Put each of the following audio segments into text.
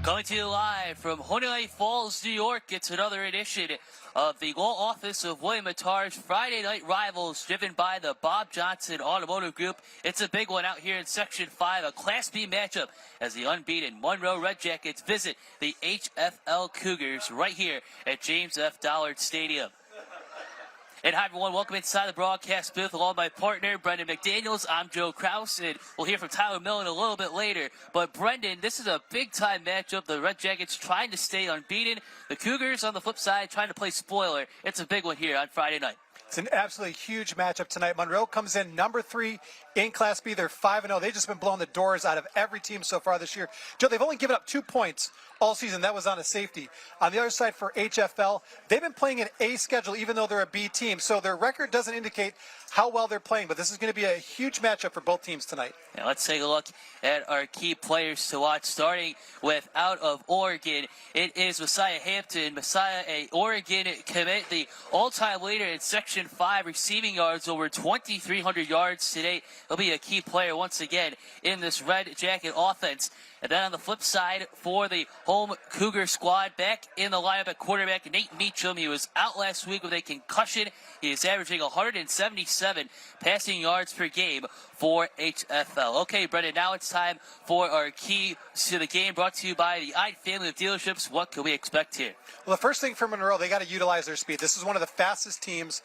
Coming to you live from Honeoye Falls, New York, it's another edition of the Law Office of William Mattar's Friday Night Rivals, driven by the Bob Johnson Automotive Group. It's a big one out here in Section 5, a Class B matchup as the unbeaten Monroe Red Jackets visit the HF-L Cougars right here at James F. Dollard Stadium. And hi, everyone. Welcome inside the broadcast booth along with my partner, Brendan McDaniels. I'm Joe Kraus, and we'll hear from Tyler Millen a little bit later. But, Brendan, this is a big-time matchup. The Red Jackets trying to stay unbeaten. The Cougars, on the flip side, trying to play spoiler. It's a big one here on Friday night. It's an absolutely huge matchup tonight. Monroe comes in number 3 in Class B. They're 5-0. They've just been blowing the doors out of every team so far this year. Joe, they've only given up 2 points all season. That was on a safety. On the other side for HF-L, they've been playing an A schedule even though they're a B team. So their record doesn't indicate how well they're playing, but this is going to be a huge matchup for both teams tonight. Now let's take a look at our key players to watch, starting with out of Oregon. It is Messiah Hampton. Messiah, a Oregon commit, the all-time leader in Section 5 receiving yards, over 2,300 yards today. He'll be a key player once again in this Red Jacket offense. And then on the flip side for the home Cougar squad, back in the lineup at quarterback, Nate Meacham. He was out last week with a concussion. He is averaging 177 passing yards per game for HF-L. Okay, Brendan, now it's time for our key to the game, brought to you by the Ide family of dealerships. What can we expect here? Well, the first thing for Monroe, they got to utilize their speed. This is one of the fastest teams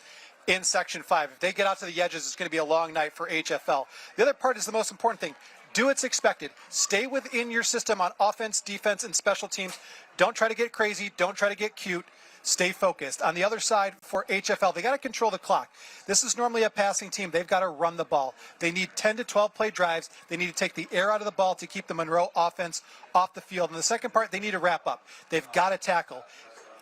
in Section 5. If they get out to the edges, it's going to be a long night for HF-L. The other part is the most important thing. Do what's expected. Stay within your system on offense, defense, and special teams. Don't try to get crazy. Don't try to get cute. Stay focused. On the other side for HF-L, they got to control the clock. This is normally a passing team. They've got to run the ball. They need 10 to 12 play drives. They need to take the air out of the ball to keep the Monroe offense off the field. And the second part, they need to wrap up. They've got to tackle.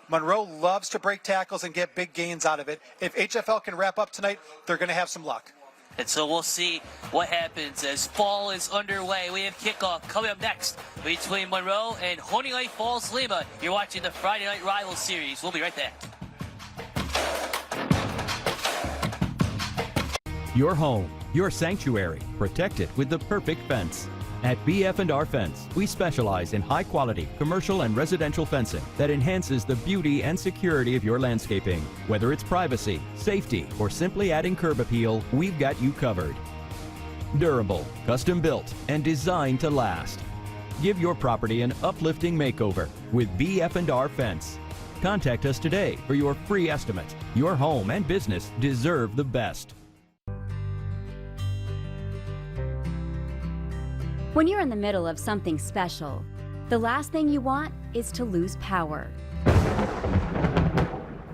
Monroe loves to break tackles and get big gains out of it. If HF-L can wrap up tonight, they're going to have some luck. And so we'll see what happens as fall is underway. We have kickoff coming up next between Monroe and Honeoye Falls-Lima. You're watching the Friday Night Rivals series. We'll be right back. Your home, your sanctuary, protected with the perfect fence. At BF&R Fence, we specialize in high-quality commercial and residential fencing that enhances the beauty and security of your landscaping. Whether it's privacy, safety, or simply adding curb appeal, we've got you covered. Durable, custom-built, and designed to last. Give your property an uplifting makeover with BF&R Fence. Contact us today for your free estimate. Your home and business deserve the best. When you're in the middle of something special, the last thing you want is to lose power.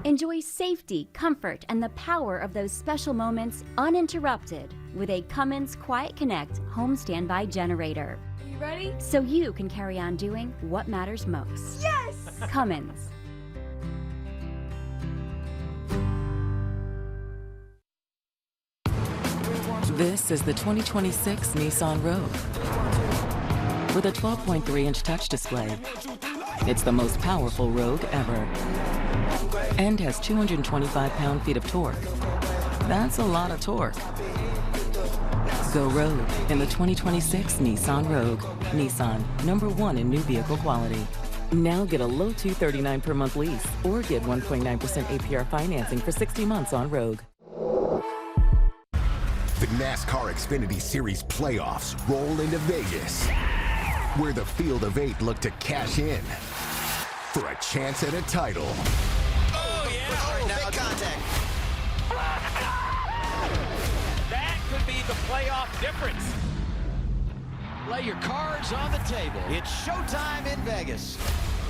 Enjoy safety, comfort, and the power of those special moments uninterrupted with a Cummins Quiet Connect home standby generator. You ready? So you can carry on doing what matters most. Yes! Cummins. This is the 2026 Nissan Rogue. With a 12.3-inch touch display, it's the most powerful Rogue ever. And has 225 pound-feet of torque. That's a lot of torque. Go Rogue in the 2026 Nissan Rogue. Nissan, #1 in new vehicle quality. Now get a low $239 per month lease or get 1.9% APR financing for 60 months on Rogue. The NASCAR Xfinity Series playoffs roll into Vegas, where the field of 8 look to cash in for a chance at a title. Oh, yeah. All right, now contact. That could be the playoff difference. Lay your cards on the table. It's showtime in Vegas.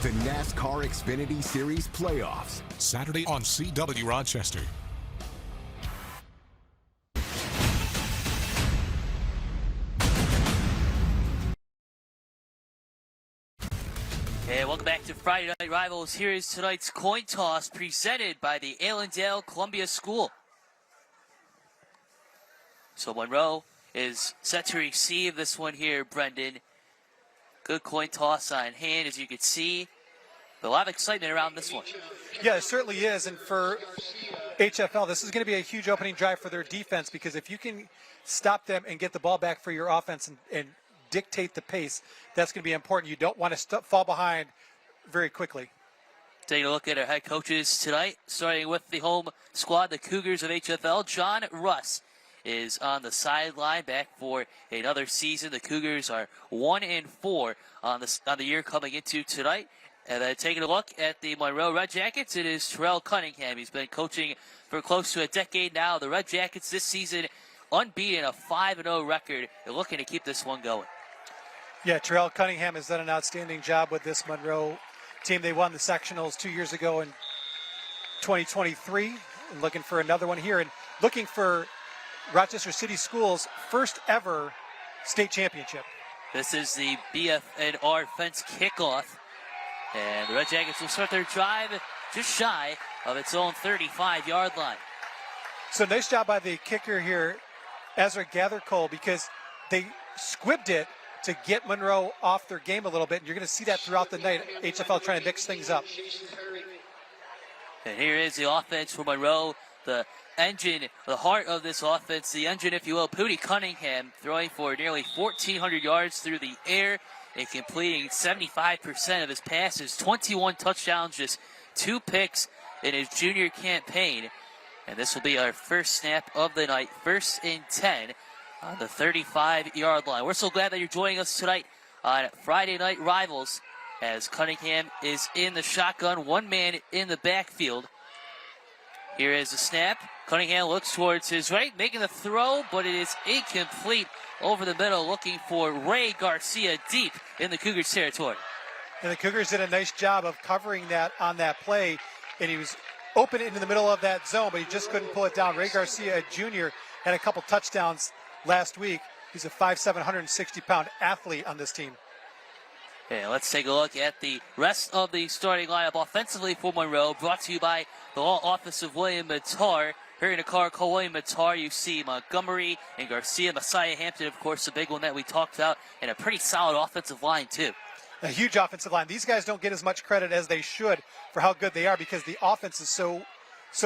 The NASCAR Xfinity Series playoffs. Saturday on CW Rochester. And welcome back to Friday Night Rivals. Here is tonight's coin toss presented by the Allendale Columbia School. So Monroe is set to receive this one here, Brendan. Good coin toss on hand, as you can see. But a lot of excitement around this one. Yeah, it certainly is. And for HF-L, this is going to be a huge opening drive for their defense, because if you can stop them and get the ball back for your offense and dictate the pace. That's going to be important. You don't want to fall behind very quickly. Taking a look at our head coaches tonight, starting with the home squad, the Cougars of HF-L. John Russ is on the sideline, back for another season. The Cougars are 1-4 on the year coming into tonight. And then taking a look at the Monroe Red Jackets, it is Terrell Cunningham. He's been coaching for close to a decade now. The Red Jackets this season unbeaten, a 5-0 record. They're looking to keep this one going. Yeah, Terrell Cunningham has done an outstanding job with this Monroe team. They won the sectionals 2 years ago in 2023, and looking for another one here, and looking for Rochester City Schools' first ever state championship. This is the BF&R fence kickoff, and the Red Jackets will start their drive just shy of its own 35-yard line. So nice job by the kicker here, Ezra Gathercole, because they squibbed it to get Monroe off their game a little bit, and you're going to see that throughout the night. HF-L trying to mix things up. And here is the offense for Monroe, the engine, the heart of this offense, the engine, if you will, Pooty Cunningham, throwing for nearly 1,400 yards through the air and completing 75% of his passes, 21 touchdowns, just 2 picks in his junior campaign. And this will be our first snap of the night, 1st and 10 on the 35-yard line. We're so glad that you're joining us tonight on Friday Night Rivals as Cunningham is in the shotgun, one man in the backfield. Here is the snap. Cunningham looks towards his right, making the throw, but it is incomplete over the middle, looking for Ray Garcia deep in the Cougars territory. And the Cougars did a nice job of covering that on that play, and he was open into the middle of that zone, but he just couldn't pull it down. Ray Garcia, a junior, had a couple touchdowns last week. He's a 5'7", 160-pound athlete on this team. Okay, let's take a look at the rest of the starting lineup offensively for Monroe, brought to you by the law office of William Mattar. Here in a car called William Mattar, you see Montgomery and Garcia, Messiah Hampton, of course, the big one that we talked about, and a pretty solid offensive line, too. A huge offensive line. These guys don't get as much credit as they should for how good they are because the offense is so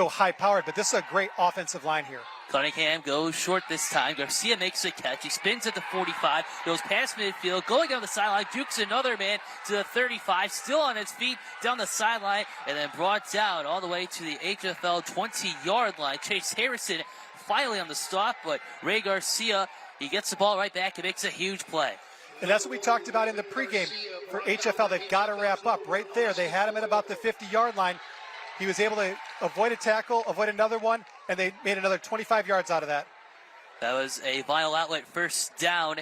high-powered, but this is a great offensive line here. Cunningham goes short this time. Garcia makes a catch. He spins at the 45, goes past midfield, going down the sideline, jukes another man to the 35, still on his feet down the sideline, and then brought down all the way to the HF-L 20-yard line. Chase Harrison finally on the stop, but Ray Garcia, he gets the ball right back and makes a huge play. And that's what we talked about in the pregame for HF-L. They've got to wrap up right there. They had him at about the 50-yard line. He was able to avoid a tackle, avoid another one, and they made another 25 yards out of that. That was a vinyl outlet first down.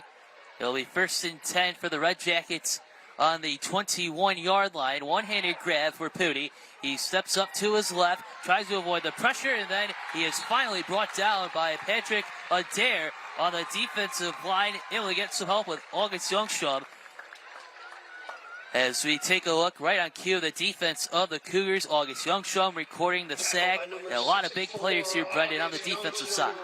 It'll be 1st and 10 for the Red Jackets on the 21-yard line. One-handed grab for Pooty. He steps up to his left, tries to avoid the pressure, and then he is finally brought down by Patrick Adair on the defensive line, able to get some help with August Youngstrom. As we take a look right on cue, the defense of the Cougars, August Youngstrom recording the sack. And a lot of big players here, Brendan, on the defensive side.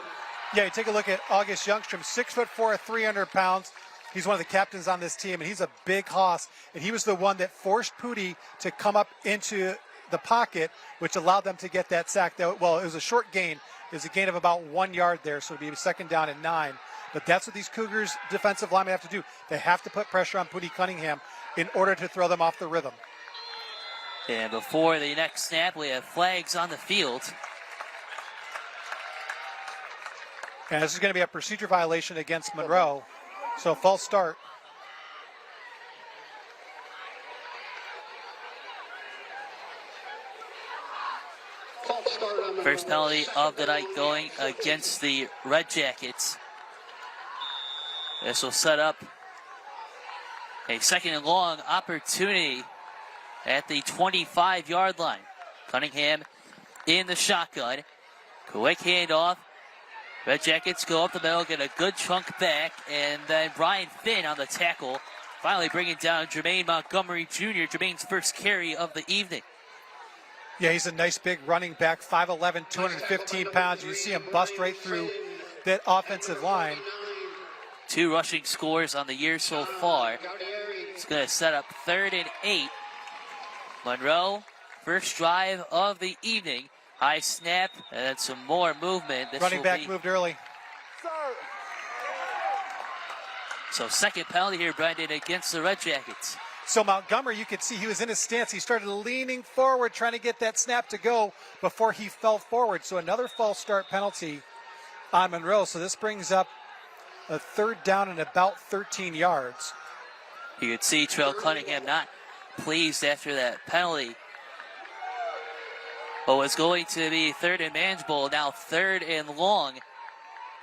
Yeah, you take a look at August Youngstrom, 6'4", 300 pounds. He's one of the captains on this team, and he's a big hoss. And he was the one that forced Pooty to come up into the pocket, which allowed them to get that sack. Well, it was a short gain. It was a gain of about 1 yard there, so it would be 2nd down and 9. But that's what these Cougars defensive linemen have to do. They have to put pressure on Pooty Cunningham in order to throw them off the rhythm. And before the next snap, we have flags on the field. And this is going to be a procedure violation against Monroe. So false start. First penalty of the night going against the Red Jackets. This will set up a 2nd and long opportunity at the 25-yard line. Cunningham in the shotgun. Quick handoff. Red Jackets go up the middle, get a good chunk back, and then Brian Finn on the tackle, finally bringing down Jermaine Montgomery Jr., Jermaine's first carry of the evening. Yeah, he's a nice big running back, 5'11", 215 pounds. You see him bust right through that offensive line. 2 rushing scores on the year so far. It's going to set up 3rd and 8. Monroe, first drive of the evening. High snap, and then some more movement. Running back moved early. So second penalty here, Brendan, against the Red Jackets. So Montgomery, you could see he was in his stance. He started leaning forward, trying to get that snap to go before he fell forward. So another false start penalty on Monroe. So this brings up a third down and about 13 yards. You could see Terrell Cunningham not pleased after that penalty. But it's going to be third and manageable, now third and long.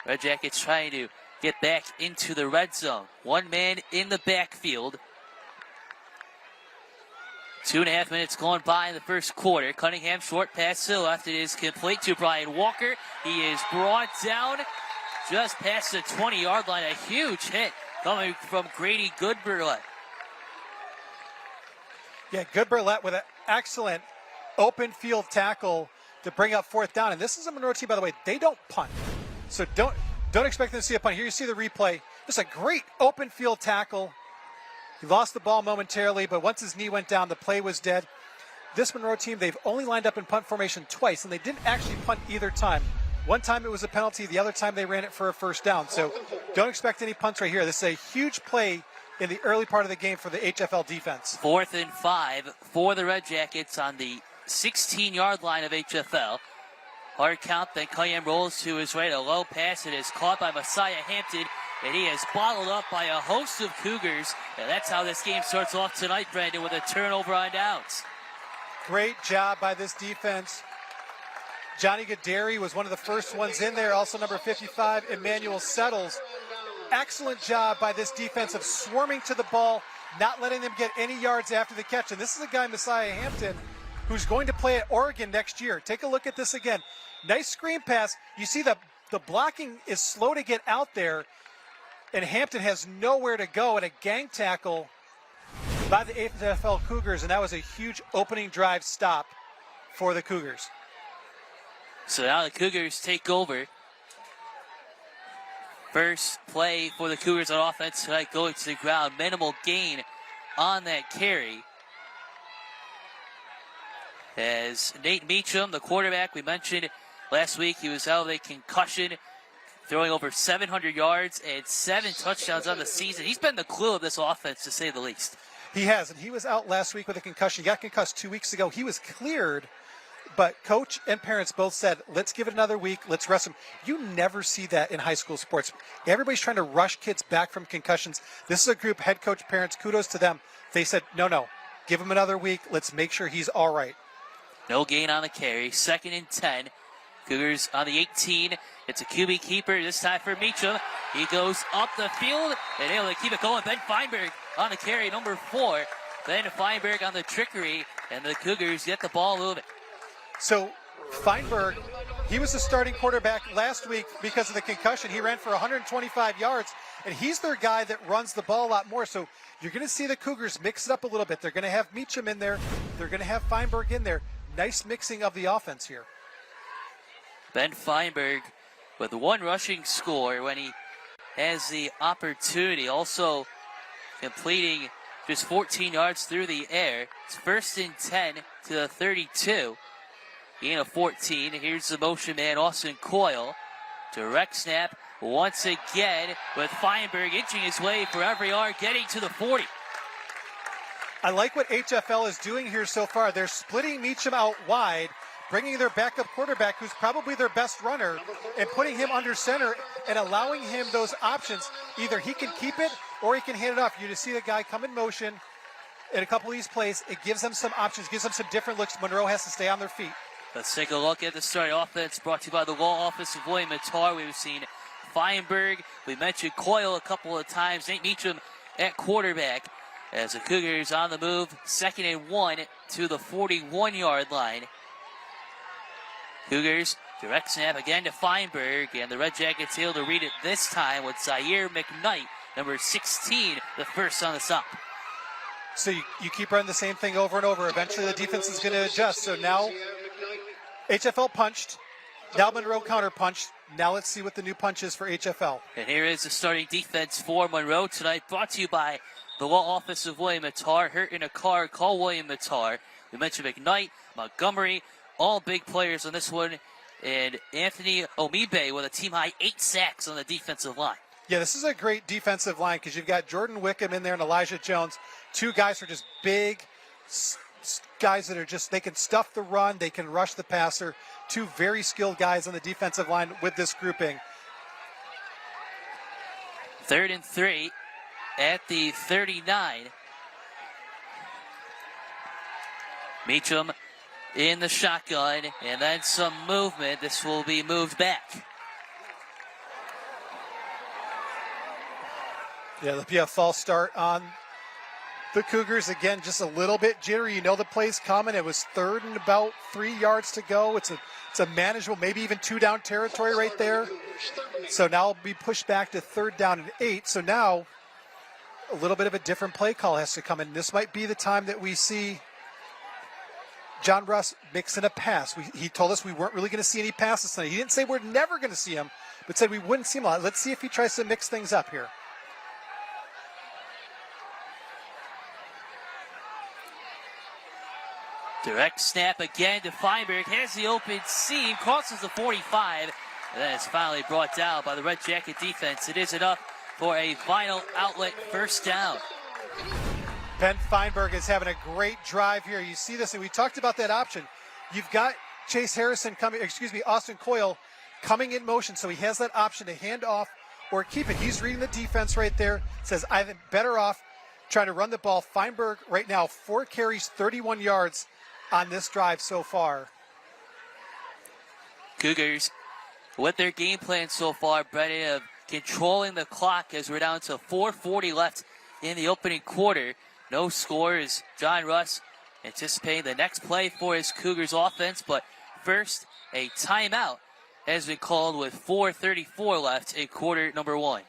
Red Jackets trying to get back into the red zone. One man in the backfield. 2.5 minutes going by in the first quarter. Cunningham short pass to the left. It is complete to Brian Walker. He is brought down just past the 20-yard line. A huge hit coming from Grady Goodburlett. Yeah, Goodburlett with an excellent open field tackle to bring up fourth down. And this is a Monroe team, by the way. They don't punt. So don't expect them to see a punt. Here you see the replay. Just a great open field tackle. He lost the ball momentarily, but once his knee went down, the play was dead. This Monroe team, they've only lined up in punt formation twice, and they didn't actually punt either time. One time it was a penalty. The other time they ran it for a first down. So don't expect any punts right here. This is a huge play in the early part of the game for the HF-L defense. 4th and 5 for the Red Jackets on the 16-yard line of HF-L. Hard count, then Cunningham rolls to his right. A low pass. It is caught by Messiah Hampton, and he is bottled up by a host of Cougars. And that's how this game starts off tonight, Brandon, with a turnover on downs. Great job by this defense. Johnny Gaderi was one of the first ones in there. Also number 55, Emmanuel Settles. Excellent job by this defense of swarming to the ball, not letting them get any yards after the catch. And this is a guy, Messiah Hampton, who's going to play at Oregon next year. Take a look at this again. Nice screen pass. You see the blocking is slow to get out there, and Hampton has nowhere to go, and a gang tackle by the HF-L Cougars, and that was a huge opening drive stop for the Cougars. So now the Cougars take over. First play for the Cougars on offense tonight, going to the ground. Minimal gain on that carry. As Nate Meacham, the quarterback we mentioned last week, he was out with a concussion, throwing over 700 yards and 7 touchdowns on the season. He's been the glue of this offense, to say the least. He has, and he was out last week with a concussion. He got concussed 2 weeks ago. He was cleared, but coach and parents both said, let's give it another week, let's rest him. You never see that in high school sports. Everybody's trying to rush kids back from concussions. This is a group, head coach, parents, kudos to them. They said, no, give him another week. Let's make sure he's all right. No gain on the carry. 2nd and 10. Cougars on the 18. It's a QB keeper this time for Meacham. He goes up the field and able to keep it going. Ben Feinberg on the carry, number 4. Ben Feinberg on the trickery, and the Cougars get the ball moving. So Feinberg, he was the starting quarterback last week because of the concussion. He ran for 125 yards, and he's their guy that runs the ball a lot more. So you're going to see the Cougars mix it up a little bit. They're going to have Meacham in there. They're going to have Feinberg in there. Nice mixing of the offense here. Ben Feinberg with 1 rushing score when he has the opportunity. Also completing just 14 yards through the air. It's 1st and 10 to the 32. Gain of 14. Here's the motion man, Austin Coyle. Direct snap once again with Feinberg inching his way for every yard, getting to the 40. I like what HF-L is doing here so far. They're splitting Meacham out wide, bringing their backup quarterback, who's probably their best runner, and putting him under center and allowing him those options. Either he can keep it or he can hand it off. You just see the guy come in motion in a couple of these plays. It gives them some options, gives them some different looks. Monroe has to stay on their feet. Let's take a look at the starting offense brought to you by the law office of William Mattar. We've seen Feinberg. We mentioned Coyle a couple of times. Nate Meacham at quarterback. As the Cougars on the move, 2nd and 1 to the 41-yard line. Cougars direct snap again to Feinberg, and the Red Jackets able to read it this time with Zaire McKnight, number 16, the first on the stop. So you keep running the same thing over and over. Eventually the defense is going to adjust. So now HF-L punched. Now Monroe counter punched. Now let's see what the new punch is for HF-L. And here is the starting defense for Monroe tonight, brought to you by the law office of William Mattar. Hurt in a car, call William Mattar. We mentioned McKnight, Montgomery, all big players on this one. And Anthony Omibe with a team-high 8 sacks on the defensive line. Yeah, this is a great defensive line because you've got Jordan Wickham in there and Elijah Jones, two guys who are just big guys that are just, they can stuff the run, they can rush the passer, two very skilled guys on the defensive line with this grouping. 3rd and 3 at the 39. Meacham in the shotgun, and then some movement. This will be moved back. Yeah, there'll be a false start on the Cougars. Again, just a little bit jittery. You know the play's coming. It was 3rd and about 3 yards to go. It's a manageable, maybe even 2 down territory right there. So now it'll be pushed back to 3rd down and 8. So now a little bit of a different play call has to come in. This might be the time that we see John Russ mixing a pass. He told us we weren't really going to see any passes tonight. He didn't say we're never going to see him, but said we wouldn't see him a lot. Let's see if he tries to mix things up here. Direct snap again to Feinberg. Has the open seam, crosses the 45, and then it's finally brought down by the Red Jacket defense. It is enough for a final outlet first down. Ben Feinberg is having a great drive here. You see this, and we talked about that option. You've got Austin Coyle coming in motion, so he has that option to hand off or keep it. He's reading the defense right there. Says, I'm better off trying to run the ball. Feinberg right now, 4 carries, 31 yards on this drive so far. Cougars, with their game plan so far, Brennan, of controlling the clock as we're down to 4:40 left in the opening quarter. No scores. John Russ anticipating the next play for his Cougars offense, but first, a timeout has been called with 4:34 left in quarter number 1.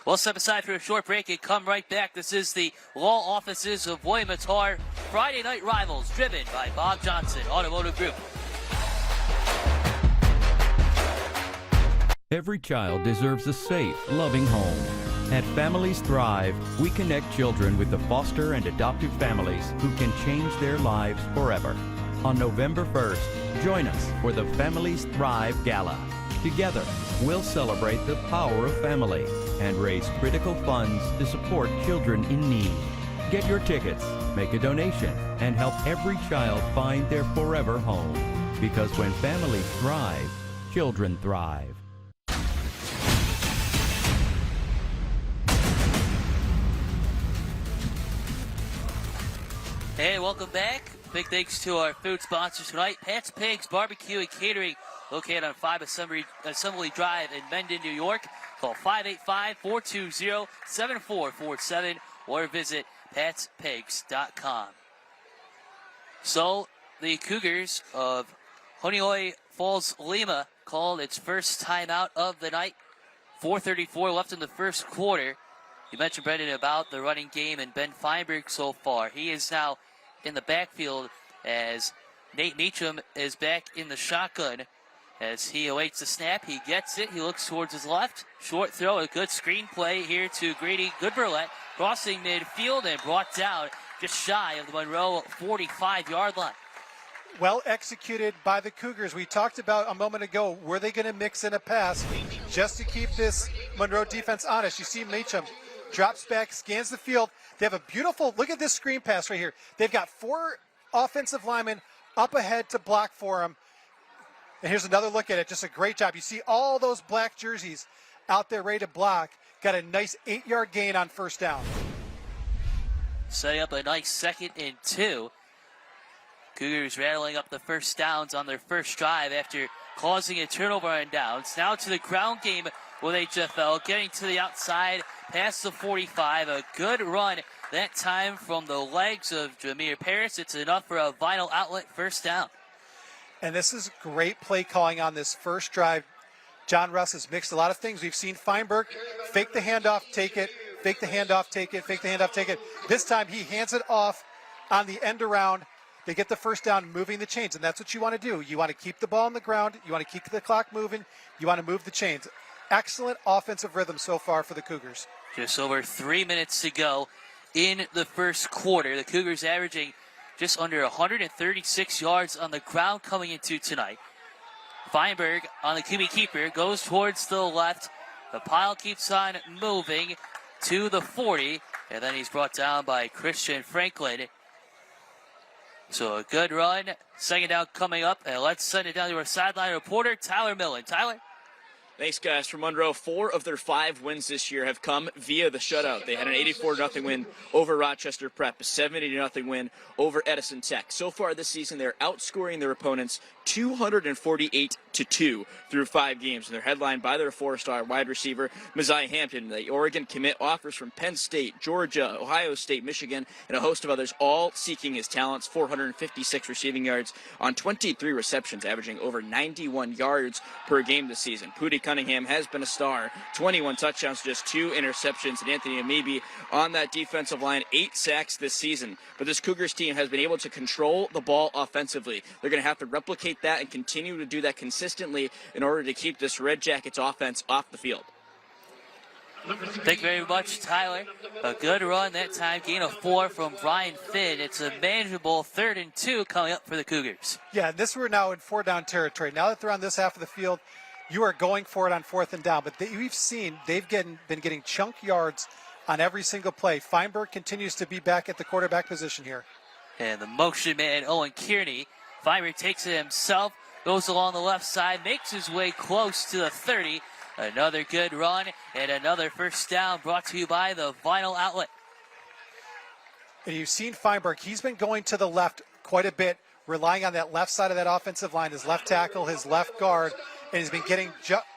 We'll step aside for a short break and come right back. This is the law offices of William Attar Friday Night Rivals, driven by Bob Johnson Automotive Group. Every child deserves a safe, loving home. At Families Thrive, we connect children with the foster and adoptive families who can change their lives forever. On November 1st, join us for the Families Thrive Gala. Together, we'll celebrate the power of family and raise critical funds to support children in need. Get your tickets, make a donation, and help every child find their forever home. Because when families thrive, children thrive. Hey, welcome back. Big thanks to our food sponsors tonight, Pat's Pigs Barbecue and Catering, located on 5 Assembly Drive in Mendon, New York. Call 585-420-7447 or visit patspigs.com. So, the Cougars of Honeoye Falls-Lima called its first timeout of the night. 4:34 left in the first quarter. You mentioned, Brendan, about the running game and Ben Feinberg so far. He is now in the backfield as Nate Meacham is back in the shotgun. As he awaits the snap, he gets it. He looks towards his left. Short throw, a good screen play here to Grady Goodberlet, crossing midfield and brought down just shy of the Monroe 45-yard line. Well executed by the Cougars. We talked about a moment ago, were they going to mix in a pass just to keep this Monroe defense honest? You see Meacham drops back, scans the field. They have a beautiful, look at this screen pass right here. They've got 4 offensive linemen up ahead to block for him. And here's another look at it. Just a great job. You see all those black jerseys out there ready to block. Got a nice 8-yard gain on first down. Setting up a nice 2nd and 2. Cougars rattling up the first downs on their first drive after causing a turnover on downs. Now to the ground game with HF-L, getting to the outside past the 45. A good run that time from the legs of Jameer Paris. It's enough for a vital outlet first down. And this is great play calling on this first drive. John Russ has mixed a lot of things. We've seen Feinberg fake the handoff, take it, fake the handoff, take it, fake the handoff, take it. This time he hands it off on the end around. They get the first down, moving the chains, and that's what you want to do. You want to keep the ball on the ground. You want to keep the clock moving. You want to move the chains. Excellent offensive rhythm so far for the Cougars. Just over 3 minutes to go in the first quarter. The Cougars averaging just under 136 yards on the ground coming into tonight. Feinberg on the QB keeper goes towards the left, The pile keeps on moving to the 40, and then he's brought down by Christian Franklin. So a good run. Second down coming up, and let's send it down to our sideline reporter, Tyler Millen. Tyler? Thanks, guys. For Monroe, 4 of their 5 wins this year have come via the shutout. They had an 84-0 win over Rochester Prep, a 70-0 win over Edison Tech. So far this season, they're outscoring their opponents 248-2 through 5 games. And they're headlined by their 4-star wide receiver, Messiah Hampton. The Oregon commit offers from Penn State, Georgia, Ohio State, Michigan, and a host of others, all seeking his talents. 456 receiving yards on 23 receptions, averaging over 91 yards per game this season. Pooty Cunningham has been a star. 21 touchdowns, just 2 interceptions. And Anthony Amebi on that defensive line, 8 sacks this season. But this Cougars team has been able to control the ball offensively. They're going to have to replicate that and continue to do that consistently in order to keep this Red Jackets offense off the field. Thank you very much, Tyler. A good run that time. Gain of 4 from Brian Finn. It's a manageable 3rd and 2 coming up for the Cougars. Yeah, we're now in 4-down territory. Now that they're on this half of the field, you are going for it on 4th and down. But we've seen they've been getting chunk yards on every single play. Feinberg continues to be back at the quarterback position here. And the motion man, Owen Kearney. Feinberg takes it himself, goes along the left side, makes his way close to the 30. Another good run and another first down brought to you by the Vinyl Outlet. And you've seen Feinberg. He's been going to the left quite a bit, relying on that left side of that offensive line, his left tackle, his left guard, and he's been getting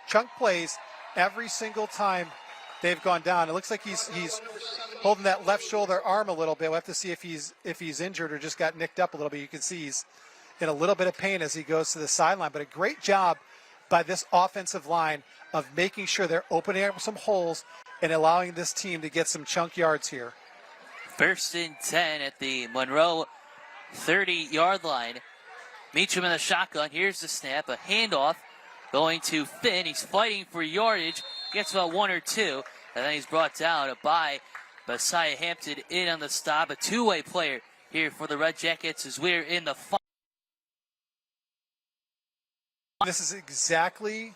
chunk plays every single time they've gone down. It looks like he's holding that left shoulder arm a little bit. We'll have to see if he's injured or just got nicked up a little bit. You can see he's in a little bit of pain as he goes to the sideline. But a great job by this offensive line of making sure they're opening up some holes and allowing this team to get some chunk yards here. 1st and 10 at the Monroe 30-yard line. Meacham in the shotgun. Here's the snap. A handoff going to Finn. He's fighting for yardage. Gets about 1 or 2. And then he's brought down by Messiah Hampton in on the stop. A two-way player here for the Red Jackets as we're in the final. This is exactly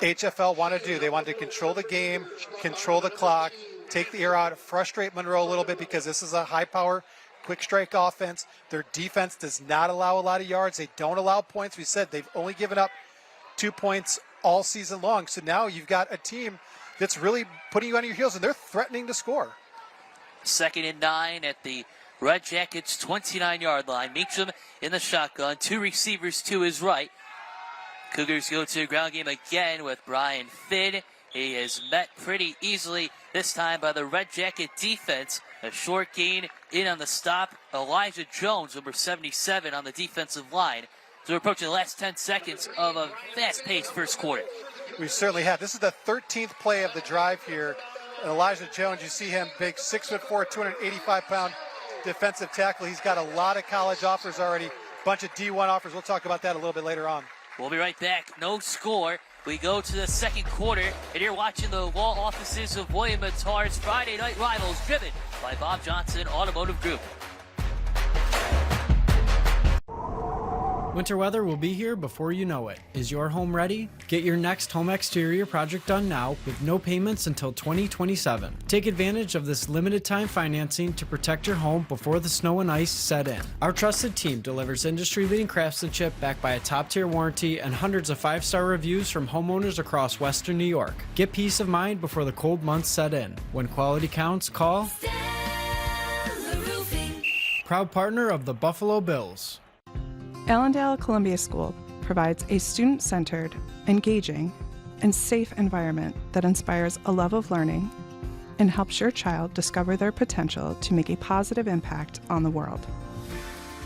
HF-L want to do. They want to control the game, control the clock, take the air out, frustrate Monroe a little bit because this is a high-power, quick-strike offense. Their defense does not allow a lot of yards. They don't allow points. We said they've only given up 2 points all season long. So now you've got a team that's really putting you on your heels, and they're threatening to score. 2nd and 9 at the Red Jackets 29-yard line. Meacham in the shotgun. 2 receivers to his right. Cougars go to a ground game again with Brian Finn. He is met pretty easily this time by the Red Jacket defense. A short gain in on the stop. Elijah Jones, number 77 on the defensive line. So we're approaching the last 10 seconds of a fast-paced first quarter. We certainly have. This is the 13th play of the drive here. And Elijah Jones, you see him, big 6'4", 285-pound defensive tackle. He's got a lot of college offers already, bunch of D1 offers. We'll talk about that a little bit later on. We'll be right back. No score. We go to the second quarter, and you're watching the law offices of William Mattar's Friday Night Rivals, driven by Bob Johnson Automotive Group. Winter weather will be here before you know it. Is your home ready? Get your next home exterior project done now with no payments until 2027. Take advantage of this limited time financing to protect your home before the snow and ice set in. Our trusted team delivers industry-leading craftsmanship backed by a top-tier warranty and hundreds of 5-star reviews from homeowners across Western New York. Get peace of mind before the cold months set in. When quality counts, call proud partner of the Buffalo Bills. Allendale Columbia School provides a student-centered, engaging, and safe environment that inspires a love of learning and helps your child discover their potential to make a positive impact on the world.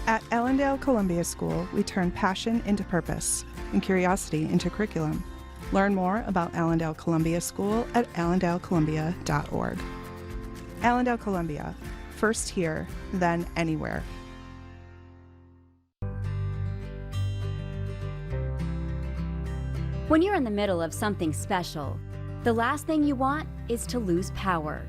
At Allendale Columbia School, we turn passion into purpose and curiosity into curriculum. Learn more about Allendale Columbia School at allendalecolumbia.org. Allendale Columbia, first here, then anywhere. When you're in the middle of something special, the last thing you want is to lose power.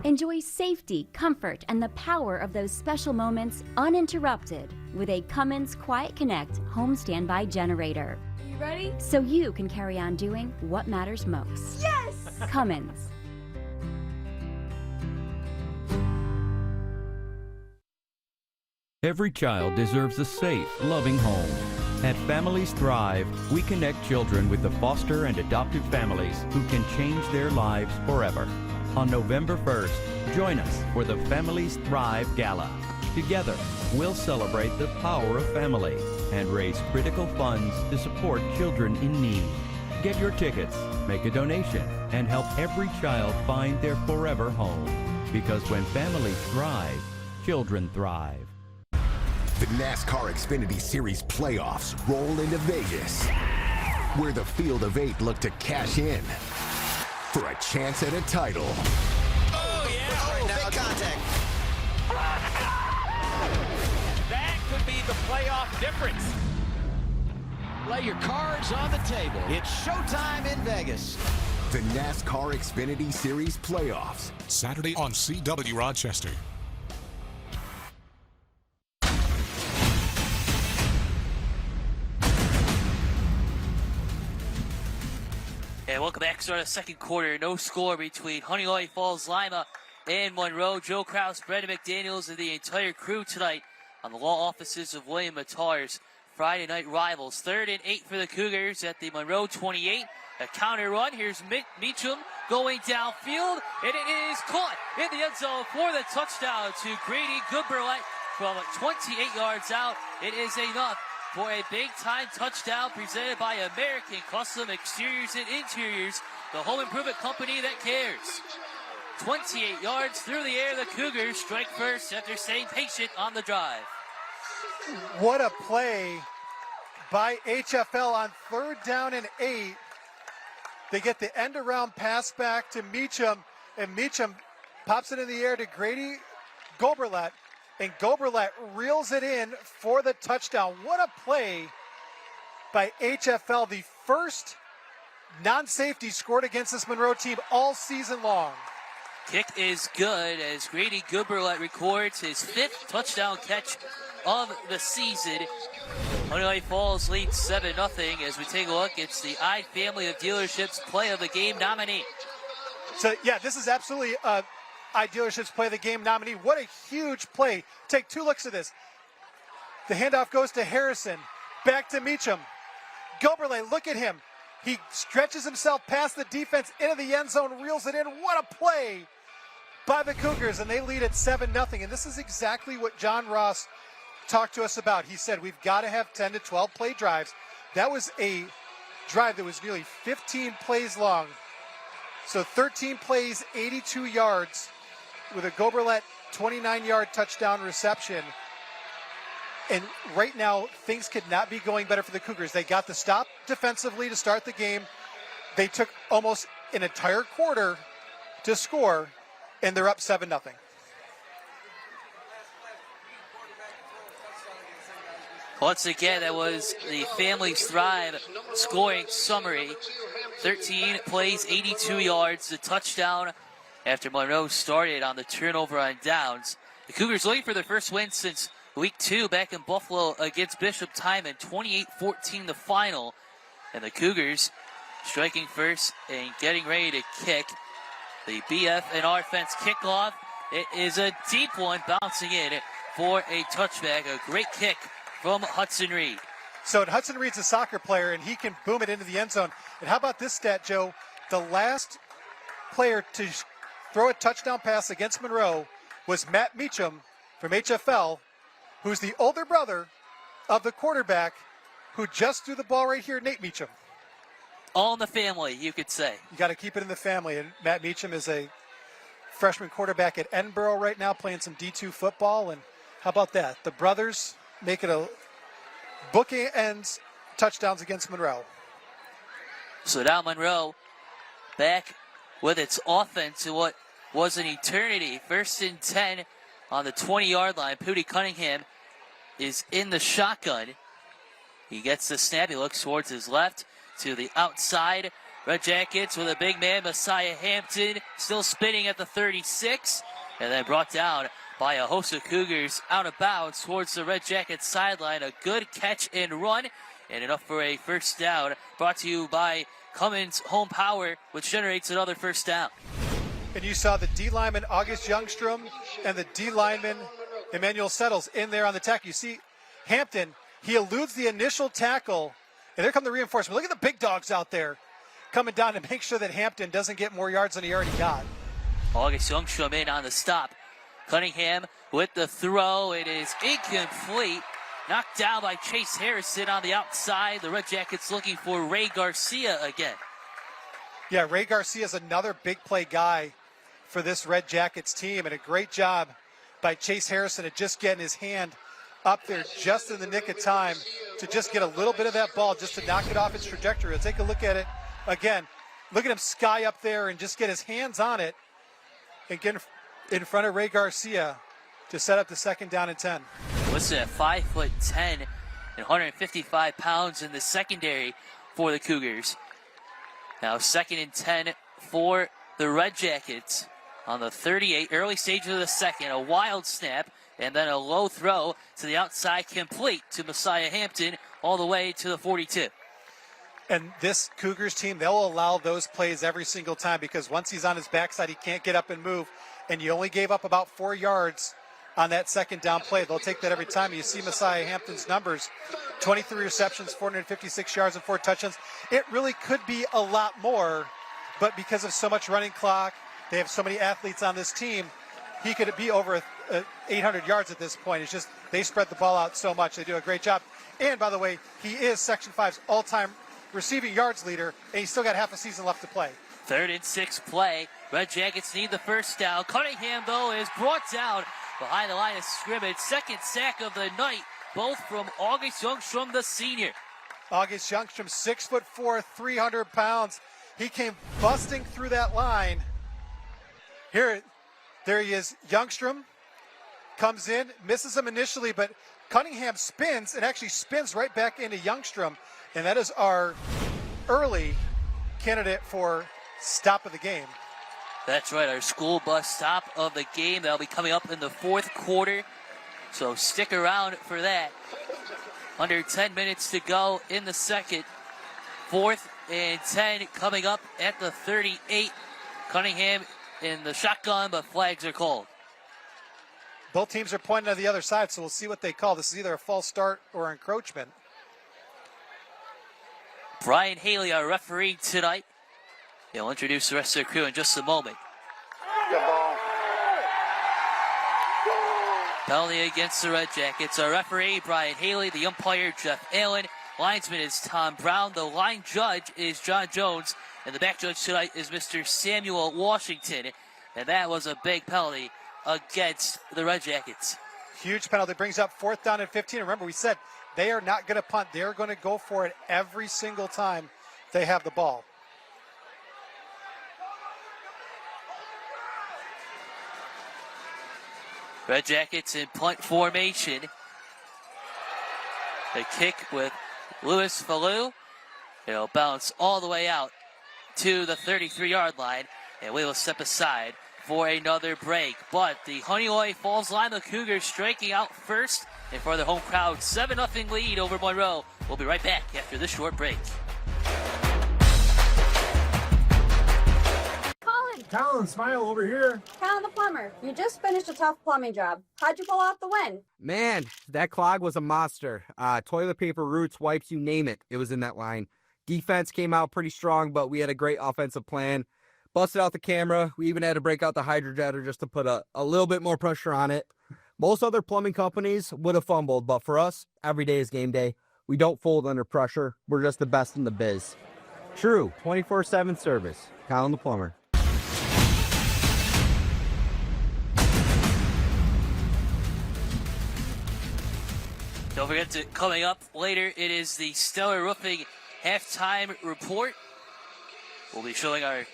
Enjoy safety, comfort, and the power of those special moments uninterrupted with a Cummins Quiet Connect home standby generator. You ready? So you can carry on doing what matters most. Yes! Cummins. Every child deserves a safe, loving home. At Families Thrive, we connect children with the foster and adoptive families who can change their lives forever. On November 1st, join us for the Families Thrive Gala. Together, we'll celebrate the power of family and raise critical funds to support children in need. Get your tickets, make a donation, and help every child find their forever home. Because when families thrive, children thrive. The NASCAR Xfinity Series playoffs roll into Vegas, where the field of 8 look to cash in for a chance at a title. Oh, yeah. Oh, now contact. That could be the playoff difference. Lay your cards on the table. It's showtime in Vegas. The NASCAR Xfinity Series playoffs. Saturday on CW Rochester. And welcome back. Start of the second quarter. No score between Honeoye, Falls-Lima, and Monroe. Joe Krause, Brendan McDaniels, and the entire crew tonight on the law offices of William Mattar's Friday night rivals. 3rd and 8 for the Cougars at the Monroe 28. A counter run. Here's Meacham going downfield, and it is caught in the end zone for the touchdown to Grady Goodberlet from 28 yards out. It is enough for a big-time touchdown presented by American Custom Exteriors and Interiors, the home improvement company that cares. 28 yards through the air, the Cougars strike first after staying patient on the drive. What a play by HF-L on 3rd down and 8. They get the end-around pass back to Meacham, and Meacham pops it in the air to Grady Goberlet, and Goberlet reels it in for the touchdown. What a play by HF-L, the first non-safety scored against this Monroe team all season long. Kick is good as Grady Goodberlet records his 5th touchdown catch of the season. Honeoye Falls leads 7-0 as we take a look. It's the I Family of Dealerships Play of the Game nominee. So, yeah, this is absolutely I Dealerships Play of the Game nominee. What a huge play. Take 2 looks at this. The handoff goes to Harrison. Back to Meacham. Goberlet, look at him. He stretches himself past the defense into the end zone, reels it in. What a play by the Cougars, and they lead at 7-0. And this is exactly what John Ross talked to us about. He said we've got to have 10 to 12 play drives. That was a drive that was nearly 15 plays long. So 13 plays, 82 yards with a Goberlet 29-yard touchdown reception. And right now, things could not be going better for the Cougars. They got the stop defensively to start the game. They took almost an entire quarter to score, and they're up 7-0. Once again, that was the Families Thrive scoring summary. 13 plays, 82 yards, the touchdown after Monroe started on the turnover on downs. The Cougars looking for their first win since Week 2 back in Buffalo against Bishop Timon, 28-14 the final. And the Cougars striking first and getting ready to kick. The BF and R fence kickoff. It is a deep one, bouncing in for a touchback. A great kick from Hudson Reed. So Hudson Reed's a soccer player, and he can boom it into the end zone. And how about this stat, Joe? The last player to throw a touchdown pass against Monroe was Matt Meacham from HF-L, who's the older brother of the quarterback who just threw the ball right here, Nate Meacham. All in the family, you could say. You got to keep it in the family. And Matt Meacham is a freshman quarterback at Edinboro right now, playing some D2 football. And how about that? The brothers make it a bookends touchdowns against Monroe. So now Monroe back with its offense to what was an eternity. 1st and 10 on the 20-yard line. Pooty Cunningham is in the shotgun. He gets the snap. He looks towards his left to the outside. Red Jackets with a big man, Messiah Hampton, still spinning at the 36. And then brought down by a host of Cougars out of bounds towards the Red Jackets sideline. A good catch and run, and enough for a first down. Brought to you by Cummins Home Power, which generates another first down. And you saw the D lineman August Youngstrom and the D lineman Emmanuel Settles in there on the tackle. You see Hampton, he eludes the initial tackle, and there come the reinforcement. Look at the big dogs out there coming down to make sure that Hampton doesn't get more yards than he already got. August Youngstrom in on the stop. Cunningham with the throw. It is incomplete. Knocked down by Chase Harrison on the outside. The Red Jackets looking for Ray Garcia again. Yeah, Ray Garcia is another big play guy for this Red Jackets team, and a great job by Chase Harrison at just getting his hand up there just in the nick of time to just get a little bit of that ball, just to knock it off its trajectory. Let's take a look at it again. Look at him sky up there and just get his hands on it and get in front of Ray Garcia to set up the second down and 10. Listen at 5'10" and 155 pounds in the secondary for the Cougars. Now 2nd and 10 for the Red Jackets on the 38, early stages of the second. A wild snap and then a low throw to the outside, complete to Messiah Hampton all the way to the 42. And this Cougars team, they'll allow those plays every single time, because once he's on his backside, he can't get up and move. And you only gave up about 4 yards on that second down play. They'll take that every time. You see Messiah Hampton's numbers, 23 receptions, 456 yards, and 4 touchdowns. It really could be a lot more, but because of so much running clock, they have so many athletes on this team, he could be over 800 yards at this point. It's just they spread the ball out so much. They do a great job. And by the way, he is Section 5's all-time receiving yards leader, and he's still got half a season left to play. 3rd and 6 play. Red Jackets need the first down. Cunningham, though, is brought down behind the line of scrimmage. 2nd sack of the night, both from August Youngstrom, the senior. August Youngstrom, 6'4", 300 pounds. He came busting through that line. There he is. Youngstrom comes in, misses him initially, but Cunningham spins and actually spins right back into Youngstrom. And that is our early candidate for stop of the game. That's right, our school bus stop of the game. That'll be coming up in the 4th quarter, so stick around for that. Under 10 minutes to go in the second. 4th and 10 coming up at the 38. Cunningham in the shotgun, but flags are called. Both teams are pointing to the other side, so we'll see what they call. This is either a false start or encroachment. Brian Haley, our referee tonight. He'll introduce the rest of the crew in just a moment. Good ball. Penalty against the Red Jackets. Our referee, Brian Haley. The umpire, Jeff Allen. Linesman is Tom Brown. The line judge is John Jones. And the back judge tonight is Mr. Samuel Washington. And that was a big penalty against the Red Jackets. Huge penalty. Brings up 4th down and 15. Remember, we said they are not going to punt. They're going to go for it every single time they have the ball. Red Jackets in punt formation. The kick with Louis Fallu. It'll bounce all the way out to the 33-yard line, and we will step aside for another break. But the Honeoye Falls-Lima Cougars striking out first in front of the home crowd. 7-0 lead over Monroe. We'll be right back after this short break. Colin, smile over here. Colin the plumber, you just finished a tough plumbing job. How'd you pull off the win? Man, that clog was a monster. Toilet paper, roots, wipes, you name it. It was in that line. Defense came out pretty strong, but we had a great offensive plan. Busted out the camera. We even had to break out the hydrojetter just to put a little bit more pressure on it. Most other plumbing companies would have fumbled, but for us, every day is game day. We don't fold under pressure. We're just the best in the biz. True, 24/7 service. Colin the plumber. Don't forget to, coming up later, it is the Stellar Roofing halftime report. We'll be showing our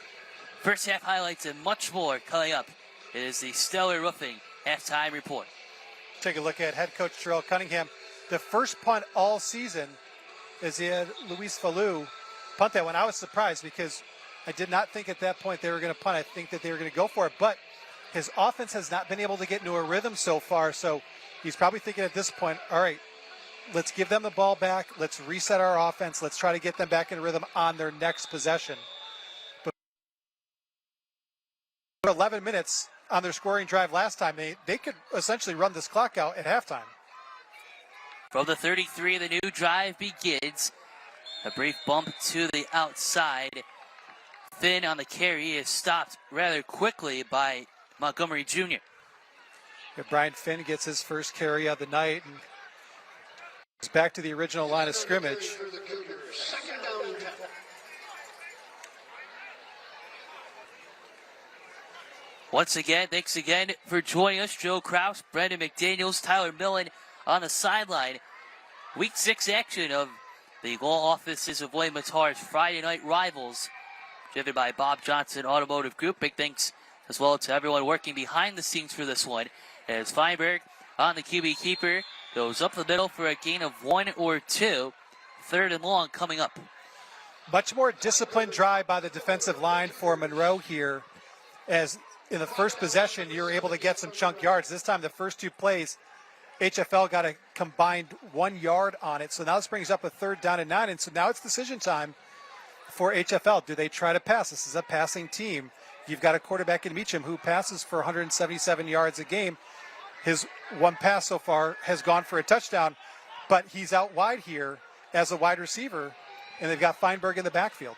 first half highlights and much more coming up. It is the Stellar Roofing halftime report. Take a look at head coach Terrell Cunningham. The first punt all season is he had Luis Fallu punt that one. I was surprised because I did not think at that point they were going to punt. I think that they were going to go for it. But His offense has not been able to get into a rhythm so far, so he's probably thinking at this point, all right, let's give them the ball back. Let's reset our offense. Let's try to get them back in rhythm on their next possession. But for 11 minutes on their scoring drive last time, they could essentially run this clock out at halftime. From the 33, the new drive begins. A brief bump to the outside. Finn on the carry is stopped rather quickly by Montgomery Jr. Brian Finn gets his first carry of the night and is back to the original line of scrimmage. Once again, thanks again for joining us. Joe Kraus, Brendan McDaniels, Tyler Millen on the sideline. Week 6 action of the law offices of William Matar's Friday night rivals, driven by Bob Johnson Automotive Group. Big thanks as well to everyone working behind the scenes for this one. As Feinberg on the QB keeper goes up the middle for a gain of 1 or 2. 3rd and long coming up. Much more disciplined drive by the defensive line for Monroe here, as in the first possession you were able to get some chunk yards. This time the first 2 plays, HF-L got a combined 1 yard on it. So now this brings up a 3rd down and 9. And so now it's decision time for HF-L. Do they try to pass? This is a passing team. You've got a quarterback in Meacham who passes for 177 yards a game. His 1 pass so far has gone for a touchdown, but he's out wide here as a wide receiver, and they've got Feinberg in the backfield.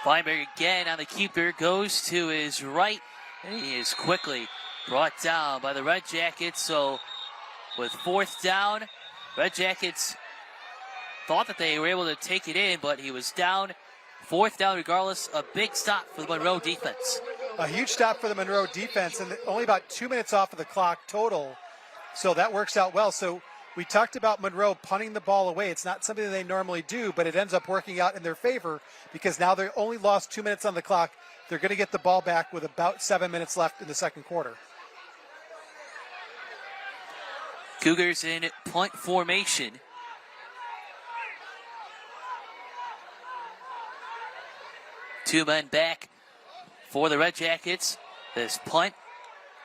Feinberg again on the keeper, goes to his right, and he is quickly brought down by the Red Jackets. So with 4th down, Red Jackets thought that they were able to take it in, but he was down. 4th down regardless. A big stop for the Monroe defense. A huge stop for the Monroe defense, and only about 2 minutes off of the clock total. So that works out well. So we talked about Monroe punting the ball away. It's not something that they normally do, but it ends up working out in their favor because now they only lost 2 minutes on the clock. They're going to get the ball back with about 7 minutes left in the second quarter. Cougars in punt formation. Two men back for the Red Jackets. This punt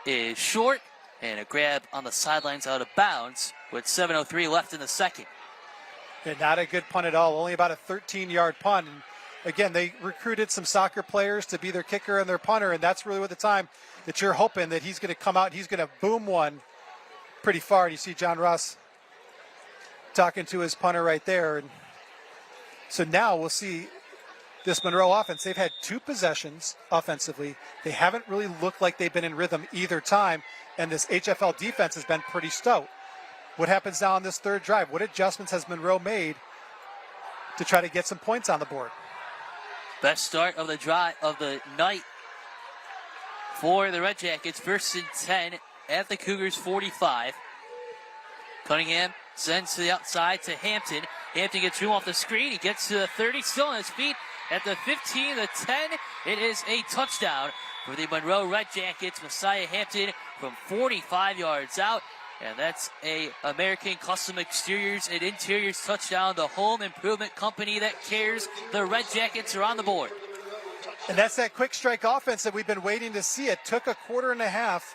is short, and a grab on the sidelines out of bounds with 7:03 left in the second. And not a good punt at all, only about a 13-yard punt. And again, they recruited some soccer players to be their kicker and their punter, and that's really what the time that you're hoping that he's going to come out and he's going to boom one pretty far. And you see John Ross talking to his punter right there. And so now we'll see this Monroe offense. They've had 2 possessions offensively. They haven't really looked like they've been in rhythm either time, and this HF-L defense has been pretty stout. What happens now on this 3rd drive? What adjustments has Monroe made to try to get some points on the board? Best start of the drive of the night for the Red Jackets. 1st and 10 at the Cougars 45. Cunningham sends to the outside to Hampton. Hampton gets room off the screen. He gets to the 30, still on his feet. At the 15, the 10, it is a touchdown for the Monroe Red Jackets. Messiah Hampton from 45 yards out. And that's a American Custom Exteriors and Interiors touchdown. The home improvement company that cares. The Red Jackets are on the board. And that's that quick strike offense that we've been waiting to see. It took a quarter and a half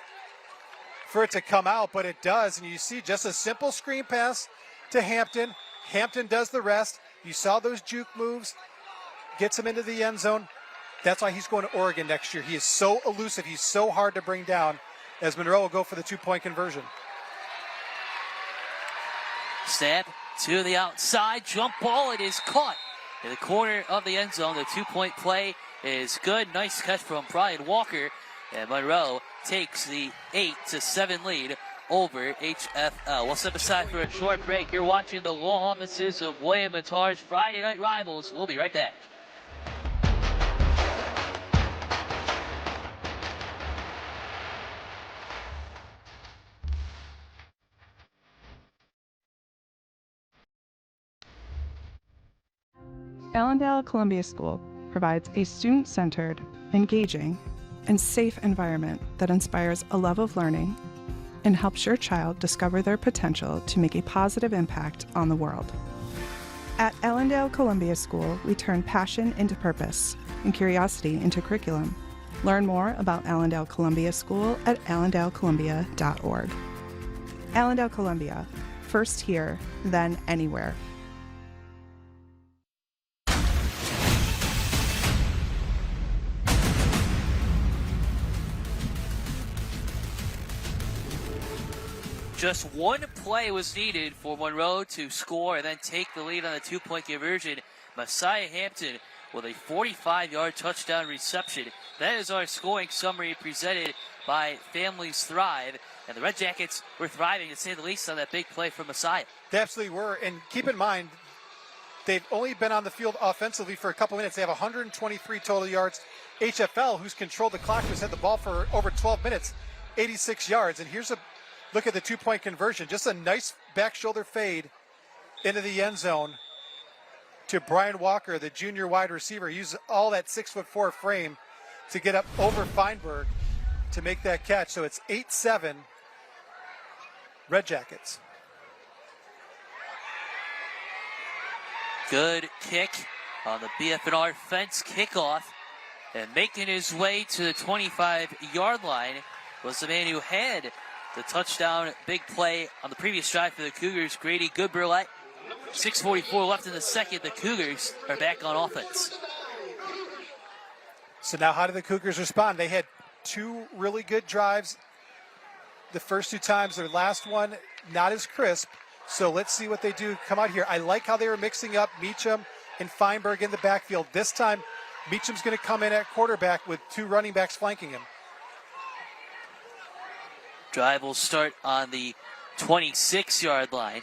for it to come out, but it does. And you see just a simple screen pass to Hampton. Hampton does the rest. You saw those juke moves. Gets him into the end zone. That's why he's going to Oregon next year. He is so elusive. He's so hard to bring down, as Monroe will go for the 2-point conversion. Snap to the outside. Jump ball. It is caught in the corner of the end zone. The 2-point play is good. Nice catch from Brian Walker. And Monroe takes the 8-7 lead over HF-L. We'll step aside for a short break. You're watching the law offices of William Matar's Friday night rivals. We'll be right back. Allendale Columbia School provides a student-centered, engaging, and safe environment that inspires a love of learning and helps your child discover their potential to make a positive impact on the world. At Allendale Columbia School, we turn passion into purpose and curiosity into curriculum. Learn more about Allendale Columbia School at allendaleColumbia.org. Allendale Columbia, first here, then anywhere. Just one play was needed for Monroe to score and then take the lead on the two-point conversion. Messiah Hampton with a 45-yard touchdown reception. That is our scoring summary presented by Families Thrive. And the Red Jackets were thriving, to say the least, on that big play from Messiah. They absolutely were. And keep in mind, they've only been on the field offensively for a couple minutes. They have 123 total yards. HF-L, who's controlled the clock, who's had the ball for over 12 minutes, 86 yards. And here's a look at the two-point conversion. Just a nice back shoulder fade into the end zone to Brian Walker, the junior wide receiver. He used all that 6'4" frame to get up over Feinberg to make that catch. So it's 8-7 Red Jackets. Good kick on the BF&R fence kickoff. And making his way to the 25-yard line was the man who had the touchdown big play on the previous drive for the Cougars, Grady Goodburlett. 6:44 left in the second. The Cougars are back on offense. So now how do the Cougars respond? They had two really good drives the first two times. Their last one, not as crisp. So let's see what they do come out here. I like how they were mixing up Meacham and Feinberg in the backfield. This time, Meacham's going to come in at quarterback with two running backs flanking him. Drive will start on the 26-yard line.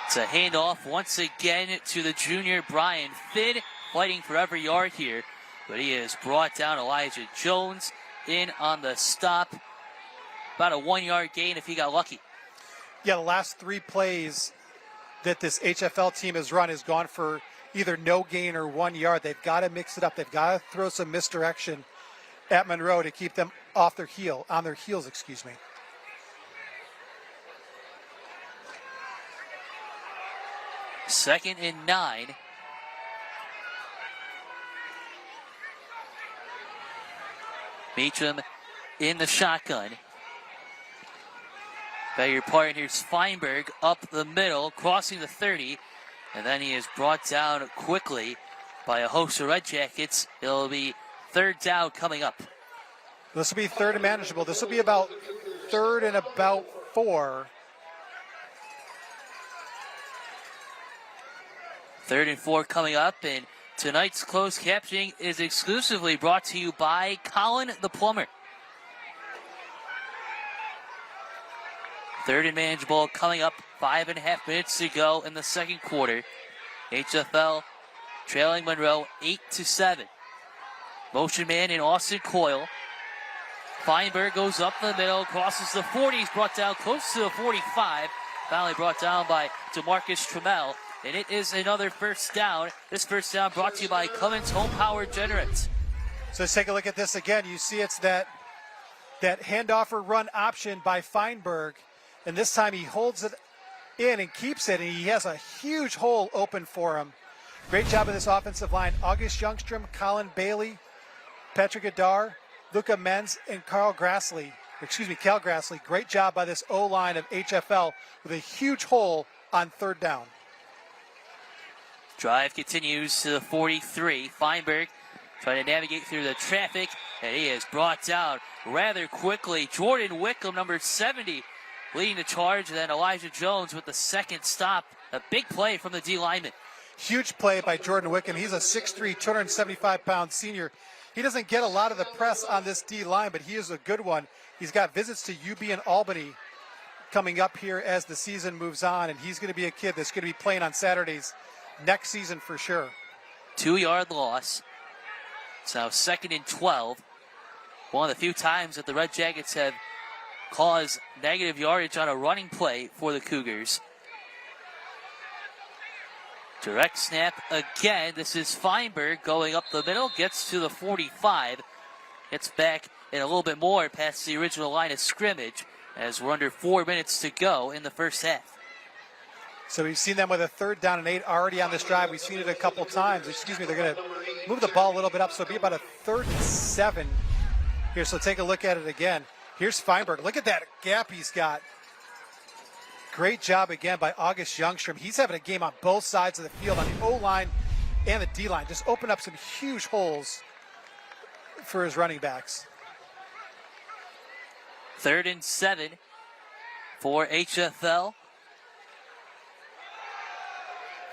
It's a handoff once again to the junior Brian Finn, fighting for every yard here. But he has brought down Elijah Jones in on the stop. About a 1-yard gain if he got lucky. Yeah, the last three plays that this HF-L team has run has gone for either no gain or 1 yard. They've got to mix it up. They've got to throw some misdirection at Monroe to keep them on their heels, excuse me. Second and 9. Meacham in the shotgun. Beg your pardon, here's Feinberg up the middle, crossing the 30, and then he is brought down quickly by a host of Red Jackets. It'll be third down coming up. This will be third and manageable. This will be about third and about 4. Third and 4 coming up, and tonight's closed captioning is exclusively brought to you by Colin the Plumber. Third and manageable coming up, 5.5 minutes to go in the second quarter. HF-L trailing Monroe 8-7. Motion man in Austin Coyle. Feinberg goes up the middle, crosses the 40, he's brought down close to the 45. Finally brought down by DeMarcus Trammell, and it is another first down. This first down brought to you by Cummins Home Power Generate. So let's take a look at this again. You see it's that handoff or run option by Feinberg, and this time he holds it in and keeps it, and he has a huge hole open for him. Great job of this offensive line. August Youngstrom, Colin Bailey, Patrick Adar, Luca Menz, and Cal Grassley. Great job by this O-line of HF-L with a huge hole on third down. Drive continues to the 43. Feinberg trying to navigate through the traffic, and he is brought down rather quickly. Jordan Wickham, number 70, leading the charge, and then Elijah Jones with the second stop. A big play from the D lineman. Huge play by Jordan Wickham. He's a 6'3", 275-pound senior. He doesn't get a lot of the press on this D line, but he is a good one. He's got visits to UB and Albany coming up here as the season moves on, and he's going to be a kid that's going to be playing on Saturdays next season for sure. 2-yard loss. It's now 2nd and 12. One of the few times that the Red Jackets have caused negative yardage on a running play for the Cougars. Direct snap again. This is Feinberg going up the middle, gets to the 45. Gets back in a little bit more past the original line of scrimmage as we're under 4 minutes to go in the first half. So we've seen them with a 3rd down and 8 already on this drive. We've seen it a couple times. Excuse me, they're going to move the ball a little bit up, so it'll be about a 3rd and 7 here. So take a look at it again. Here's Feinberg. Look at that gap he's got. Great job again by August Youngstrom. He's having a game on both sides of the field, on the O-line and the D-line. Just opened up some huge holes for his running backs. 3rd and 7 for HF-L.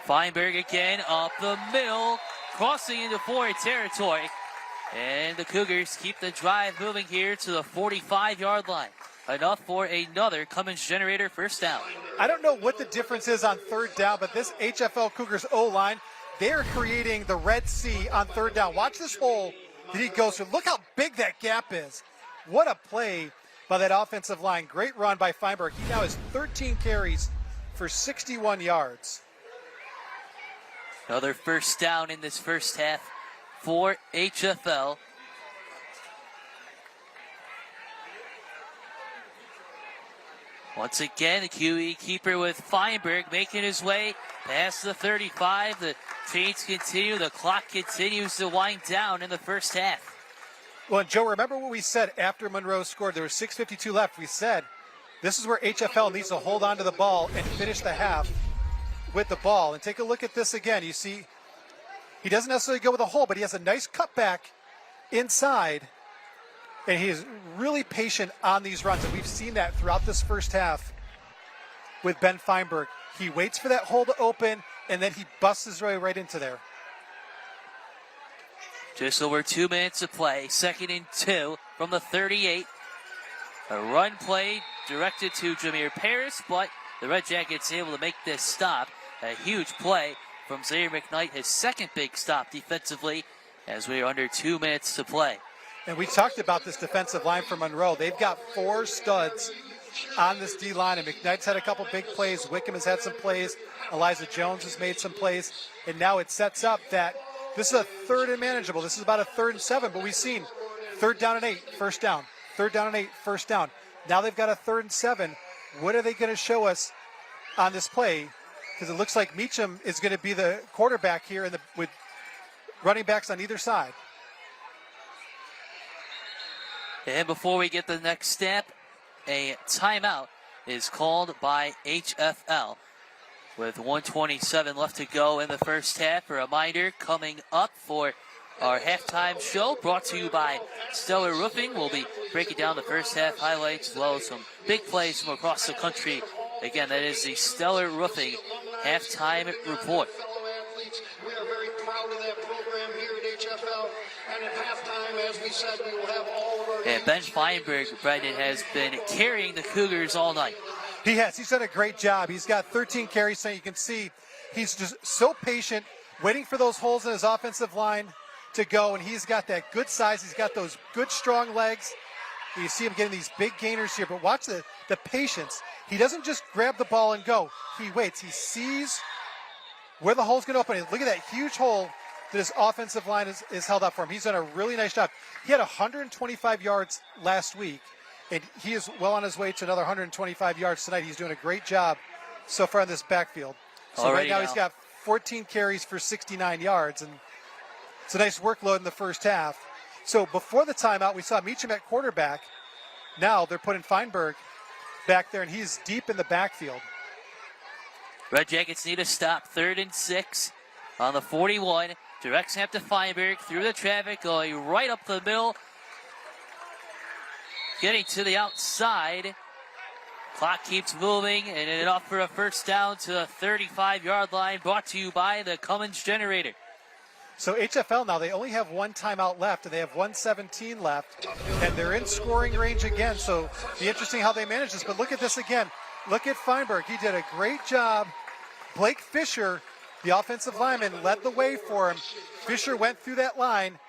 Feinberg again up the middle, crossing into foreign territory. And the Cougars keep the drive moving here to the 45-yard line. Enough for another Cummins generator first down. I don't know what the difference is on 3rd down, but this HF-L Cougars O-line, they're creating the Red Sea on 3rd down. Watch this hole that he goes through. Look how big that gap is. What a play by that offensive line. Great run by Feinberg. He now has 13 carries for 61 yards. Another first down in this first half for HF-L. Once again, the QE keeper with Feinberg making his way past the 35. The chains continue. The clock continues to wind down in the first half. Well, and Joe, remember what we said after Monroe scored? There was 6:52 left. We said this is where HF-L needs to hold on to the ball and finish the half with the ball. And take a look at this again. You see, he doesn't necessarily go with a hole, but he has a nice cutback inside. And he is really patient on these runs. And we've seen that throughout this first half with Ben Feinberg. He waits for that hole to open, and then he busts his way right into there. Just over 2 minutes to play. 2nd and 2 from the 38. A run play directed to Jameer Paris, but the Red Jackets able to make this stop. A huge play from Zaire McKnight, his 2nd big stop defensively, as we are under 2 minutes to play. And we talked about this defensive line for Monroe. They've got 4 studs on this D-line, and McKnight's had a couple big plays. Wickham has had some plays. Elijah Jones has made some plays. And now it sets up that this is a 3rd and manageable. This is about a 3rd and 7, but we've seen 3rd down and 8, first down. 3rd down and 8, first down. Now they've got a 3rd and 7. What are they going to show us on this play? Because it looks like Meacham is going to be the quarterback here with running backs on either side. And before we get the next step, a timeout is called by HF-L. With 1:27 left to go in the first half, a reminder coming up for our halftime show brought to you by Stellar Roofing. We'll be breaking down the first half highlights as well as some big plays from across the country. Again, that is the Stellar Roofing halftime report. We are very proud of that program here at HF-L. And at halftime, as we said, we will have all of our... And Ben Feinberg, Brendan, has been carrying the Cougars all night. He has. He's done a great job. He's got 13 carries, so you can see he's just so patient, waiting for those holes in his offensive line to go, and he's got that good size. He's got those good, strong legs. You see him getting these big gainers here, but watch the patience. He doesn't just grab the ball and go. He waits. He sees where the hole's going to open. Look at that huge hole that his offensive line is held up for him. He's done a really nice job. He had 125 yards last week, and he is well on his way to another 125 yards tonight. He's doing a great job so far in this backfield. So right now he's got 14 carries for 69 yards, and it's a nice workload in the first half. So before the timeout, we saw Meacham at quarterback. Now they're putting Feinberg back there, and he's deep in the backfield. Red Jackets need a stop. 3rd and 6 on the 41. Direct snap to Feinberg through the traffic, going right up the middle. Getting to the outside. Clock keeps moving, and enough for a first down to the 35-yard line, brought to you by the Cummins Generator. So HF-L now, they only have 1 timeout left, and they have 1:17 left, and they're in scoring range again. So be interesting how they manage this. But look at this again. Look at Feinberg. He did a great job. Blake Fisher, the offensive lineman, led the way for him. Fisher went through that line,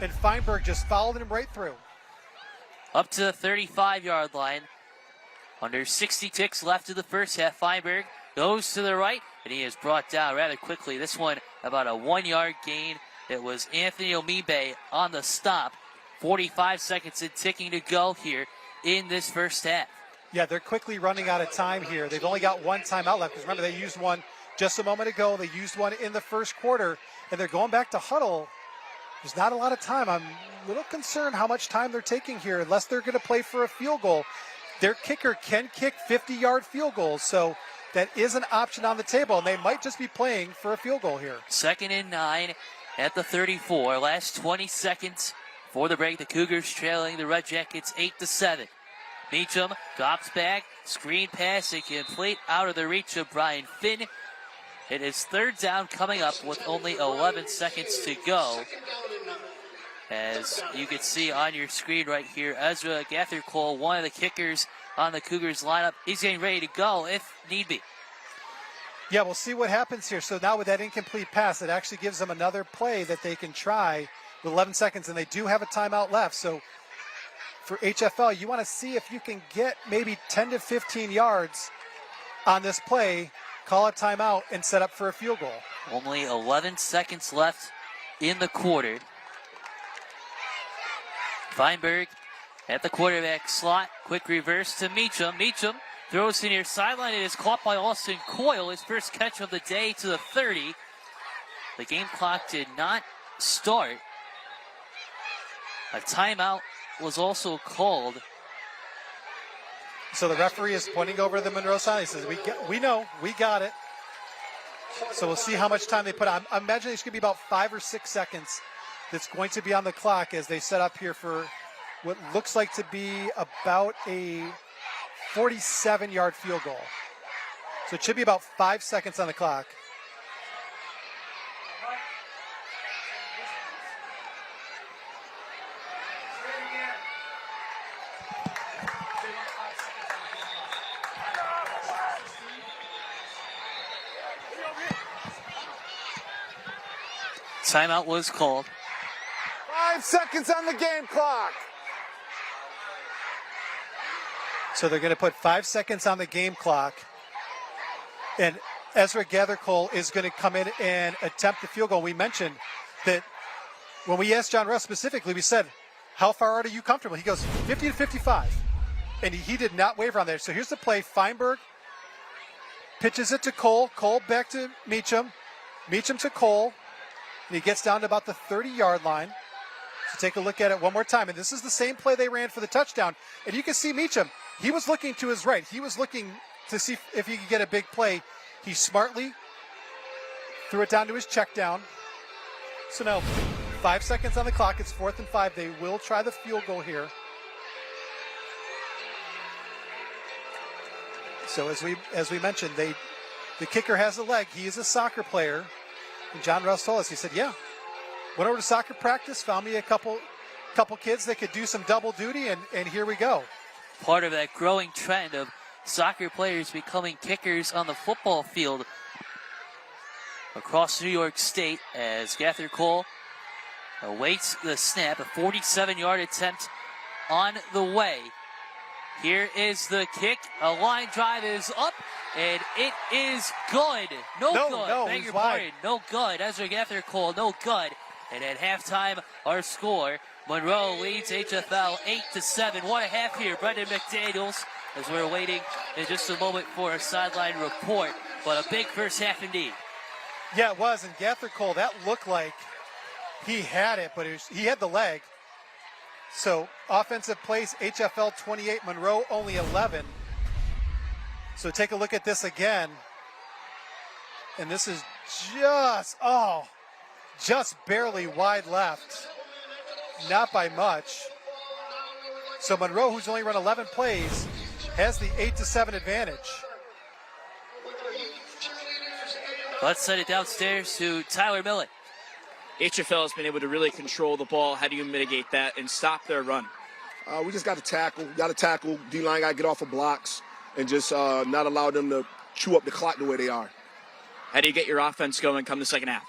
and Feinberg just followed him right through. Up to the 35-yard line. Under 60 ticks left of the first half. Feinberg goes to the right, and he is brought down rather quickly. This one about a 1-yard gain. It was Anthony Omibe on the stop. 45 seconds and ticking to go here in this first half. Yeah, they're quickly running out of time here. They've only got one timeout left because remember they used one just a moment ago. They used one in the first quarter, and they're going back to huddle. There's not a lot of time. I'm a little concerned how much time they're taking here unless they're going to play for a field goal. Their kicker can kick 50-yard field goals, so that is an option on the table, and they might just be playing for a field goal here. 2nd and 9 at the 34. Last 20 seconds for the break. The Cougars trailing the Red Jackets 8-7. Meacham drops back, screen pass, incomplete, out of the reach of Brian Finn. It is 3rd down coming up with only 11 seconds to go. As you can see on your screen right here, Ezra Gathercole, one of the kickers on the Cougars lineup, is getting ready to go if need be. Yeah, we'll see what happens here. So now with that incomplete pass, it actually gives them another play that they can try with 11 seconds, and they do have a timeout left. So for HF-L, you want to see if you can get maybe 10 to 15 yards on this play, call a timeout, and set up for a field goal. Only 11 seconds left in the quarter. Feinberg at the quarterback slot. Quick reverse to Meacham. Meacham throws to near sideline. It is caught by Austin Coyle. His first catch of the day to the 30. The game clock did not start. A timeout was also called. So the referee is pointing over the Monroe side. He says, we know, we got it. So we'll see how much time they put on. I'm imagining it's going to be about 5 or 6 seconds that's going to be on the clock as they set up here for what looks like to be about a 47-yard field goal. So it should be about 5 seconds on the clock. Timeout was called. 5 seconds on the game clock. So they're going to put 5 seconds on the game clock. And Ezra Gathercole is going to come in and attempt the field goal. We mentioned that when we asked John Russ specifically, we said, how far out are you comfortable? He goes 50 to 55. And he did not waver on there. So here's the play. Feinberg pitches it to Cole. Cole back to Meacham. Meacham to Cole. And he gets down to about the 30-yard line. So take a look at it one more time. And this is the same play they ran for the touchdown. And you can see Meacham. He was looking to his right. He was looking to see if he could get a big play. He smartly threw it down to his check down. So now 5 seconds on the clock. It's 4th and 5. They will try the field goal here. So as we mentioned, the kicker has a leg. He is a soccer player. And John Russ told us, he said, yeah, went over to soccer practice, found me a couple kids that could do some double duty, and here we go. Part of that growing trend of soccer players becoming kickers on the football field across New York State as Gathercole awaits the snap. A 47-yard attempt on the way. Here is the kick. A line drive is up, and it is good. No good. Beg your pardon. No good. Ezra Gathercole, no good. And at halftime, our score, Monroe leads HF-L 8-7. What a half here. Brendan McDaniels, as we're waiting in just a moment for a sideline report. But a big first half indeed. Yeah, it was. And Gathercole, that looked like he had it, but he had the leg. So offensive plays, HF-L 28, Monroe only 11. So take a look at this again. And this is just barely wide left. Not by much. So Monroe, who's only run 11 plays, has the 8-7 advantage. Let's send it downstairs to Tyler Millett. HF-L has been able to really control the ball. How do you mitigate that and stop their run? We just got to tackle. D-line got to get off of blocks and just not allow them to chew up the clock the way they are. How do you get your offense going come the second half?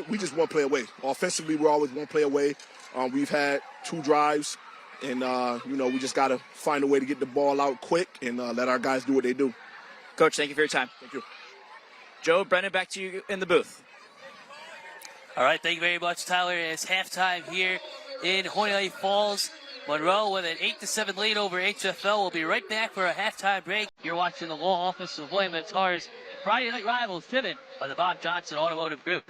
We just one play away. Offensively, we're always one play away. We've had 2 drives, and, we just got to find a way to get the ball out quick and let our guys do what they do. Coach, thank you for your time. Thank you. Joe, Brennan, back to you in the booth. All right, thank you very much, Tyler. It's halftime here in Honeoye Falls. Monroe with an 8-7 lead over HF-L. We'll be right back for a halftime break. You're watching the law office of William & Tarr's Friday Night Rivals, driven by the Bob Johnson Automotive Group.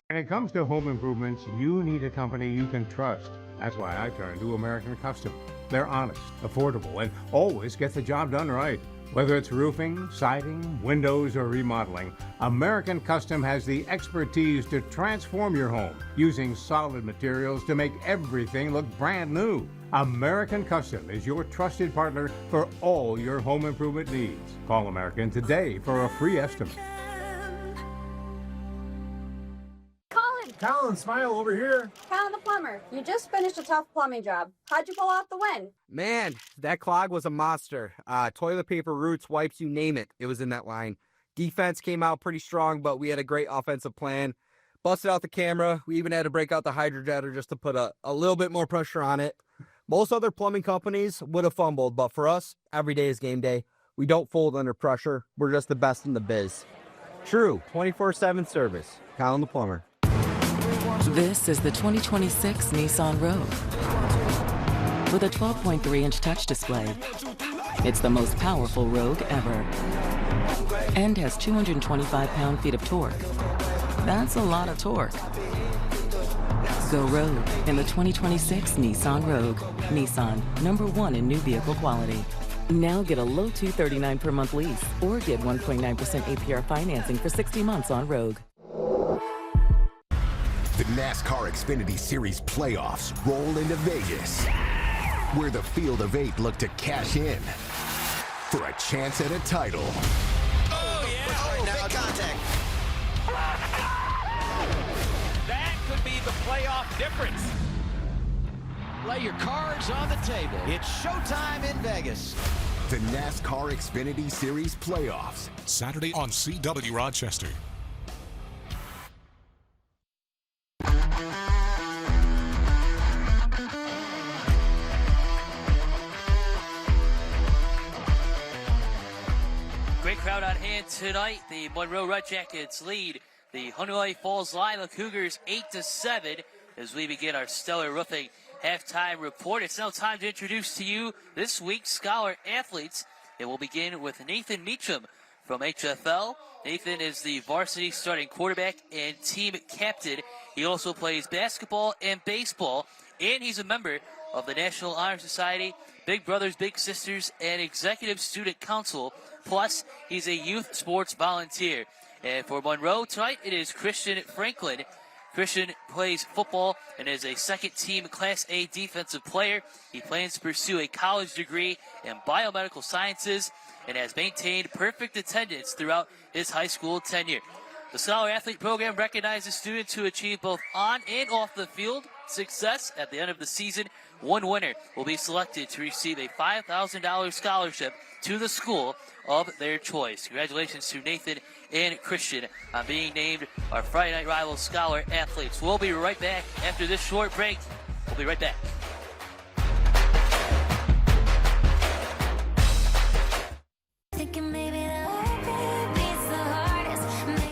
When it comes to home improvements, you need a company you can trust. That's why I turn to American Custom. They're honest, affordable, and always get the job done right. Whether it's roofing, siding, windows, or remodeling, American Custom has the expertise to transform your home using solid materials to make everything look brand new. American Custom is your trusted partner for all your home improvement needs. Call American today for a free estimate. Colin, smile over here. Colin the plumber, you just finished a tough plumbing job. How'd you pull off the win? Man, that clog was a monster. Toilet paper, roots, wipes, you name it. It was in that line. Defense came out pretty strong, but we had a great offensive plan. Busted out the camera. We even had to break out the hydrojetter just to put a little bit more pressure on it. Most other plumbing companies would have fumbled, but for us, every day is game day. We don't fold under pressure. We're just the best in the biz. True, 24/7 service. Colin the plumber. This is the 2026 Nissan Rogue. With a 12.3-inch touch display, it's the most powerful Rogue ever. And has 225 pound-feet of torque. That's a lot of torque. Go Rogue in the 2026 Nissan Rogue. Nissan, #1 in new vehicle quality. Now get a low $239 per month lease or get 1.9% APR financing for 60 months on Rogue. The NASCAR Xfinity Series playoffs roll into Vegas, where the field of 8 look to cash in for a chance at a title. Oh, yeah. Oh, big contact. That could be the playoff difference. Lay your cards on the table. It's showtime in Vegas. The NASCAR Xfinity Series playoffs. Saturday on CW Rochester. Great crowd on hand tonight. The Monroe Red Jackets lead the Honeoye Falls-Lima Cougars 8-7 as we begin our stellar roofing halftime report. It's now time to introduce to you this week's Scholar Athletes. And we'll begin with Nathan Meacham from HF-L. Nathan is the varsity starting quarterback and team captain. He also plays basketball and baseball, and he's a member of the National Honor Society, Big Brothers Big Sisters, and Executive Student Council. Plus, he's a youth sports volunteer. And for Monroe tonight, it is Christian Franklin. Christian plays football and is a second-team Class A defensive player. He plans to pursue a college degree in biomedical sciences and has maintained perfect attendance throughout his high school tenure. The Scholar Athlete program recognizes students who achieve both on and off the field success. At the end of the season, one winner will be selected to receive a $5,000 scholarship to the school of their choice. Congratulations to Nathan and Christian on being named our Friday Night Rivals Scholar Athletes. We'll be right back after this short break. We'll be right back.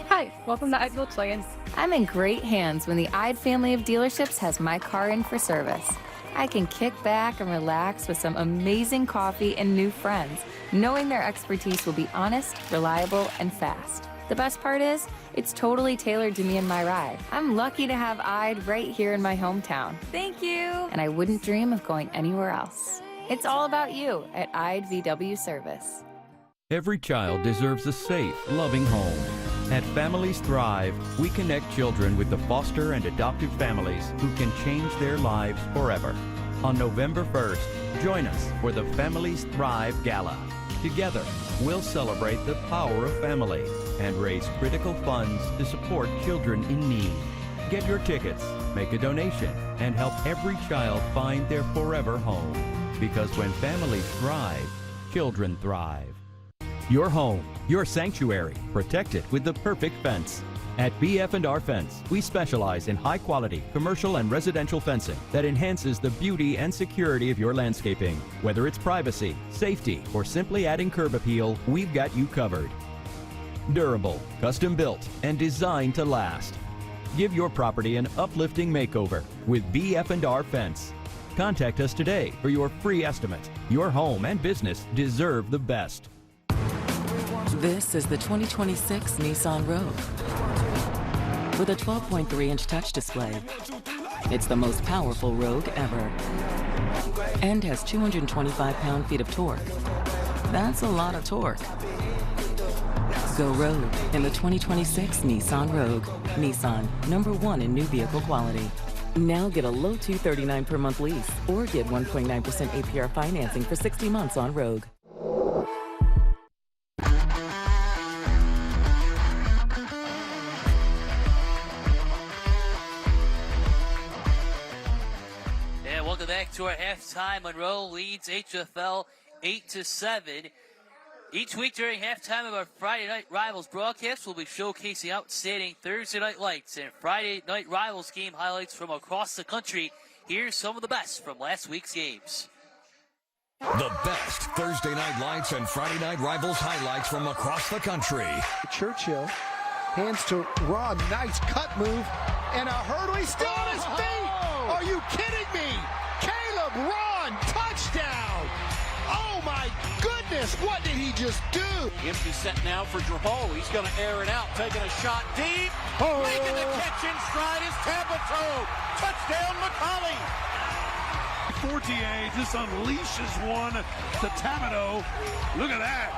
Hi, welcome to Ide Volkswagen. I'm in great hands when the Ide family of dealerships has my car in for service. I can kick back and relax with some amazing coffee and new friends, knowing their expertise will be honest, reliable, and fast. The best part is, it's totally tailored to me and my ride. I'm lucky to have Ide right here in my hometown. Thank you! And I wouldn't dream of going anywhere else. It's all about you at Ide VW Service. Every child deserves a safe, loving home. At Families Thrive, we connect children with the foster and adoptive families who can change their lives forever. On November 1st, join us for the Families Thrive Gala. Together, we'll celebrate the power of family and raise critical funds to support children in need. Get your tickets, make a donation, and help every child find their forever home. Because when families thrive, children thrive. Your home, your sanctuary, protected with the perfect fence. At BF&R Fence, we specialize in high-quality commercial and residential fencing that enhances the beauty and security of your landscaping. Whether it's privacy, safety, or simply adding curb appeal, we've got you covered. Durable, custom-built, and designed to last. Give your property an uplifting makeover with BF&R Fence. Contact us today for your free estimate. Your home and business deserve the best. This is the 2026 Nissan Rogue. With a 12.3-inch touch display, it's the most powerful Rogue ever. And has 225 pound-feet of torque. That's a lot of torque. Go Rogue in the 2026 Nissan Rogue. Nissan, #1 in new vehicle quality. Now get a low $239 per month lease or get 1.9% APR financing for 60 months on Rogue. And welcome back to our halftime. Monroe leads HF-L 8-7. Each week during halftime of our Friday Night Rivals broadcast, we'll be showcasing outstanding Thursday night lights and Friday Night Rivals game highlights from across the country. Here's some of the best from last week's games. The best Thursday night lights and Friday Night Rivals highlights from across the country. Churchill, hands to Ron, nice cut move, and a Honeoye still on his feet. Are you kidding me? Caleb Ron, touchdown. Oh my goodness, what did he just do? Empty set now for Terrell. He's going to air it out, taking a shot deep. Making the catch in stride is Tabitha. Touchdown, McCauley. Fortier just unleashes one to Tabitha. Look at that.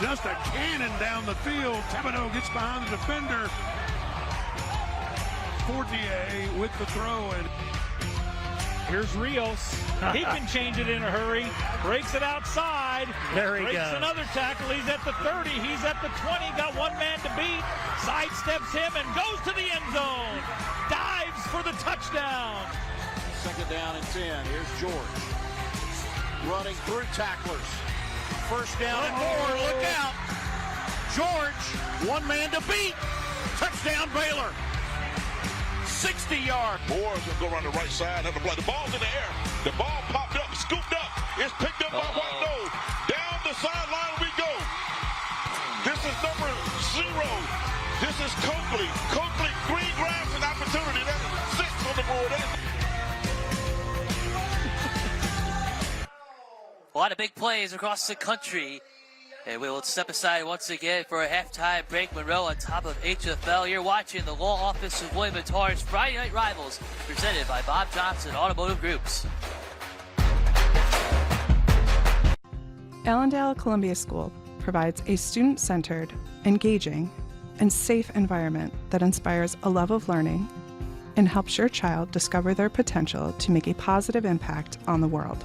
Just a cannon down the field. Tabitha gets behind the defender. Fortier with the throw. And here's Rios. He can change it in a hurry. Breaks it outside. There he Breaks goes. another tackle. He's at the 30. He's at the 20. Got one man to beat. Sidesteps him and goes to the end zone. Dives for the touchdown. Second down and 10. Here's George. Running through tacklers. First down and more. Look out. George, one man to beat. Touchdown Baylor. 60-yard. Moore's going to go around the right side. Have to play. The ball's in the air. The ball popped up, scooped up. It's picked up by White Nose. Down the sideline we go. This is number 0. This is Coakley. Coakley, green grass and opportunity. That is 6 on the board. A lot of big plays across the country. And we will step aside once again for a halftime break. Monroe on top of HF-L. You're watching the Law Office of William & Tarr's Friday Night Rivals, presented by Bob Johnson Automotive Groups. Allendale Columbia School provides a student-centered, engaging, and safe environment that inspires a love of learning and helps your child discover their potential to make a positive impact on the world.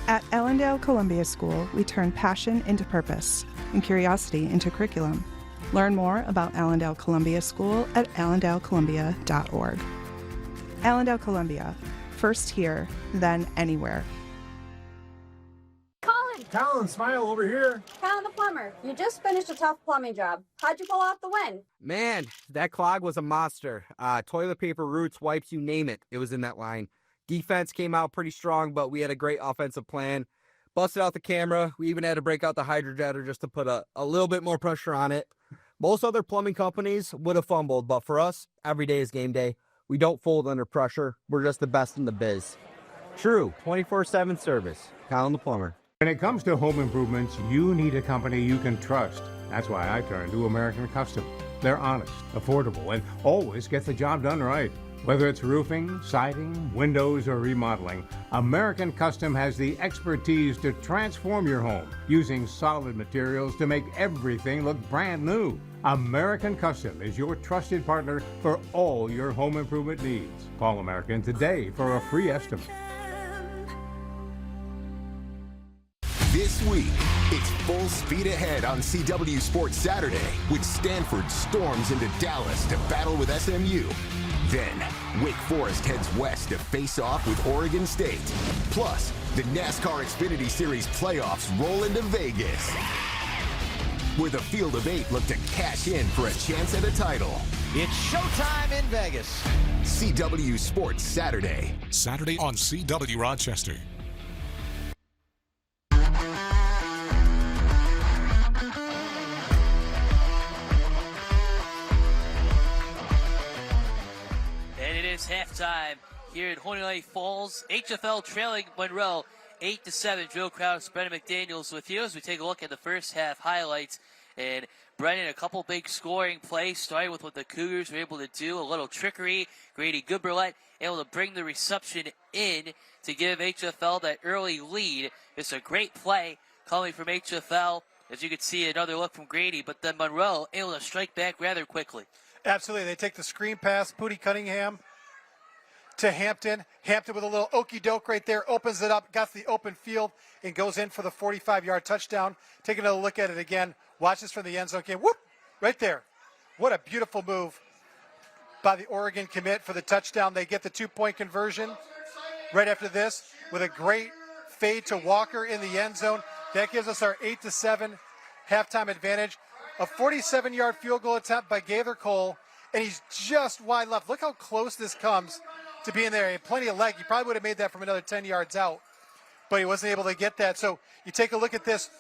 At Allendale Columbia School, we turn passion into purpose and curiosity into curriculum. Learn more about Allendale Columbia School at allendalecolumbia.org. Allendale Columbia, first here, then anywhere. Colin, smile over here. Colin the plumber, you just finished a tough plumbing job. How'd you pull off the win? Man, that clog was a monster. Toilet paper, roots, wipes, you name it. It was in that line. Defense came out pretty strong, but we had a great offensive plan. Busted out the camera. We even had to break out the hydrojetter just to put a little bit more pressure on it. Most other plumbing companies would have fumbled, but for us, every day is game day. We don't fold under pressure. We're just the best in the biz. True, 24/7 service. Colin the plumber. When it comes to home improvements, you need a company you can trust. That's why I turn to American Custom. They're honest, affordable, and always get the job done right. Whether it's roofing, siding, windows, or remodeling, American Custom has the expertise to transform your home using solid materials to make everything look brand new. American Custom is your trusted partner for all your home improvement needs. Call American today for a free estimate. This week, it's full speed ahead on CW Sports Saturday with Stanford storms into Dallas to battle with SMU. Then, Wake Forest heads west to face off with Oregon State. Plus, the NASCAR Xfinity Series playoffs roll into Vegas. where the field of 8 look to cash in for a chance at a title. It's showtime in Vegas. CW Sports Saturday. Saturday on CW Rochester. And it is halftime here at Honeoye Falls. HF-L trailing Monroe 8-7. Joe Krause, Brendan McDaniels with you as we take a look at the first half highlights. And Brendan, a couple big scoring plays, starting with what the Cougars were able to do. A little trickery. Grady Goodberlet able to bring the reception in to give HF-L that early lead. It's a great play coming from HF-L. As you can see, another look from Grady, but then Monroe able to strike back rather quickly. Absolutely. They take the screen pass, Pooty Cunningham to Hampton. Hampton with a little okey-doke right there, opens it up, got the open field, and goes in for the 45-yard touchdown. Take another look at it again. Watch this from the end zone. Okay, whoop, right there. What a beautiful move by the Oregon commit for the touchdown. They get the 2-point conversion right after this with a great fade to Walker in the end zone. That gives us our 8-7 halftime advantage. A 47-yard field goal attempt by Gaither Cole, and he's just wide left. Look how close this comes to being there. He had plenty of leg. He probably would have made that from another 10 yards out, but he wasn't able to get that. So you take a look at this.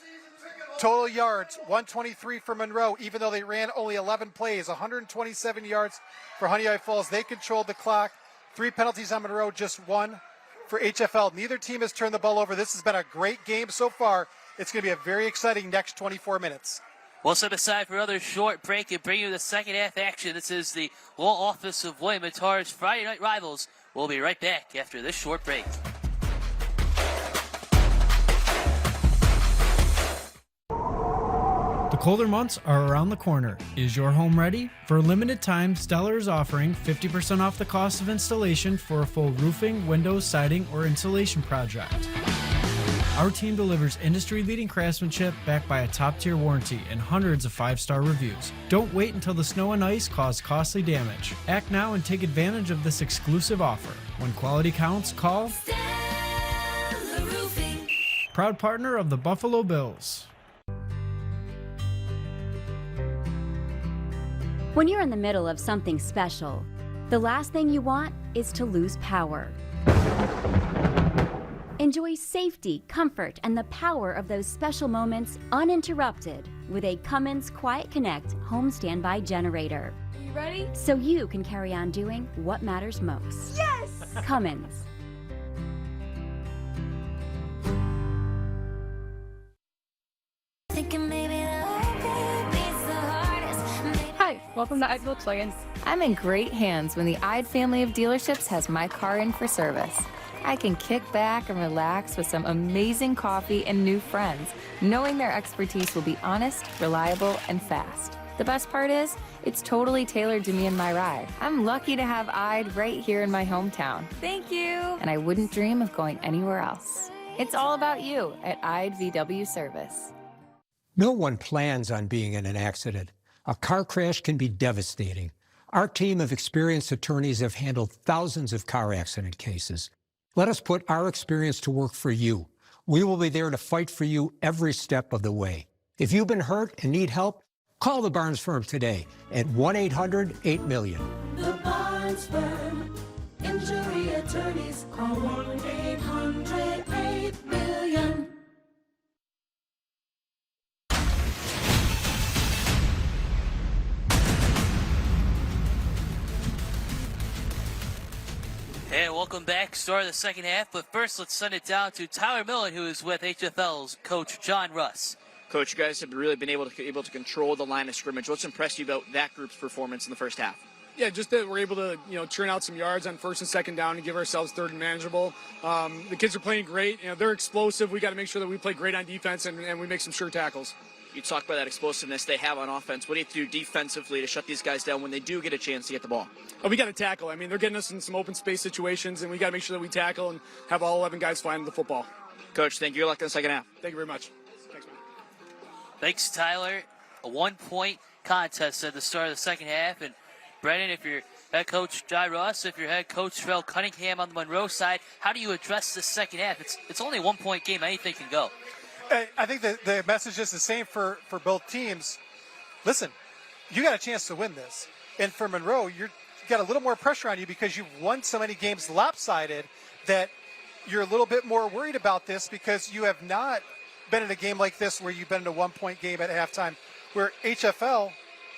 Total yards, 123 for Monroe, even though they ran only 11 plays. 127 yards for Honeoye Falls. They controlled the clock. 3 penalties on Monroe, just 1 for HF-L. Neither team has turned the ball over. This has been a great game so far. It's going to be a very exciting next 24 minutes. We'll step aside for another short break and bring you the second half action. This is the Law Office of William & Tarr's Friday Night Rivals. We'll be right back after this short break. The colder months are around the corner. Is your home ready? For a limited time, Stellar is offering 50% off the cost of installation for a full roofing, windows, siding, or insulation project. Our team delivers industry-leading craftsmanship backed by a top-tier warranty and hundreds of 5-star reviews. Don't wait until the snow and ice cause costly damage. Act now and take advantage of this exclusive offer. When quality counts, call Stellar Roofing. Proud partner of the Buffalo Bills. When you're in the middle of something special, the last thing you want is to lose power. Enjoy safety, comfort, and the power of those special moments uninterrupted with a Cummins Quiet Connect home standby generator. Are you ready? So you can carry on doing what matters most. Yes! Cummins. Hi, welcome to Ide Volkswagen. I'm in great hands when the Ide family of dealerships has my car in for service. I can kick back and relax with some amazing coffee and new friends, knowing their expertise will be honest, reliable, and fast. The best part is, it's totally tailored to me and my ride. I'm lucky to have Ide right here in my hometown. Thank you! And I wouldn't dream of going anywhere else. It's all about you at Ide VW Service. No one plans on being in an accident. A car crash can be devastating. Our team of experienced attorneys have handled thousands of car accident cases. Let us put our experience to work for you. We will be there to fight for you every step of the way. If you've been hurt and need help, call the Barnes Firm today at 1-800-8-MILLION. The Barnes Firm. Injury attorneys. Call 1-800-8-MILLION. And welcome back. Start of the second half, but first let's send it down to Tyler Millen, who is with HF-L's coach John Russ. Coach, you guys have really been able to control the line of scrimmage. What's impressed you about that group's performance in the first half? Yeah, just that we're able to, churn out some yards on first and second down and give ourselves third and manageable. The kids are playing great. They're explosive. We got to make sure that we play great on defense and we make some sure tackles. You talk about that explosiveness they have on offense. What do you have to do defensively to shut these guys down when they do get a chance to get the ball? We got to tackle. I mean, they're getting us in some open space situations, and we got to make sure that we tackle and have all 11 guys flying the football. Coach, thank you. Good luck in the second half. Thank you very much. Thanks, man. Thanks, Tyler. A 1-point contest at the start of the second half. And Brennan, if you're head coach John Russ, if you're head coach Terrell Cunningham on the Monroe side, how do you address this second half? It's only a 1-point game. Anything can go. I think the message is the same for both teams. Listen, you got a chance to win this. And for Monroe, you got a little more pressure on you because you've won so many games lopsided that you're a little bit more worried about this because you have not been in a game like this where you've been in a 1-point game at halftime, where HF-L,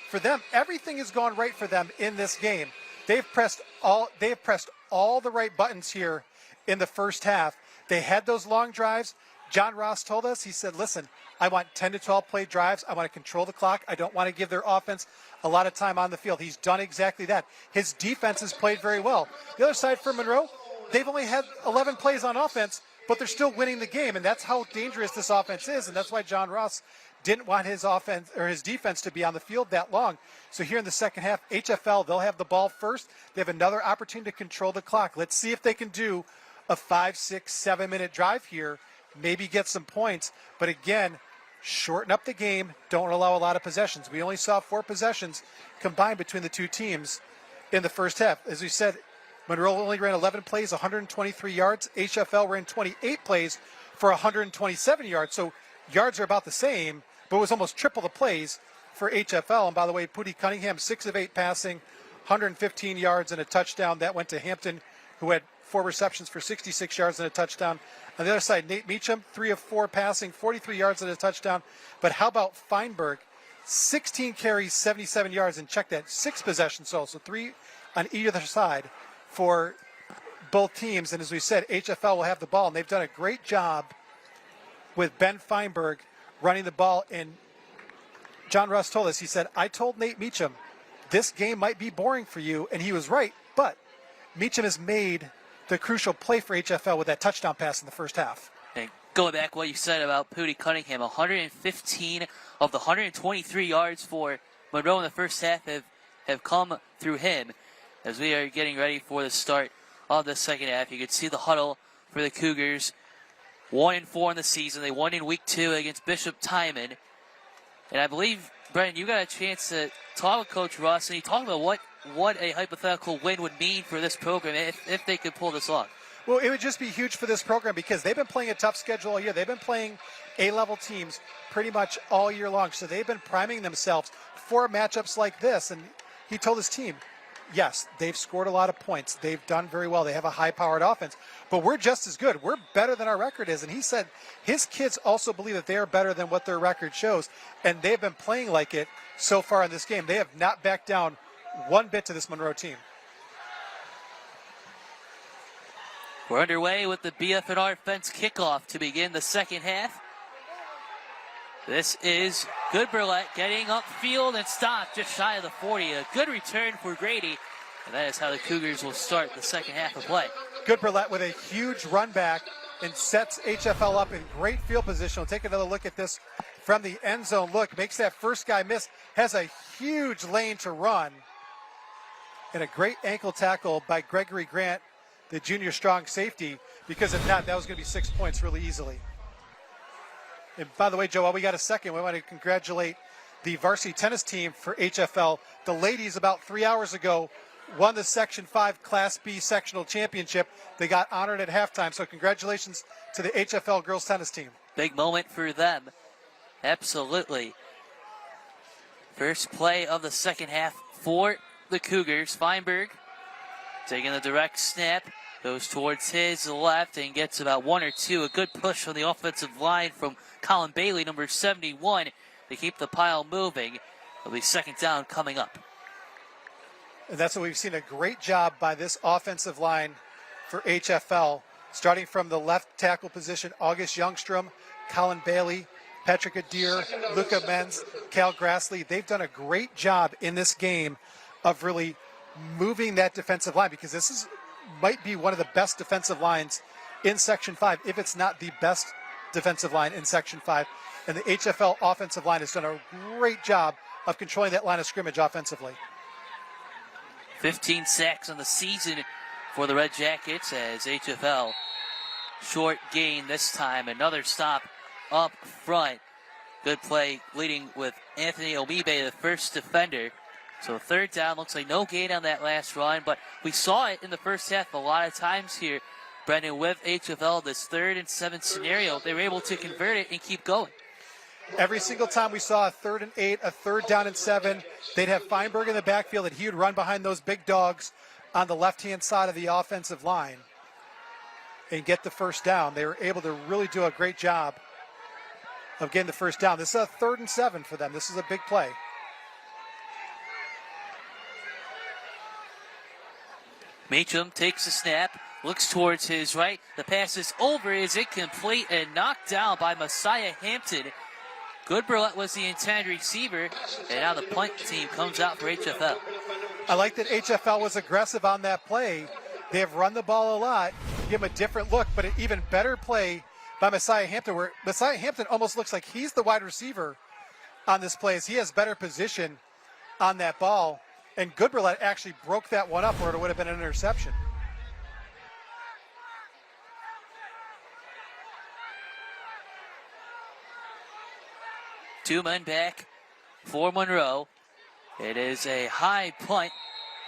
for them, everything has gone right for them in this game. They've pressed all the right buttons here in the first half. They had those long drives. John Ross told us, he said, listen, I want 10 to 12 play drives. I want to control the clock. I don't want to give their offense a lot of time on the field. He's done exactly that. His defense has played very well. The other side for Monroe, they've only had 11 plays on offense, but they're still winning the game, and that's how dangerous this offense is, and that's why John Ross didn't want his offense or his defense to be on the field that long. So here in the second half, HF-L, they'll have the ball first. They have another opportunity to control the clock. Let's see if they can do a 5, 6, 7-minute drive here, maybe get some points. But again, shorten up the game. Don't allow a lot of possessions. We only saw 4 possessions combined between the two teams in the first half. As we said, Monroe only ran 11 plays, 123 yards. HF-L ran 28 plays for 127 yards. So yards are about the same, but it was almost triple the plays for HF-L. And by the way, Pooty Cunningham, 6 of 8 passing, 115 yards and a touchdown. That went to Hampton, who had 4 receptions for 66 yards and a touchdown. On the other side, Nate Meacham, 3 of 4 passing, 43 yards and a touchdown. But how about Feinberg? 16 carries, 77 yards, and check that, 6 possessions, so 3 on either side for both teams. And as we said, HF-L will have the ball, and they've done a great job with Ben Feinberg running the ball. And John Russ told us, he said, I told Nate Meacham, this game might be boring for you, and he was right, but Meacham has made the crucial play for HF-L with that touchdown pass in the first half. And going back to what you said about Pooty Cunningham, 115 of the 123 yards for Monroe in the first half have come through him. As we are getting ready for the start of the second half, you can see the huddle for the Cougars. 1-4 in the season. They won in week 2 against Bishop Timon. And I believe, Brennan, you got a chance to talk with Coach Ross, and he talked about what a hypothetical win would mean for this program if they could pull this off. Well, it would just be huge for this program because they've been playing a tough schedule all year. They've been playing A-level teams pretty much all year long. So they've been priming themselves for matchups like this. And he told his team, yes, they've scored a lot of points. They've done very well. They have a high-powered offense. But we're just as good. We're better than our record is. And he said his kids also believe that they are better than what their record shows. And they've been playing like it so far in this game. They have not backed down one bit to this Monroe team. We're underway with the BF&R Fence kickoff to begin the second half. This is Goodberlet getting upfield and stopped just shy of the 40. A good return for Grady. And that is how the Cougars will start the second half of play. Goodberlet with a huge run back and sets HF-L up in great field position. We'll take another look at this from the end zone. Look, makes that first guy miss. Has a huge lane to run. And a great ankle tackle by Gregory Grant, the junior strong safety, because if not, that was going to be 6 points really easily. And by the way, Joe, while we got a second, we want to congratulate the varsity tennis team for HF-L. The ladies about 3 hours ago won the Section 5 Class B sectional championship. They got honored at halftime, so congratulations to the HF-L girls tennis team. Big moment for them. Absolutely. First play of the second half for the Cougars. Feinberg taking the direct snap, goes towards his left and gets about 1 or 2. A good push on the offensive line from Colin Bailey, number 71, to keep the pile moving. It'll be second down coming up. And that's what we've seen, a great job by this offensive line for HF-L. Starting from the left tackle position, August Youngstrom, Colin Bailey, Patrick Adair, Luca Menz, Cal Grassley. They've done a great job in this game of really moving that defensive line, because this might be one of the best defensive lines in Section 5, if it's not the best defensive line in Section 5. And the HF-L offensive line has done a great job of controlling that line of scrimmage offensively. 15 sacks on the season for the Red Jackets as HF-L short gain this time. Another stop up front. Good play leading with Anthony Omibe, the first defender. So third down, looks like no gain on that last run, but we saw it in the first half a lot of times here Brendan, with HF-L, this 3rd and 7 scenario, they were able to convert it and keep going. Every single time we saw a 3rd and 8, a 3rd down and 7, they'd have Feinberg in the backfield, and he would run behind those big dogs on the left-hand side of the offensive line and get the first down. They were able to really do a great job of getting the first down. This is a 3rd and 7 for them. This is a big play. Meacham takes the snap, looks towards his right. The pass is over, is incomplete, and knocked down by Messiah Hampton. Goodburlett was the intended receiver, and now the punt team comes out for HF-L. I like that HF-L was aggressive on that play. They have run the ball a lot, give him a different look, but an even better play by Messiah Hampton, where Messiah Hampton almost looks like he's the wide receiver on this play, as he has better position on that ball. And Goodburlett actually broke that one up, or it would have been an interception. Two men back for Monroe. It is a high punt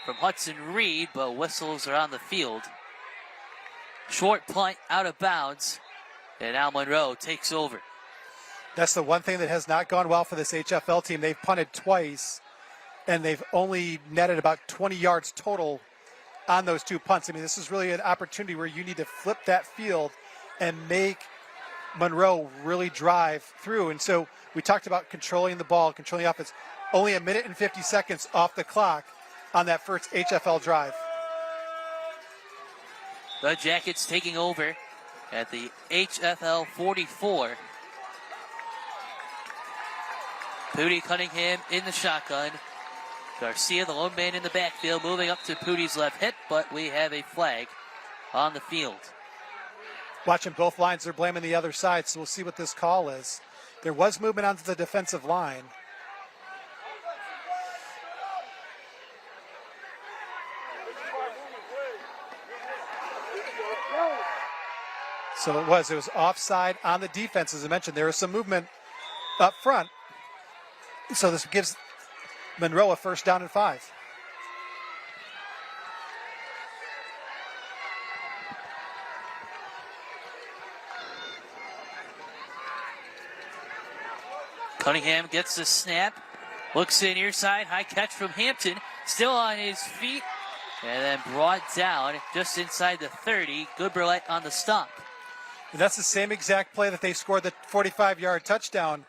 from Hudson Reed, but whistles are on the field. Short punt out of bounds, and now Monroe takes over. That's the one thing that has not gone well for this HF-L team. They've punted twice, and they've only netted about 20 yards total on those 2 punts. I mean, this is really an opportunity where you need to flip that field and make Monroe really drive through. And so we talked about controlling the ball, controlling the offense. Only 1 minute and 50 seconds off the clock on that first HF-L drive. The Jackets taking over at the HF-L 44. Pooty Cunningham in the shotgun. Garcia, the lone man in the backfield, moving up to Pooty's left hip, but we have a flag on the field. Watching both lines, they're blaming the other side, so we'll see what this call is. There was movement onto the defensive line. So it was offside on the defense. As I mentioned, there was some movement up front. So this gives Monroe a 1st down and 5. Cunningham gets the snap, looks in near side, high catch from Hampton, still on his feet, and then brought down just inside the 30. Goodburlett on the stop. And that's the same exact play that they scored the 45-yard touchdown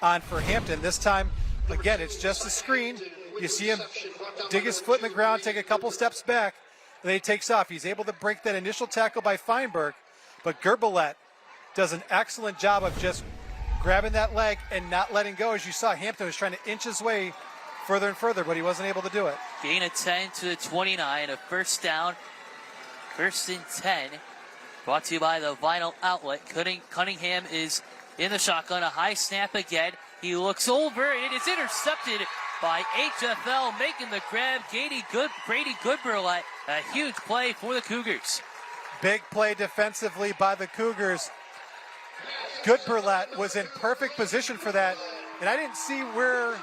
on for Hampton. This time, again, it's just a screen. You see him dig his foot in the ground, take a couple steps back, and then he takes off. He's able to break that initial tackle by Feinberg, but Goodburlett does an excellent job of just grabbing that leg and not letting go. As you saw, Hampton was trying to inch his way further and further, but he wasn't able to do it. Gain of 10 to the 29, a 1st down, 1st and 10. Brought to you by the Vinyl Outlet. Cunningham is in the shotgun, a high snap again. He looks over, and it is intercepted by HF-L, making the grab. Brady Goodburlett, a huge play for the Cougars. Big play defensively by the Cougars. Goodburlett was in perfect position for that, and I didn't see where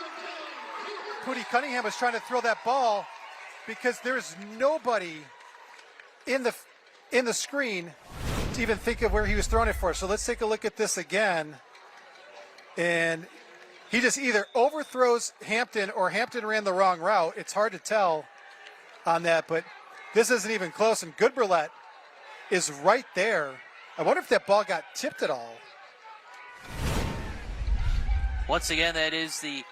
Pooty Cunningham was trying to throw that ball, because there's nobody in the screen to even think of where he was throwing it for. So let's take a look at this again. And he just either overthrows Hampton or Hampton ran the wrong route. It's hard to tell on that, but this isn't even close. And Goodburlett is right there. I wonder if that ball got tipped at all. Once again, that is the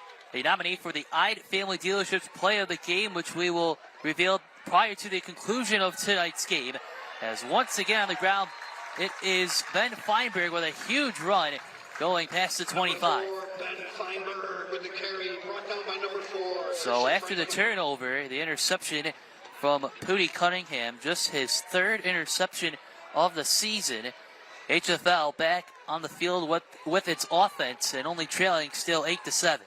nominee for the Ide Family Dealerships Play of the Game, which we will reveal prior to the conclusion of tonight's game. As once again on the ground, it is Ben Feinberg with a huge run going past the 25. So after the turnover, the interception from Pooty Cunningham, just his 3rd interception of the season. HF-L back on the field with its offense and only trailing still 8-7.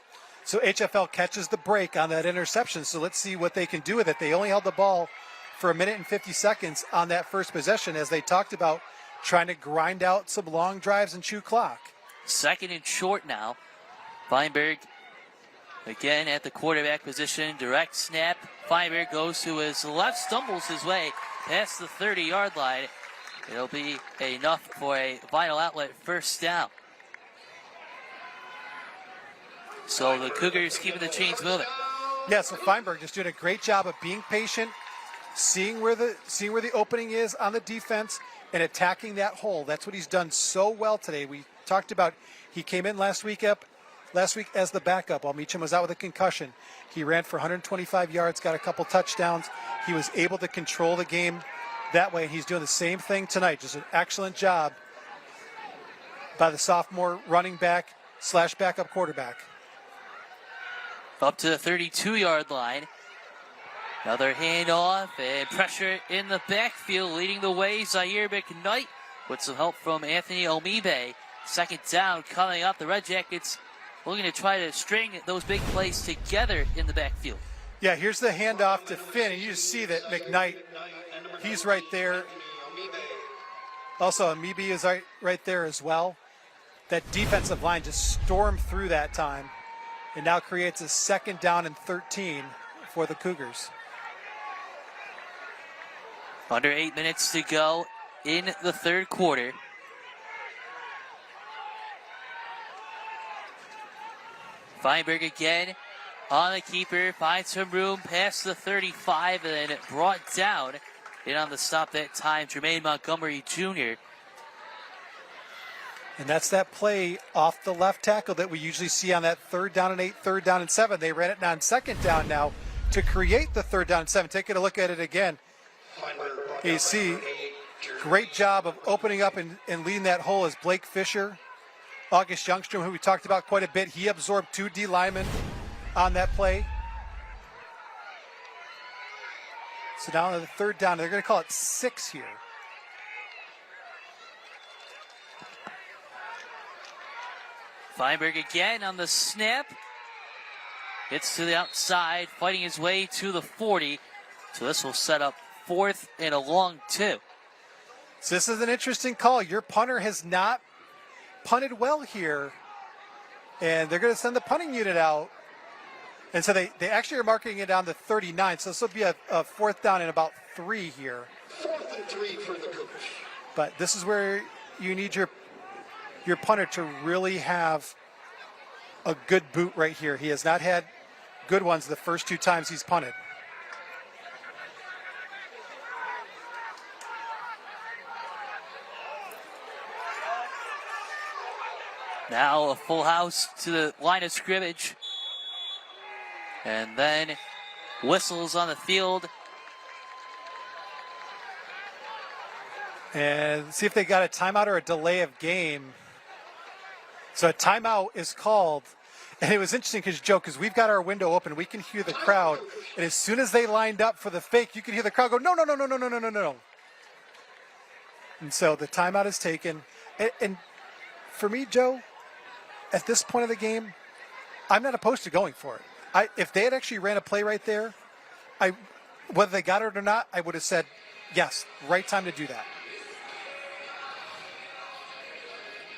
So HF-L catches the break on that interception. So let's see what they can do with it. They only held the ball for 1 minute and 50 seconds on that first possession, as they talked about trying to grind out some long drives and chew clock. 2nd and short now. Feinberg again at the quarterback position. Direct snap. Feinberg goes to his left, stumbles his way past the 30-yard line. It'll be enough for a vital outlet first down. So the Cougars keeping the chains moving. Yeah, so Feinberg just doing a great job of being patient, seeing where the opening is on the defense and attacking that hole. That's what he's done so well today. We talked about he came in last week as the backup while Meacham was out with a concussion. He ran for 125 yards, got a couple touchdowns. He was able to control the game that way, and he's doing the same thing tonight. Just an excellent job by the sophomore running back / backup quarterback. Up to the 32-yard line. Another handoff and pressure in the backfield, leading the way. Zaire McKnight with some help from Anthony Omibe. Second down coming up. The Red Jackets looking to try to string those big plays together in the backfield. Yeah, here's the handoff to Finn, and you just see that McKnight, he's right there. Also, Omibe is right there as well. That defensive line just stormed through that time. And now creates a second down and 13 for the Cougars. Under 8 minutes to go in the third quarter. Feinberg again on the keeper, finds some room past the 35 and then brought down. And on the stop that time, Jermaine Montgomery Jr. And that's that play off the left tackle that we usually see on that 3rd down and 8, 3rd down and 7. They ran it on 2nd down now to create the 3rd down and 7. Taking a look at it again. You see, great job of opening up and leading that hole is Blake Fisher. August Youngstrom, who we talked about quite a bit, he absorbed 2 D linemen on that play. So now on the 3rd down, they're going to call it 6 here. Feinberg again on the snap. Gets to the outside, fighting his way to the 40. So this will set up 4th and a long 2. So this is an interesting call. Your punter has not punted well here. And they're going to send the punting unit out. And so they actually are marking it down to 39. So this will be a 4th down and about 3 here. 4th and 3 for the Cougars. But this is where you need your punter to really have a good boot right here. He has not had good ones the first 2 times he's punted. Now a full house to the line of scrimmage. And then whistles on the field. And see if they got a timeout or a delay of game. So a timeout is called. And it was interesting because we've got our window open. We can hear the crowd. And as soon as they lined up for the fake, you could hear the crowd go, no, no, no, no, no, no, no, no, no. And so the timeout is taken. And for me, Joe, at this point of the game, I'm not opposed to going for it. If they had actually ran a play right there, whether they got it or not, I would have said, yes, right time to do that.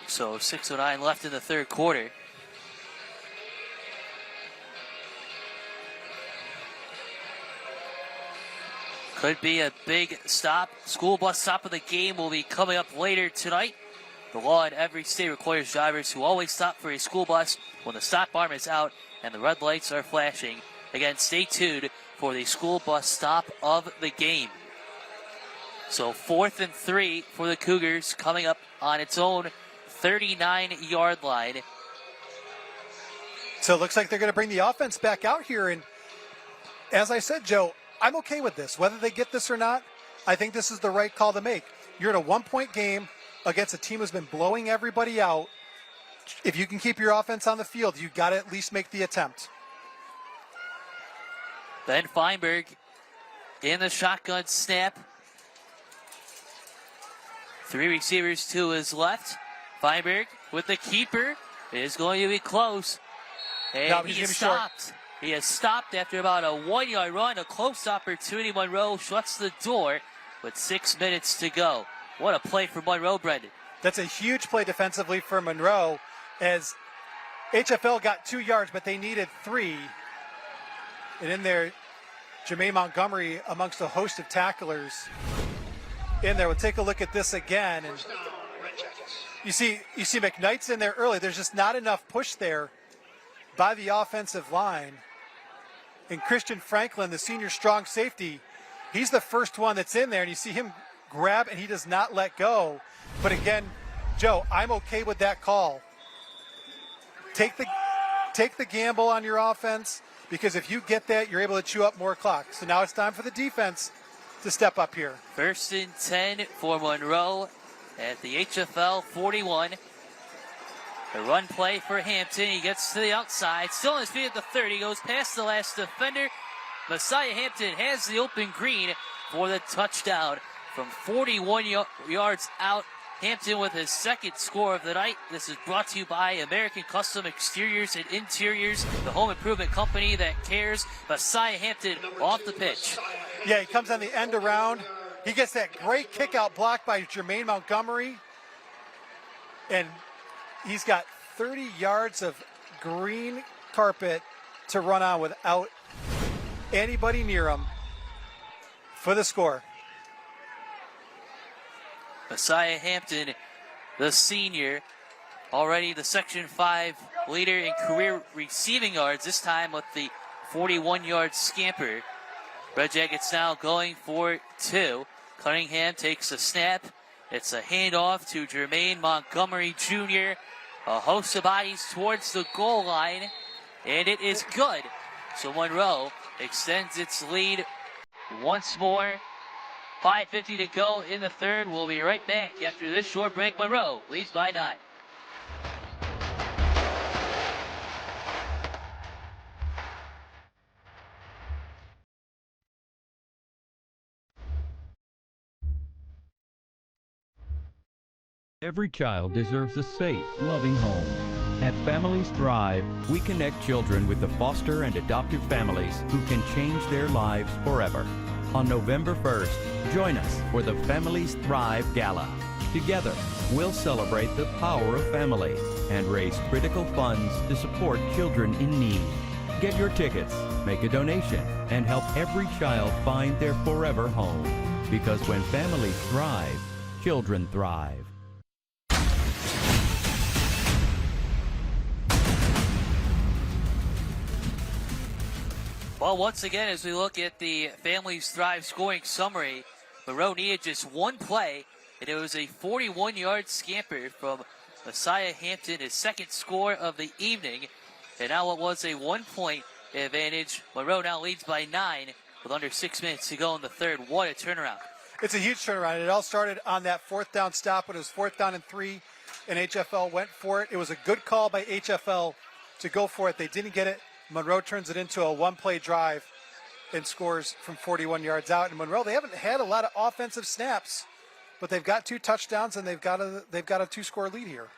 So 6:09 left in the third quarter. Could be a big stop. School bus stop of the game will be coming up later tonight. The law in every state requires drivers who always stop for a school bus when the stop arm is out and the red lights are flashing. Again, stay tuned for the school bus stop of the game. So 4th and 3 for the Cougars coming up on its own 39-yard line. So it looks like they're going to bring the offense back out here. And as I said, Joe, I'm okay with this. Whether they get this or not, I think this is the right call to make. You're in a 1-point game against a team who's been blowing everybody out. If you can keep your offense on the field, you've got to at least make the attempt. Ben Feinberg in the shotgun snap. 3 receivers to his left. Feinberg with the keeper. It is going to be close. And he is stopped. He has stopped after about a 1-yard run. A close opportunity. Monroe shuts the door with 6 minutes to go. What a play for Monroe, Brendan. That's a huge play defensively for Monroe, as HF-L got 2 yards, but they needed 3. And in there, Jermaine Montgomery, amongst a host of tacklers, in there. We'll take a look at this again. And you see McKnight's in there early. There's just not enough push there by the offensive line. And Christian Franklin, the senior strong safety, he's the first one that's in there, and you see him grab, and he does not let go. But again, Joe, I'm okay with that call. Take the gamble on your offense, because if you get that, you're able to chew up more clock. So now it's time for the defense to step up here. 1st and 10 for Monroe at the HF-L 41. The run play for Hampton. He gets to the outside, still on his feet at the 30, goes past the last defender. Messiah Hampton has the open green for the touchdown from 41 yards out. Hampton with his second score of the night. This is brought to you by American Custom Exteriors and Interiors, the home improvement company that cares. Messiah Hampton off the pitch. Yeah, he comes on the end around. He gets that great kick out block by Jermaine Montgomery. And he's got 30 yards of green carpet to run on without anybody near him for the score. Messiah Hampton, the senior, already the Section 5 leader in career receiving yards, this time with the 41-yard scamper. Red Jackets now going for 2. Cunningham takes a snap. It's a handoff to Jermaine Montgomery Jr. A host of bodies towards the goal line, and it is good. So Monroe extends its lead once more. 5:50 to go in the third. We'll be right back after this short break. Monroe leads by 9. Every child deserves a safe, loving home. At Families Thrive, we connect children with the foster and adoptive families who can change their lives forever. On November 1st, join us for the Families Thrive Gala. Together, we'll celebrate the power of family and raise critical funds to support children in need. Get your tickets, make a donation, and help every child find their forever home. Because when families thrive, children thrive. Well, once again, as we look at the Families Thrive scoring summary, Monroe needed just one play, and it was a 41-yard scamper from Messiah Hampton, his second score of the evening. And now it was a 1-point advantage. Monroe now leads by 9 with under 6 minutes to go in the third. What a turnaround. It's a huge turnaround. It all started on that 4th down stop when it was 4th down and 3, and HF-L went for it. It was a good call by HF-L to go for it. They didn't get it. Monroe turns it into a one-play drive and scores from 41 yards out. And Monroe, they haven't had a lot of offensive snaps, but they've got 2 touchdowns and they've got a 2-score lead here.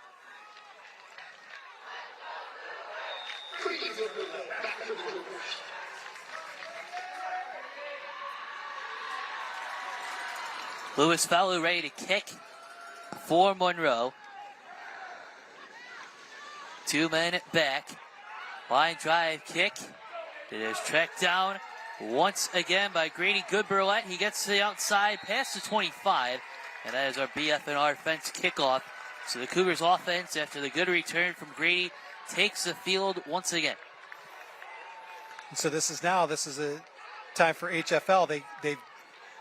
Lewis Fowler ready to kick for Monroe. 2 men back. Line drive kick. It is tracked down once again by Grady Goodburlett. He gets to the outside past the 25. And that is our BF&R fence kickoff. So the Cougars offense, after the good return from Grady, takes the field once again. So this is a time for HF-L.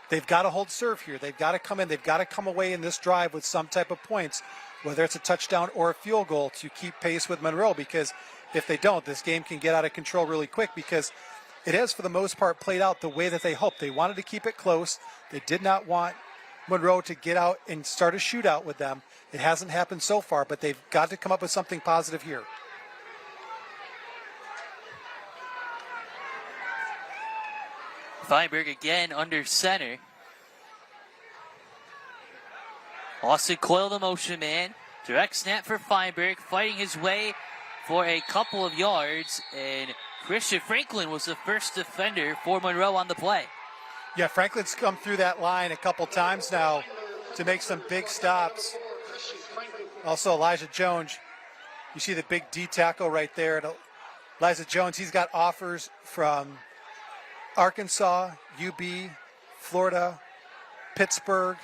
They've got to hold serve here. They've got to come in. They've got to come away in this drive with some type of points, whether it's a touchdown or a field goal, to keep pace with Monroe, because if they don't, this game can get out of control really quick, because it has, for the most part, played out the way that they hoped. They wanted to keep it close. They did not want Monroe to get out and start a shootout with them. It hasn't happened so far, but they've got to come up with something positive here. Feinberg again under center. Austin Coyle, the motion man. Direct snap for Feinberg, fighting his way for a couple of yards, and Christian Franklin was the first defender for Monroe on the play. Yeah, Franklin's come through that line a couple times now to make some big stops. Also, Elijah Jones, you see the big D tackle right there. Elijah Jones, he's got offers from Arkansas, UB, Florida, Pittsburgh.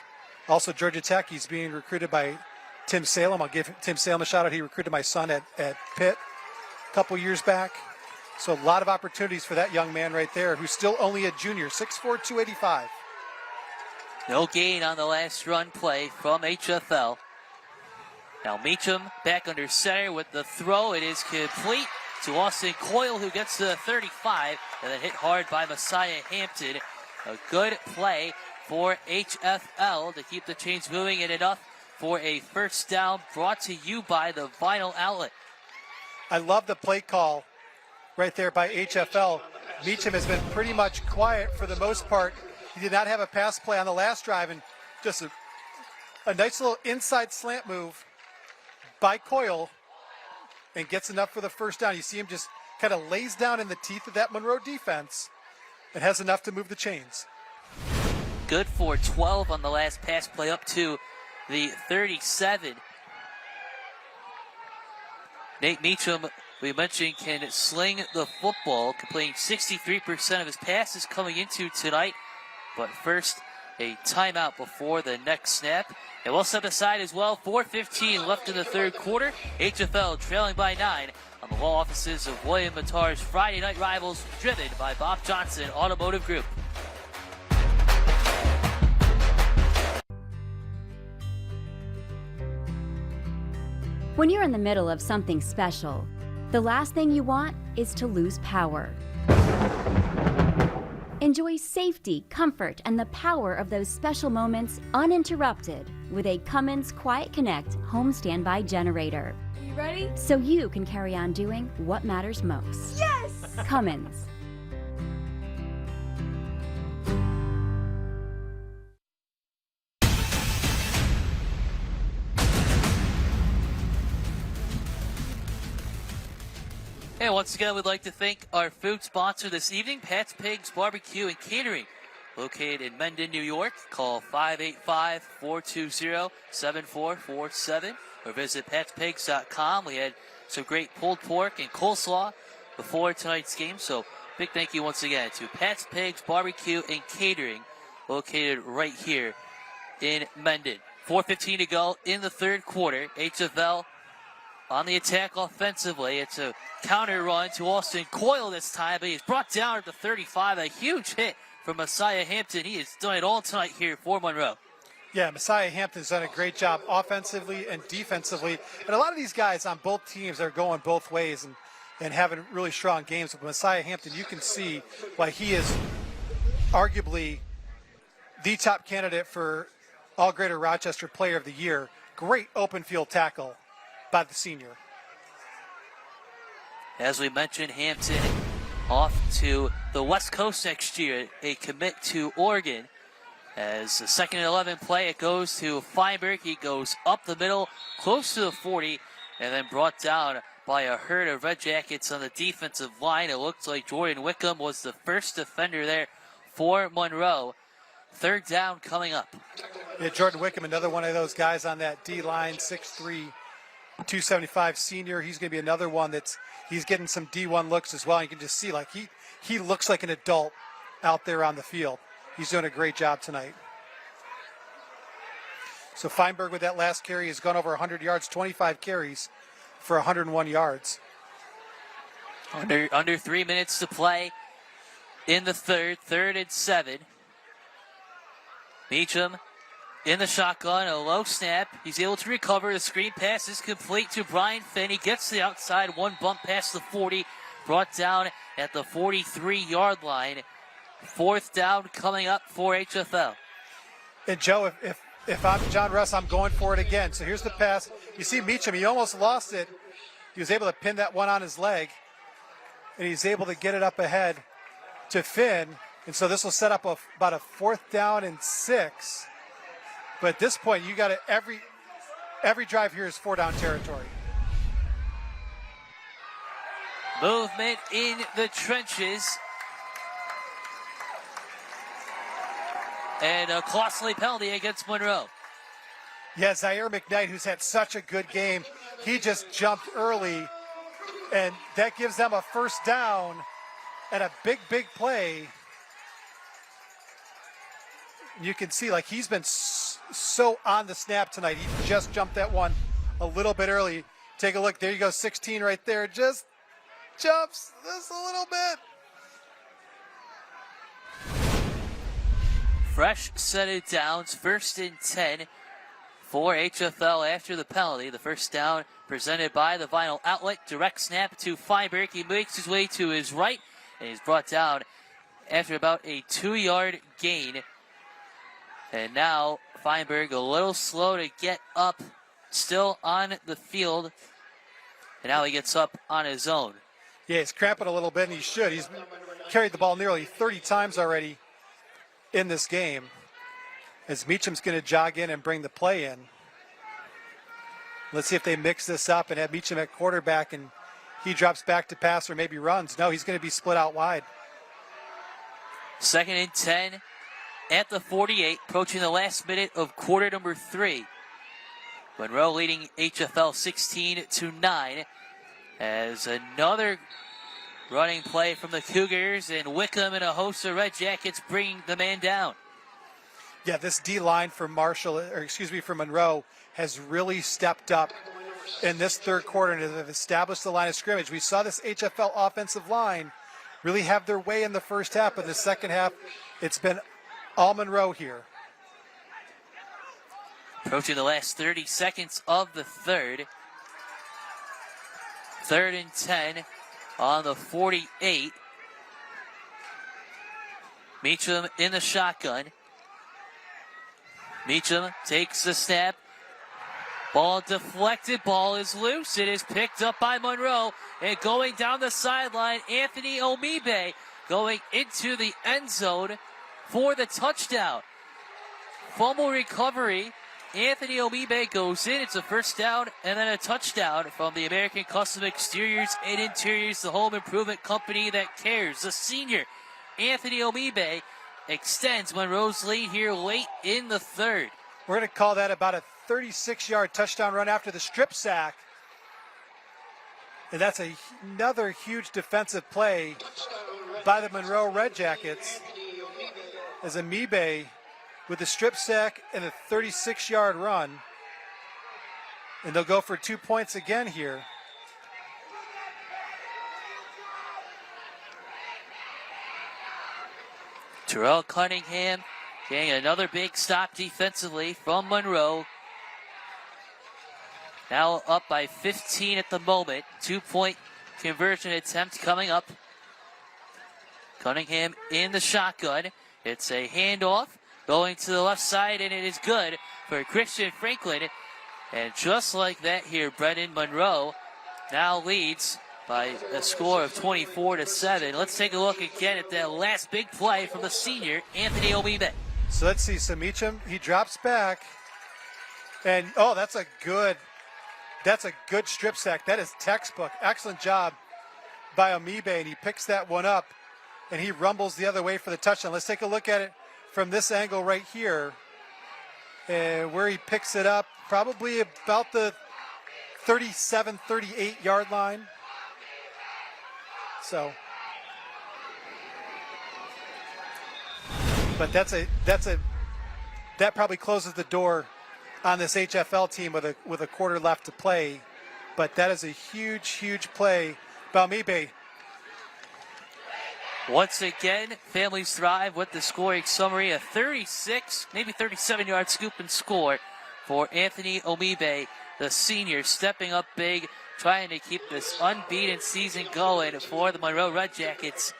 Also, Georgia Tech, he's being recruited by Tim Salem. I'll give Tim Salem a shout out. He recruited my son at Pitt a couple years back. So a lot of opportunities for that young man right there, who's still only a junior, 6'4", 285. No gain on the last run play from HF-L. Now Meacham back under center with the throw. It is complete to Austin Coyle, who gets to the 35, and then hit hard by Messiah Hampton. A good play for HF-L to keep the chains moving, and enough for a first down, brought to you by the Vinyl Outlet. I love the play call right there by HF-L. Meacham has been pretty much quiet for the most part. He did not have a pass play on the last drive, and just a nice little inside slant move by Coyle, and gets enough for the first down. You see him just kind of lays down in the teeth of that Monroe defense and has enough to move the chains. Good for 12 on the last pass play, up to the 37. Nate Meacham, we mentioned, can sling the football, completing 63% of his passes coming into tonight. But first, a timeout before the next snap. And we'll step aside as well. 4:15 left in the third quarter. HF-L trailing by 9 on the law offices of William Mattar's Friday Night Rivals, driven by Bob Johnson Automotive Group. When you're in the middle of something special, the last thing you want is to lose power. Enjoy safety, comfort, and the power of those special moments uninterrupted with a Cummins Quiet Connect home standby generator. Are you ready? So you can carry on doing what matters most. Yes! Cummins. And once again, we'd like to thank our food sponsor this evening, Pat's Pigs Barbecue and Catering, located in Mendon, New York. Call 585-420-7447 or visit patspigs.com. We had some great pulled pork and coleslaw before tonight's game, so big thank you once again to Pat's Pigs Barbecue and Catering, located right here in Mendon. 4:15 to go in the third quarter. HF-L on the attack offensively. It's a counter run to Austin Coyle this time, but he's brought down at the 35. A huge hit from Messiah Hampton. He has done it all tonight here for Monroe. Yeah, Messiah Hampton's done a great job offensively and defensively. And a lot of these guys on both teams are going both ways and having really strong games. But Messiah Hampton, you can see why he is arguably the top candidate for All Greater Rochester Player of the Year. Great open field tackle by the senior. As we mentioned, Hampton off to the West Coast next year, a commit to Oregon. As the 2nd and 11 play, it goes to Feinberg. He goes up the middle, close to the 40, and then brought down by a herd of Red Jackets on the defensive line. It looks like Jordan Wickham was the first defender there for Monroe. Third down coming up. Yeah, Jordan Wickham, another one of those guys on that D-line, 6'3", 275 senior. He's going to be another one he's getting some D1 looks as well. You can just see, like, he looks like an adult out there on the field. He's doing a great job tonight. So Feinberg with that last carry has gone over 100 yards, 25 carries for 101 yards. Under 3 minutes to play in the third and 7. Meacham in the shotgun, a low snap. He's able to recover. The screen pass is complete to Brian Finn. He gets to the outside, one bump past the 40, brought down at the 43-yard line. Fourth down coming up for HF-L. And Joe, if I'm John Russ, I'm going for it again. So here's the pass. You see Meacham, he almost lost it. He was able to pin that one on his leg, and he's able to get it up ahead to Finn. And so this will set up about a 4th down and 6. But at this point, you got to every drive here is 4-down territory. Movement in the trenches. And a costly penalty against Monroe. Yeah, Zaire McKnight, who's had such a good game, he just jumped early, and that gives them a first down and a big, big play. You can see, like, he's been so on the snap tonight. He just jumped that one a little bit early. Take a look. There you go, 16 right there. Just jumps just a little bit. Fresh set of downs, 1st and 10 for HF-L after the penalty. The first down presented by the Vinyl Outlet. Direct snap to Feinberg. He makes his way to his right, and he's brought down after about a 2-yard gain. And now Feinberg a little slow to get up, still on the field. And now he gets up on his own. Yeah, he's cramping a little bit, and he should. He's carried the ball nearly 30 times already in this game, as Meacham's going to jog in and bring the play in. Let's see if they mix this up and have Meacham at quarterback and he drops back to pass or maybe runs. No, he's going to be split out wide. 2nd and 10 at the 48, approaching the last minute of quarter number 3. Monroe leading HF-L 16-9 as another running play from the Cougars, and Wickham and a host of Red Jackets bringing the man down. Yeah, this D-line for for Monroe has really stepped up in this third quarter and have established the line of scrimmage. We saw this HF-L offensive line really have their way in the first half, but in the second half, it's been all Monroe here. Approaching the last 30 seconds of the third. 3rd and 10 on the 48. Meacham in the shotgun. Meacham takes the snap. Ball deflected. Ball is loose. It is picked up by Monroe. And going down the sideline, Anthony Omibe going into the end zone for the touchdown. Fumble recovery. Anthony Omibe goes in. It's a first down and then a touchdown from the American Custom Exteriors and Interiors, the home improvement company that cares. The senior, Anthony Omibe, extends Monroe's lead here late in the third. We're going to call that about a 36-yard touchdown run after the strip sack. And that's another huge defensive play by the Monroe Red Jackets, as Omibe with the strip sack and a 36-yard run. And they'll go for 2 points again here. Terrell Cunningham getting another big stop defensively from Monroe. Now up by 15 at the moment. 2-point conversion attempt coming up. Cunningham in the shotgun. It's a handoff going to the left side, and it is good for Christian Franklin. And just like that here, Brendan, Monroe now leads by a score of 24-7. Let's take a look again at that last big play from the senior, Anthony Omibe. So let's see. So Meacham, he drops back. And, oh, that's a good strip sack. That is textbook. Excellent job by Omibe, and he picks that one up, and he rumbles the other way for the touchdown. Let's take a look at it from this angle right here, where he picks it up, probably about the 37, 38-yard line. So, but that probably closes the door on this HF-L team with a quarter left to play. But that is a huge, huge play by Omibe. Once again, families thrive with the scoring summary. A 36, maybe 37-yard scoop and score for Anthony Omibe, the senior, stepping up big, trying to keep this unbeaten season going for the Monroe Red Jackets.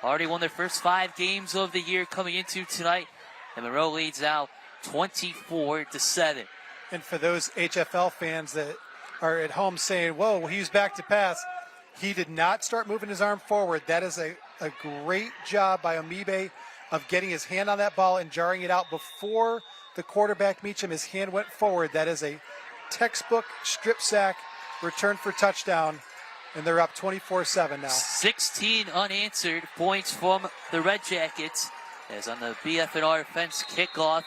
Already won their first 5 games of the year coming into tonight, and Monroe leads now 24-7. And for those HF-L fans that are at home saying, whoa, he's back to pass, he did not start moving his arm forward. That is a great job by Omibe of getting his hand on that ball and jarring it out before the quarterback Meacham. His hand went forward. That is a textbook strip sack, return for touchdown, and they're up 24-7 now. 16 unanswered points from the Red Jackets, as on the BF&R fence kickoff,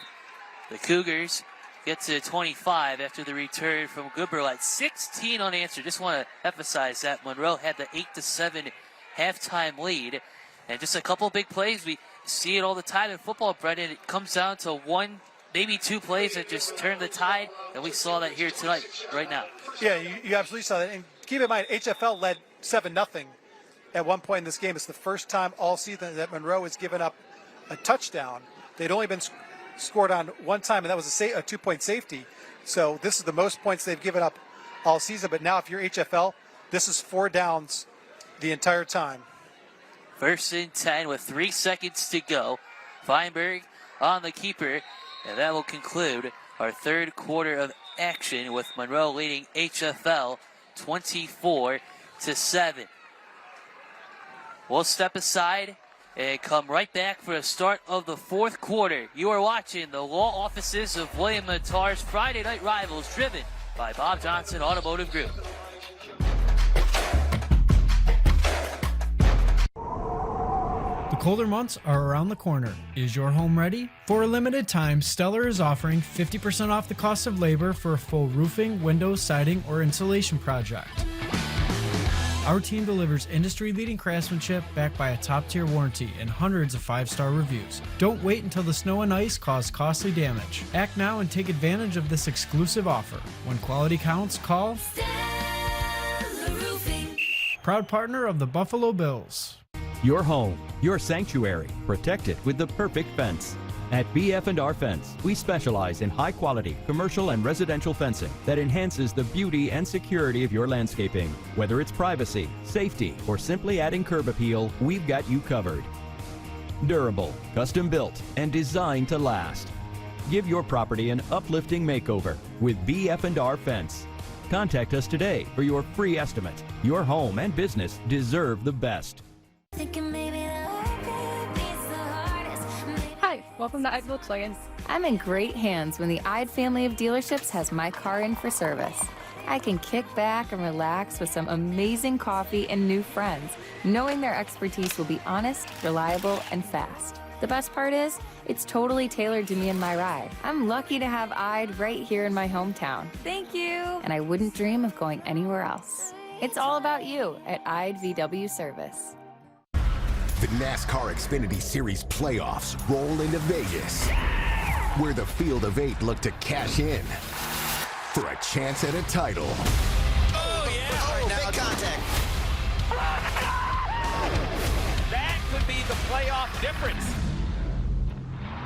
the Cougars get to 25 after the return from Goodberlite. 16 unanswered. Just want to emphasize that Monroe had the 8-7 halftime lead, and just a couple big plays. We see it all the time in football, Brendan. It comes down to one maybe two plays that just turned the tide, and we saw that here tonight, right now. Yeah, you absolutely saw that. And keep in mind, HFL led 7-0 at one point in this game. It's the first time all season that Monroe has given up a touchdown. They'd only been scored on one time, and that was a 2-point safety. So this is the most points they've given up all season. But now if you're HFL, this is 4 downs the entire time. 1st and 10 with 3 seconds to go. Feinberg on the keeper, and that will conclude our third quarter of action with Monroe leading HFL 24-7. We'll step aside and come right back for the start of the fourth quarter. You are watching the law offices of William Mattar's Friday Night Rivals, driven by Bob Johnson Automotive Group. The colder months are around the corner. Is your home ready? For a limited time, Stellar is offering 50% off the cost of labor for a full roofing, windows, siding, or insulation project. Our team delivers industry-leading craftsmanship backed by a top-tier warranty and hundreds of 5-star reviews. Don't wait until the snow and ice cause costly damage. Act now and take advantage of this exclusive offer. When quality counts, call Stellar Roofing. Proud partner of the Buffalo Bills. Your home, your sanctuary, protected with the perfect fence. At BF&R Fence, we specialize in high-quality commercial and residential fencing that enhances the beauty and security of your landscaping. Whether it's privacy, safety, or simply adding curb appeal, we've got you covered. Durable, custom-built, and designed to last. Give your property an uplifting makeover with BF&R Fence. Contact us today for your free estimate. Your home and business deserve the best. Hi, welcome to Ide Volkswagen. I'm in great hands when the Ide family of dealerships has my car in for service. I can kick back and relax with some amazing coffee and new friends, knowing their expertise will be honest, reliable, and fast. The best part is, it's totally tailored to me and my ride. I'm lucky to have Ide right here in my hometown. Thank you! And I wouldn't dream of going anywhere else. It's all about you at Ide VW Service. The NASCAR Xfinity Series playoffs roll into Vegas, where the field of 8 look to cash in for a chance at a title. Oh, yeah. Oh, big contact. That could be the playoff difference.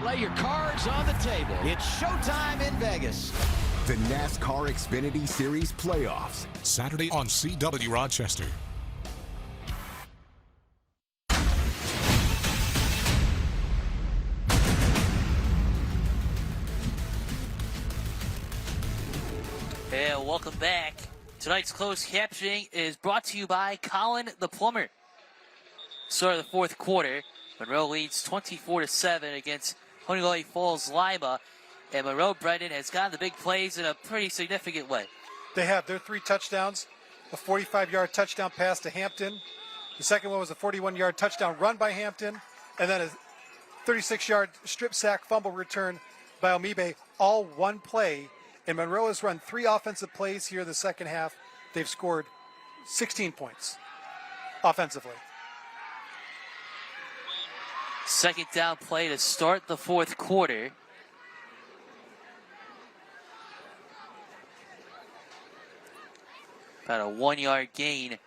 Lay your cards on the table. It's showtime in Vegas. The NASCAR Xfinity Series playoffs. Saturday on CW Rochester. And welcome back. Tonight's closed captioning is brought to you by Colin the Plumber. Start of the fourth quarter, Monroe leads 24-7 against Honeoye Falls-Lima, and Monroe, Brendan, has gotten the big plays in a pretty significant way. They have their 3 touchdowns, a 45-yard touchdown pass to Hampton. The second one was a 41-yard touchdown run by Hampton, and then a 36-yard strip sack fumble return by Omibe, all one play. And Monroe has run 3 offensive plays here in the second half. They've scored 16 points offensively. Second down play to start the fourth quarter. About a 1-yard gain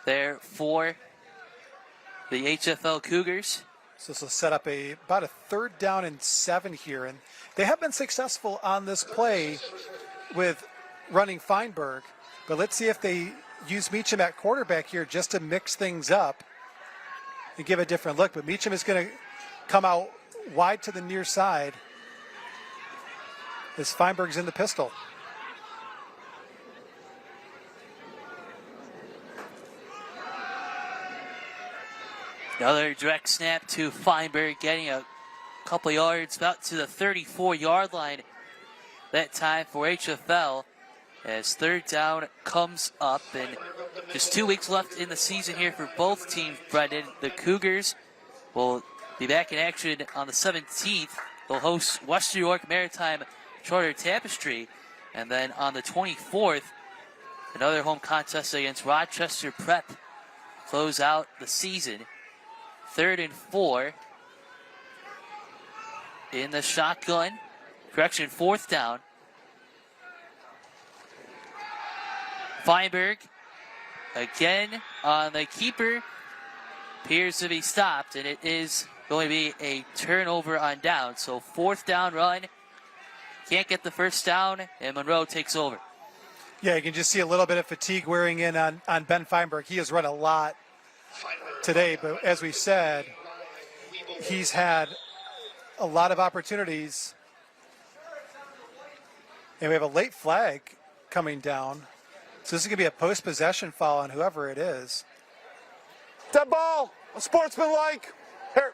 there for the HF-L Cougars. So this will set up about a 3rd down and 7 here. And they have been successful on this play with running Feinberg. But let's see if they use Meacham at quarterback here just to mix things up and give a different look. But Meacham is going to come out wide to the near side as Feinberg's in the pistol. Another direct snap to Feinberg, getting a couple yards, about to the 34-yard line that time for HFL, as 3rd down comes up. And just 2 weeks left in the season here for both teams, Brendan. The Cougars will be back in action on the 17th. They'll host Western New York Maritime Charter Tapestry. And then on the 24th, another home contest against Rochester Prep. Close out the season. 3rd and 4 in the shotgun. Correction, 4th down. Feinberg again on the keeper. Appears to be stopped, and it is going to be a turnover on down. So 4th down run. Can't get the first down, and Monroe takes over. Yeah, you can just see a little bit of fatigue wearing in on Ben Feinberg. He has run a lot today, but as we said, he's had a lot of opportunities. And we have a late flag coming down. So this is going to be a post-possession foul on whoever it is. That ball, unsportsmanlike. Here.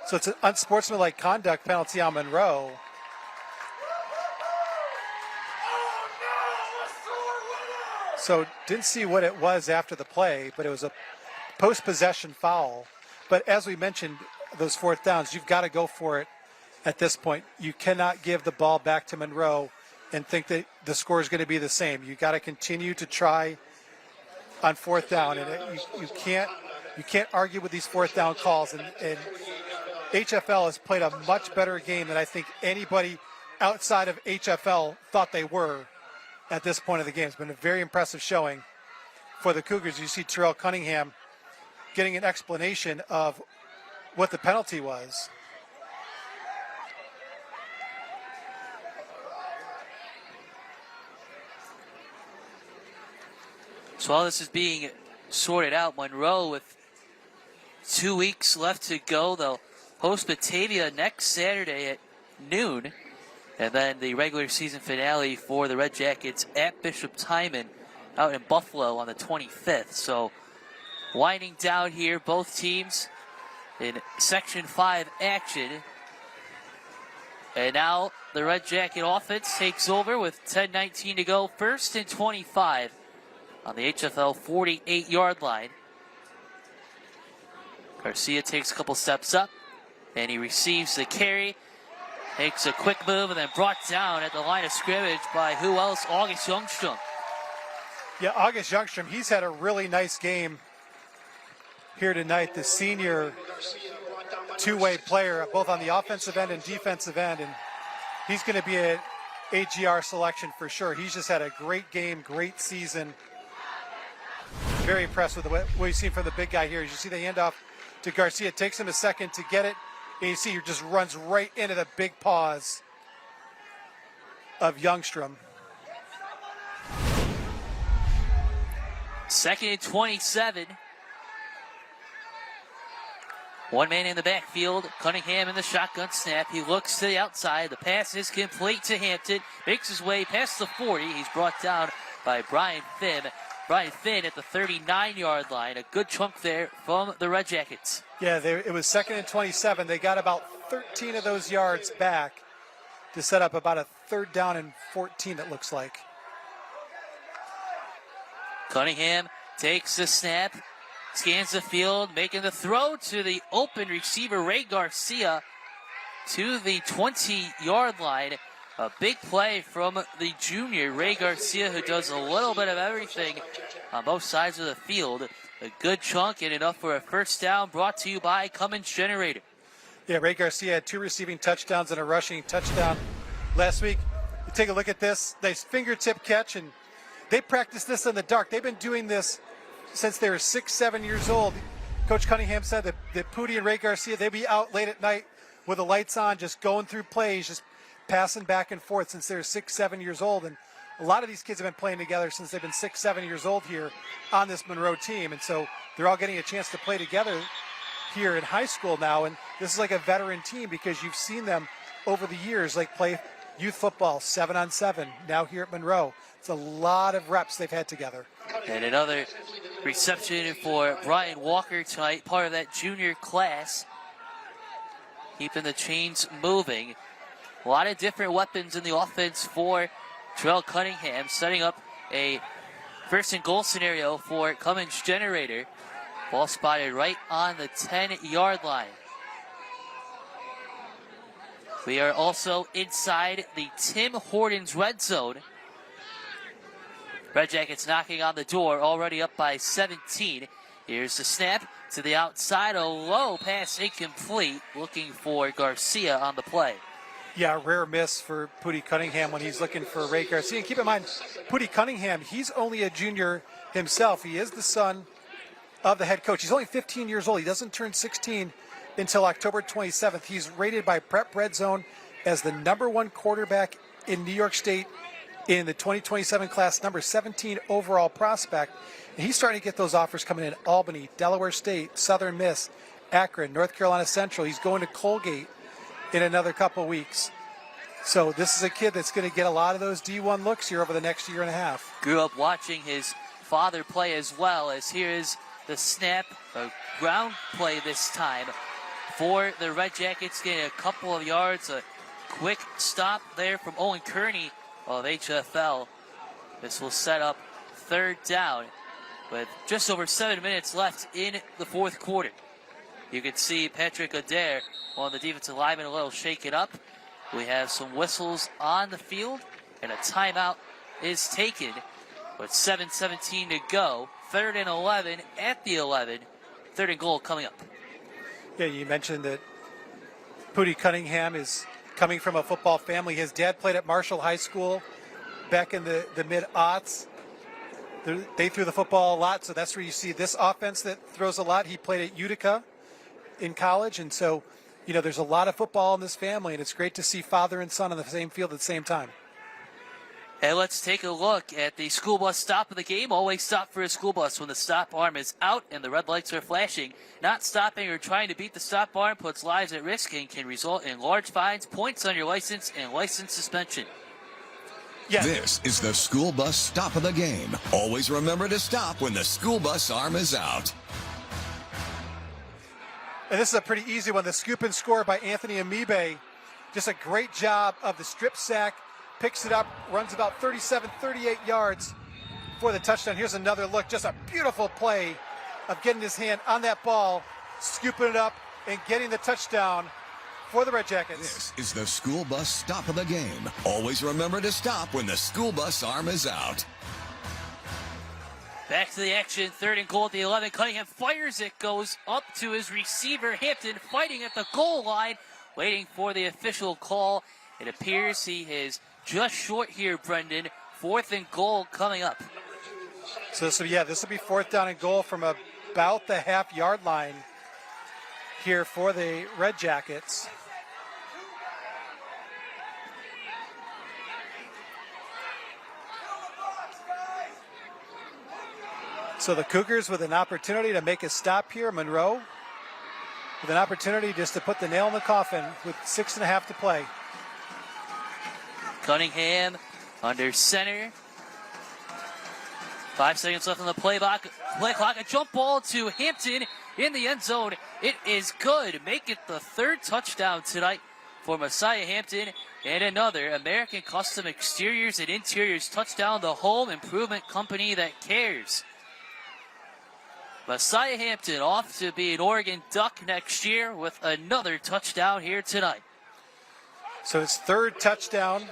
So it's an unsportsmanlike conduct penalty on Monroe. So didn't see what it was after the play, but it was a post-possession foul. But as we mentioned, those 4th downs, you've got to go for it at this point. You cannot give the ball back to Monroe and think that the score is going to be the same. You got to continue to try on 4th down, and you can't argue with these 4th down calls. And HF-L has played a much better game than I think anybody outside of HF-L thought they were at this point of the game. It's been a very impressive showing for the Cougars. You see Terrell Cunningham getting an explanation of what the penalty was. So while this is being sorted out, Monroe with 2 weeks left to go. They'll host Batavia next Saturday at noon. And then the regular season finale for the Red Jackets at Bishop Timon out in Buffalo on the 25th. So winding down here, both teams in Section 5 action. And now the Red Jacket offense takes over with 10:19 to go. 1st and 25 on the HF-L 48-yard line. Garcia takes a couple steps up, and he receives the carry. Makes a quick move and then brought down at the line of scrimmage by who else? August Youngstrom. Yeah, August Youngstrom, he's had a really nice game here tonight. The senior two-way player, both on the offensive end and defensive end, and he's going to be an AGR selection for sure. He's just had a great game, great season. Very impressed with what we've seen from the big guy here. As you see the handoff to Garcia. It takes him a second to get it. And you see he just runs right into the big paws of Youngstrom. 2nd and 27. One man in the backfield. Cunningham in the shotgun snap. He looks to the outside. The pass is complete to Hampton. Makes his way past the 40. He's brought down by Brian Finn. Brian Finn at the 39-yard line. A good chunk there from the Red Jackets. Yeah, it was 2nd and 27. They got about 13 of those yards back to set up about a 3rd down and 14, it looks like. Cunningham takes the snap, scans the field, making the throw to the open receiver, Ray Garcia, to the 20-yard line. A big play from the junior, Ray Garcia, who does a little bit of everything on both sides of the field. A good chunk and enough for a 1st down, brought to you by Cummins Generator. Yeah, Ray Garcia had 2 receiving touchdowns and a rushing touchdown last week. You take a look at this, nice fingertip catch, and they practice this in the dark. They've been doing this since they were 6, 7 years old. Coach Cunningham said that Pooty and Ray Garcia, they'd be out late at night with the lights on, just going through plays, just passing back and forth since they were 6, 7 years old. And a lot of these kids have been playing together since they've been 6, 7 years old here on this Monroe team. And so they're all getting a chance to play together here in high school now. And this is like a veteran team because you've seen them over the years, like play youth football 7-on-7 now here at Monroe. It's a lot of reps they've had together. And another reception for Brian Walker tonight, part of that junior class. Keeping the chains moving. A lot of different weapons in the offense for Terrell Cunningham, setting up a 1st and goal scenario for Cummins Generator. Ball spotted right on the 10-yard line. We are also inside the Tim Hortons red zone. Red Jackets knocking on the door, already up by 17. Here's the snap to the outside, a low pass incomplete, looking for Garcia on the play. Yeah, rare miss for Pooty Cunningham when he's looking for Ray Garcia. And keep in mind, Pooty Cunningham, he's only a junior himself. He is the son of the head coach. He's only 15 years old. He doesn't turn 16 until October 27th. He's rated by Prep Red Zone as the #1 quarterback in New York State in the 2027 class, number 17 overall prospect. And he's starting to get those offers coming in. Albany, Delaware State, Southern Miss, Akron, North Carolina Central. He's going to Colgate in another couple weeks. So this is a kid that's going to get a lot of those D1 looks here over the next year and a half. Grew up watching his father play as well, as here is the snap, a ground play this time for the Red Jackets, getting a couple of yards, a quick stop there from Owen Kearney of HF-L. This will set up 3rd down with just over 7 minutes left in the 4th quarter. You can see Patrick Adair on the defensive lineman a little shaken up. We have some whistles on the field, and a timeout is taken with 7:17 to go. 3rd and 11 at the 11. 3rd and goal coming up. Yeah, you mentioned that Pooty Cunningham is coming from a football family. His dad played at Marshall High School back in the mid-aughts. They threw the football a lot, so that's where you see this offense that throws a lot. He played at Utica in college, and so, you know, there's a lot of football in this family, and it's great to see father and son on the same field at the same time. And let's take a look at the school bus stop of the game. Always stop for a school bus when the stop arm is out and the red lights are flashing. Not stopping or trying to beat the stop arm puts lives at risk and can result in large fines, points on your license, and license suspension. Yes. This is the school bus stop of the game. Always remember to stop when the school bus arm is out. And this is a pretty easy one. The scoop and score by Anthony Amibe. Just a great job of the strip sack. Picks it up, runs about 37, 38 yards for the touchdown. Here's another look. Just a beautiful play of getting his hand on that ball, scooping it up, and getting the touchdown for the Red Jackets. This is the school bus stop of the game. Always remember to stop when the school bus arm is out. Back to the action, 3rd and goal at the 11. Cunningham fires it, goes up to his receiver. Hampton fighting at the goal line, waiting for the official call. It appears he is just short here, Brendan. 4th and goal coming up. So this will be 4th down and goal from about the half-yard line here for the Red Jackets. So the Cougars with an opportunity to make a stop here. Monroe with an opportunity just to put the nail in the coffin with 6.5 to play. Cunningham under center. 5 seconds left on the play clock. A jump ball to Hampton in the end zone. It is good. Make it the 3rd touchdown tonight for Messiah Hampton. And another American Custom Exteriors and Interiors touchdown. The home improvement company that cares. Messiah Hampton off to be an Oregon Duck next year with another touchdown here tonight. So his 3rd touchdown.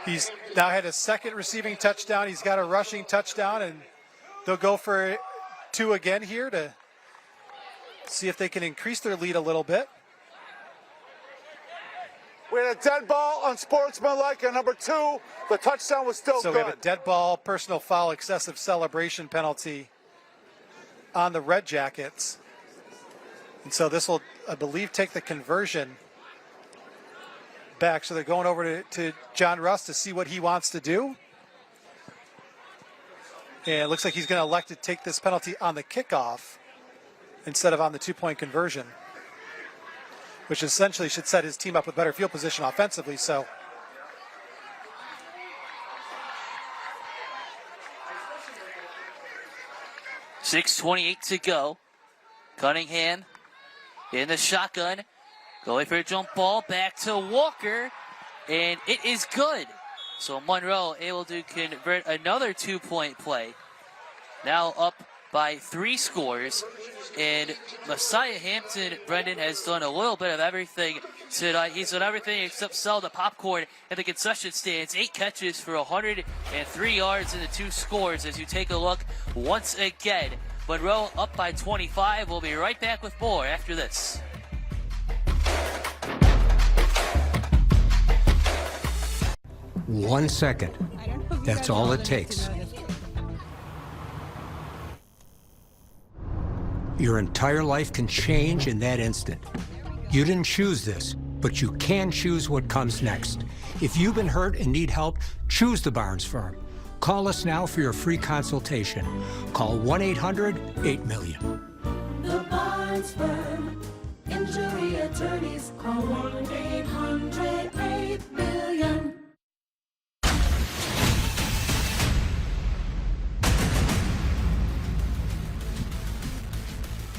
He's now had a 2nd receiving touchdown. He's got a rushing touchdown, and they'll go for 2 again here to see if they can increase their lead a little bit. We had a dead ball, unsportsmanlike, and number 2, the touchdown was still So good. we have a dead ball, personal foul, excessive celebration penalty on the Red Jackets. And so this will, I believe, take the conversion back. So they're going over to John Russ to see what he wants to do. And it looks like he's going to elect to take this penalty on the kickoff instead of on the 2-point conversion, which essentially should set his team up with better field position offensively. So .6:28 to go. Cunningham in the shotgun. Going for a jump ball. Back to Walker. And it is good. So Monroe able to convert another 2-point play. Now up by 3 scores. And Messiah Hampton, Brendan, has done a little bit of everything tonight. He's done everything except sell the popcorn at the concession stands. 8 catches for 103 yards in the 2 scores. As you take a look once again, Monroe up by 25. We'll be right back with more after this. 1 second. That's all it takes. Your entire life can change in that instant. You didn't choose this, but you can choose what comes next. If you've been hurt and need help, choose the Barnes firm. Call us now for your free consultation. Call 1-800-8-MILLION. The Barnes Firm. Injury attorneys. Call 1-800-8-MILLION.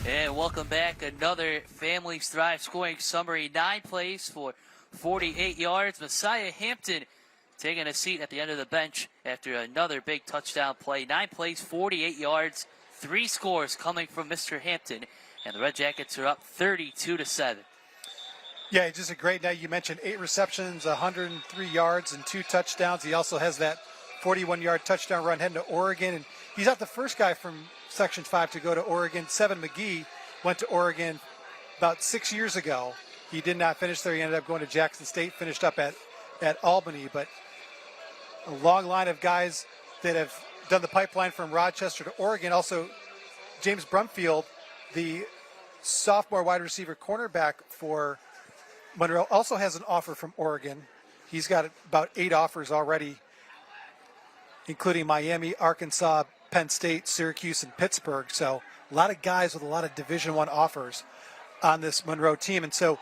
And welcome back. Another Families Thrive scoring summary. 9 plays for 48 yards. Messiah Hampton taking a seat at the end of the bench after another big touchdown play. 9 plays, 48 yards, 3 scores coming from Mr. Hampton. And the Red Jackets are up 32-7. Yeah, just a great night. You mentioned 8 receptions, 103 yards, and 2 touchdowns. He also has that 41-yard touchdown run heading to Oregon. And he's not the first guy from Section 5 to go to Oregon. Seven McGee went to Oregon about 6 years ago. He did not finish there. He ended up going to Jackson State, finished up at Albany. But a long line of guys that have done the pipeline from Rochester to Oregon. Also, James Brumfield, the sophomore wide receiver cornerback for Monroe, also has an offer from Oregon. He's got about 8 offers already, including Miami, Arkansas, Penn State, Syracuse, and Pittsburgh. So a lot of guys with a lot of Division I offers on this Monroe team. And so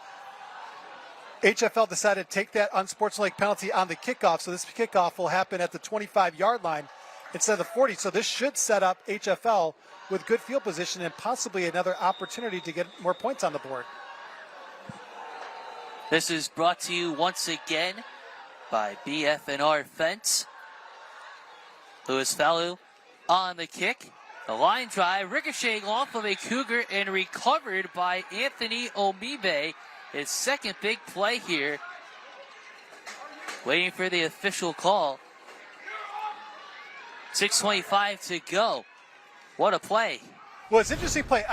HF-L decided to take that unsportsmanlike penalty on the kickoff. So this kickoff will happen at the 25-yard line instead of the 40. So this should set up HF-L with good field position and possibly another opportunity to get more points on the board. This is brought to you once again by BF&R Fence. Louis Fallu on the kick. The line drive ricocheting off of a Cougar and recovered by Anthony Omibe. His second big play here. Waiting for the official call. 6:25 to go. What a play. Well, it's an interesting play.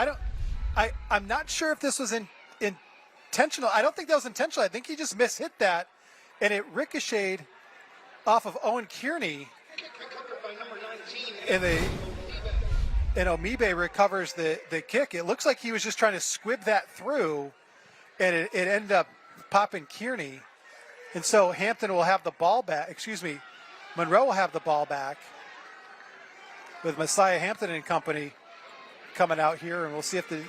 I'm not sure if this was intentional. I don't think that was intentional. I think he just mishit that, and it ricocheted off of Owen Kearney. And Omibe recovers the kick. It looks like he was just trying to squib that through, and it ended up popping Kearney. And so Hampton will have the ball back. Monroe will have the ball back with Messiah Hampton and company coming out here, and we'll see if the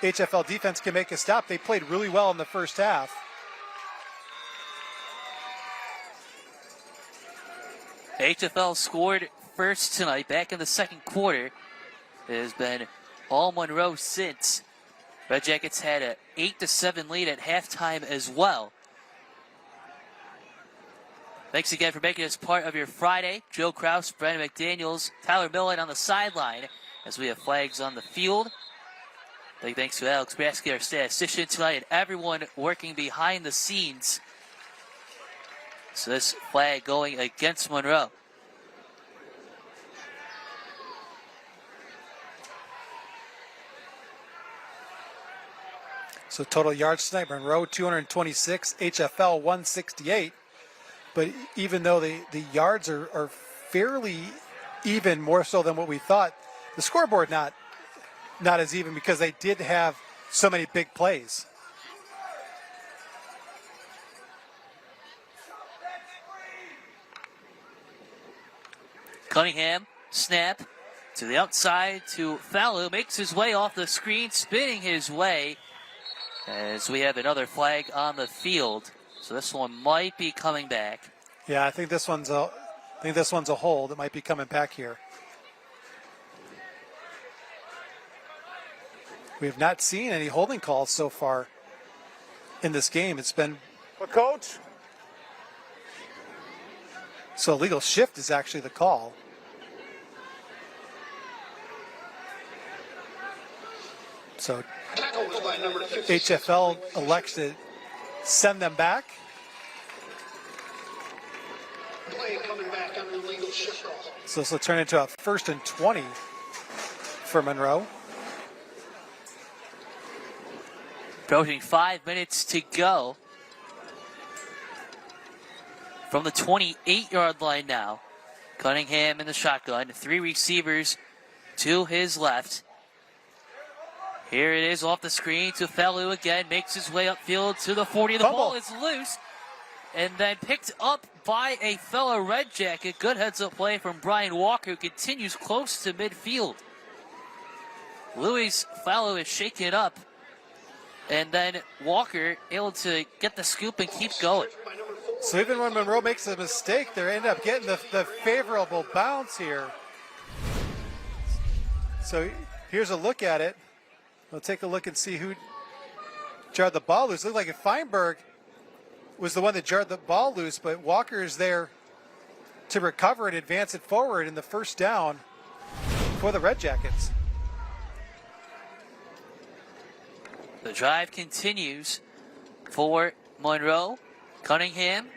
HF-L defense can make a stop. They played really well in the first half. HF-L scored first tonight, back in the second quarter. It has been all Monroe since. Red Jackets had an 8-7 lead at halftime as well. Thanks again for making us part of your Friday. Joe Kraus, Brandon McDaniels, Tyler Millen on the sideline as we have flags on the field. Big thanks to Alex Brasky, our statistician tonight, and everyone working behind the scenes. So this flag going against Monroe. So total yards tonight, Monroe 226, HF-L 168. But even though the yards are fairly even, more so than what we thought, the scoreboard not as even because they did have so many big plays. Cunningham, snap to the outside to Fallu, makes his way off the screen, spinning his way as we have another flag on the field. So this one might be coming back. Yeah, I think this one's a hold. It might be coming back here. We have not seen any holding calls so far in this game. It's been coach. So illegal shift is actually the call. So HF-L elects to send them back. So this will turn into a 1st and 20 for Monroe. Approaching 5 minutes to go. from the 28-yard line now. Cunningham in the shotgun. 3 receivers to his left. Here it is off the screen to Fellow again. Makes his way upfield to the 40. The ball is loose and then picked up by a fellow Red Jacket. Good heads-up play from Brian Walker, who continues close to midfield. Louis Fallow is shaken up, and then Walker able to get the scoop and keep going. So even when Monroe makes a mistake, they end up getting the favorable bounce here. So here's a look at it. We'll take a look and see who jarred the ball loose. It looked like Feinberg was the one that jarred the ball loose, but Walker is there to recover and advance it forward in the first down for the Red Jackets. The drive continues for Monroe. Cunningham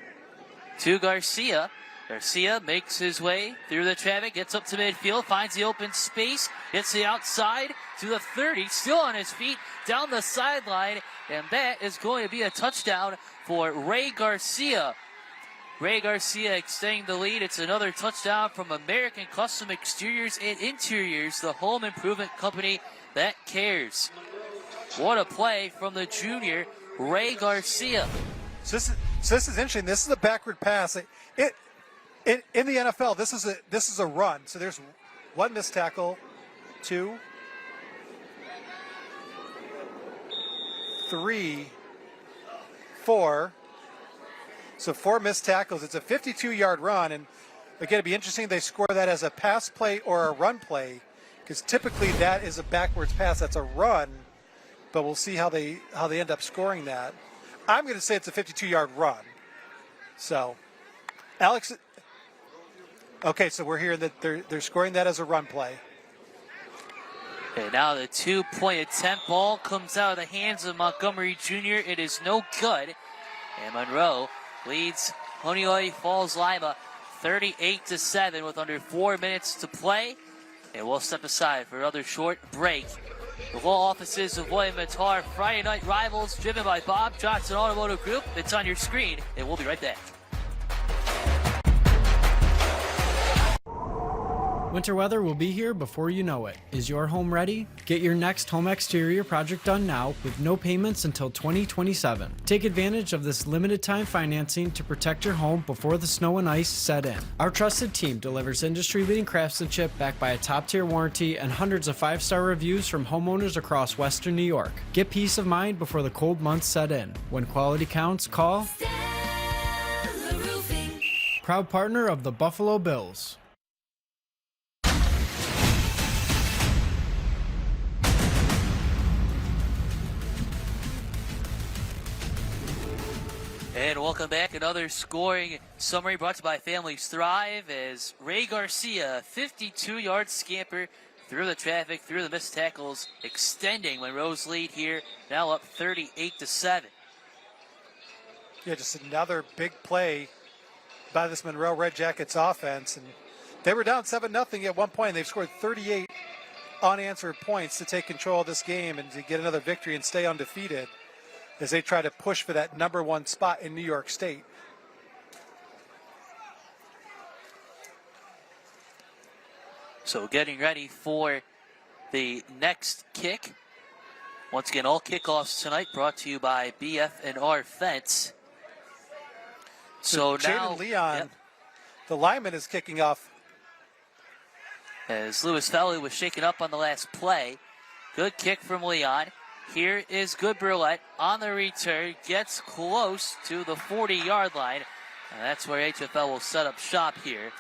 to Garcia. Garcia makes his way through the traffic, gets up to midfield, finds the open space, gets the outside to the 30, still on his feet, down the sideline, and that is going to be a touchdown for Ray Garcia. Ray Garcia extending the lead. It's another touchdown from American Custom Exteriors and Interiors, the home improvement company that cares. What a play from the junior, Ray Garcia. So this is interesting. This is a backward pass. In the NFL, this is a run. So there's 1 missed tackle, 2, 3, 4. So 4 missed tackles. It's a 52-yard run, and again, it'd be interesting if they score that as a pass play or a run play, because typically that is a backwards pass. That's a run, but we'll see how they end up scoring that. I'm going to say it's a 52-yard run. So, Alex, okay, so we're hearing that they're scoring that as a run play. Okay, now the 2-point attempt. Ball comes out of the hands of Montgomery Jr. It is no good. And Monroe leads Honeoye Falls-Lima 38-7 with under 4 minutes to play. And we'll step aside for another short break. The law offices of William Matar, Friday Night Rivals, driven by Bob Johnson Automotive Group. It's on your screen, and we'll be right back. Winter weather will be here before you know it. Is your home ready? Get your next home exterior project done now with no payments until 2027. Take advantage of this limited time financing to protect your home before the snow and ice set in. Our trusted team delivers industry-leading craftsmanship backed by a top-tier warranty and hundreds of 5-star reviews from homeowners across Western New York. Get peace of mind before the cold months set in. When quality counts, call Stella Roofing. Proud partner of the Buffalo Bills. And welcome back. Another scoring summary brought to you by Families Thrive as Ray Garcia, 52-yard scamper through the traffic, through the missed tackles, extending Monroe's lead here, now up 38-7. Yeah, just another big play by this Monroe Red Jackets offense. And they were down 7-0 at one point, and they've scored 38 unanswered points to take control of this game and to get another victory and stay undefeated as they try to push for that #1 spot in New York State. So getting ready for the next kick. Once again, all kickoffs tonight brought to you by BF&R Fence. So now, Jaden Leon, the lineman, is kicking off. As Lewis Felly was shaken up on the last play. Good kick from Leon. Here is Good Burlette on the return, gets close to the 40-yard line. And that's where HF-L will set up shop here.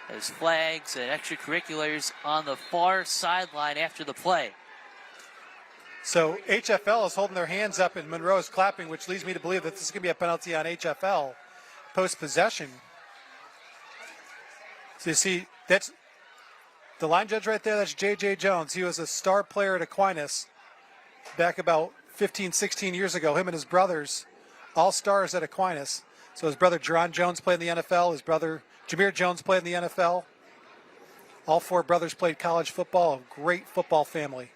As flags and extracurriculars on the far sideline after the play. So HF-L is holding their hands up and Monroe is clapping, which leads me to believe that this is going to be a penalty on HF-L post-possession. So you see, that's the line judge right there. That's J.J. Jones. He was a star player at Aquinas back about 15, 16 years ago. Him and his brothers, all stars at Aquinas. So his brother Jerron Jones played in the NFL. His brother Jameer Jones played in the NFL. All 4 brothers played college football. A great football family.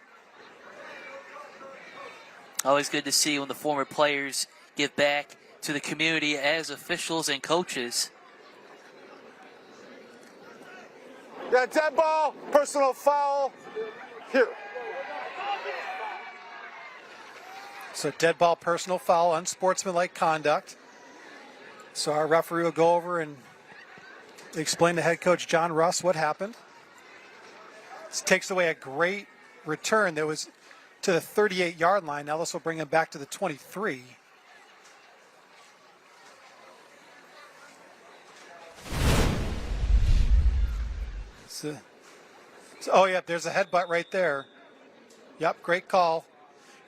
Always good to see when the former players give back to the community as officials and coaches. Yeah, dead ball, personal foul. Here. So dead ball, personal foul, unsportsmanlike conduct. So our referee will go over and explain to head coach John Russ what happened. This takes away a great return that was to the 38-yard line. Now this will bring him back to the 23. Oh, yeah, there's a headbutt right there. Yep, great call.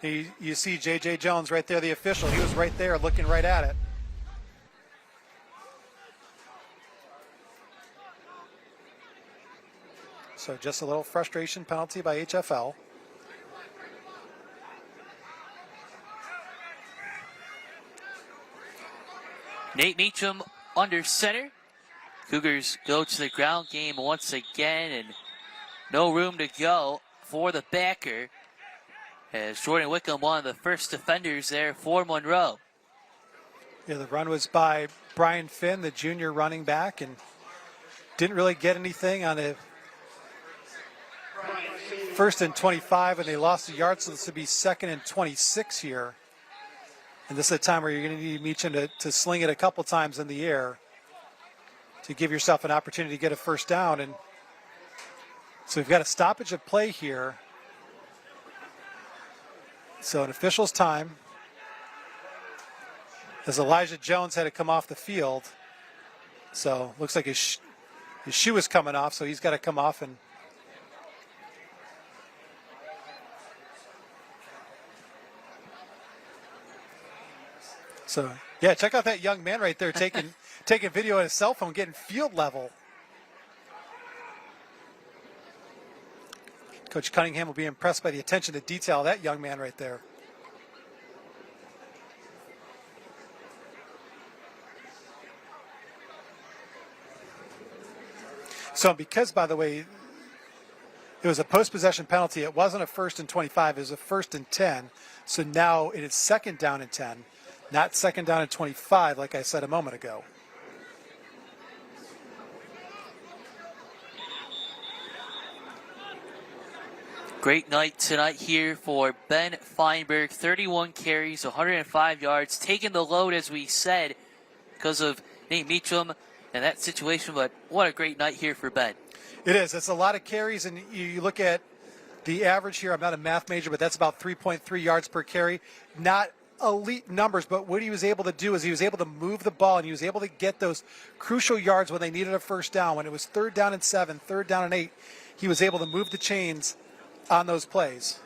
You see J.J. Jones right there, the official. He was right there looking right at it. So just a little frustration penalty by HF-L. Nate Meacham under center. Cougars go to the ground game once again, and no room to go for the backer, as Jordan Wickham, one of the first defenders there for Monroe. Yeah, the run was by Brian Finn, the junior running back, and didn't really get anything on a 1st and 25, and they lost a yard, so this would be 2nd and 26 here. And this is a time where you're going to need Meacham to sling it a couple times in the air to give yourself an opportunity to get a first down. And so we've got a stoppage of play here. So an official's time, as Elijah Jones had to come off the field. So looks like his shoe is coming off, so he's got to come off. And so, yeah, check out that young man right there taking video on his cell phone, getting field level. Coach Cunningham will be impressed by the attention to detail of that young man right there. So because, by the way, it was a post-possession penalty, it wasn't a 1st and 25, it was a 1st and 10. So now it is 2nd down and 10, not 2nd down and 25, like I said a moment ago. Great night tonight here for Ben Feinberg. 31 carries, 105 yards, taking the load, as we said, because of Nate Meacham and that situation, but what a great night here for Ben. It is. It's a lot of carries, and you look at the average here. I'm not a math major, but that's about 3.3 yards per carry. Not elite numbers, but what he was able to do is he was able to move the ball, and he was able to get those crucial yards when they needed a first down. When it was 3rd down and 7, 3rd down and 8, he was able to move the chains on those plays.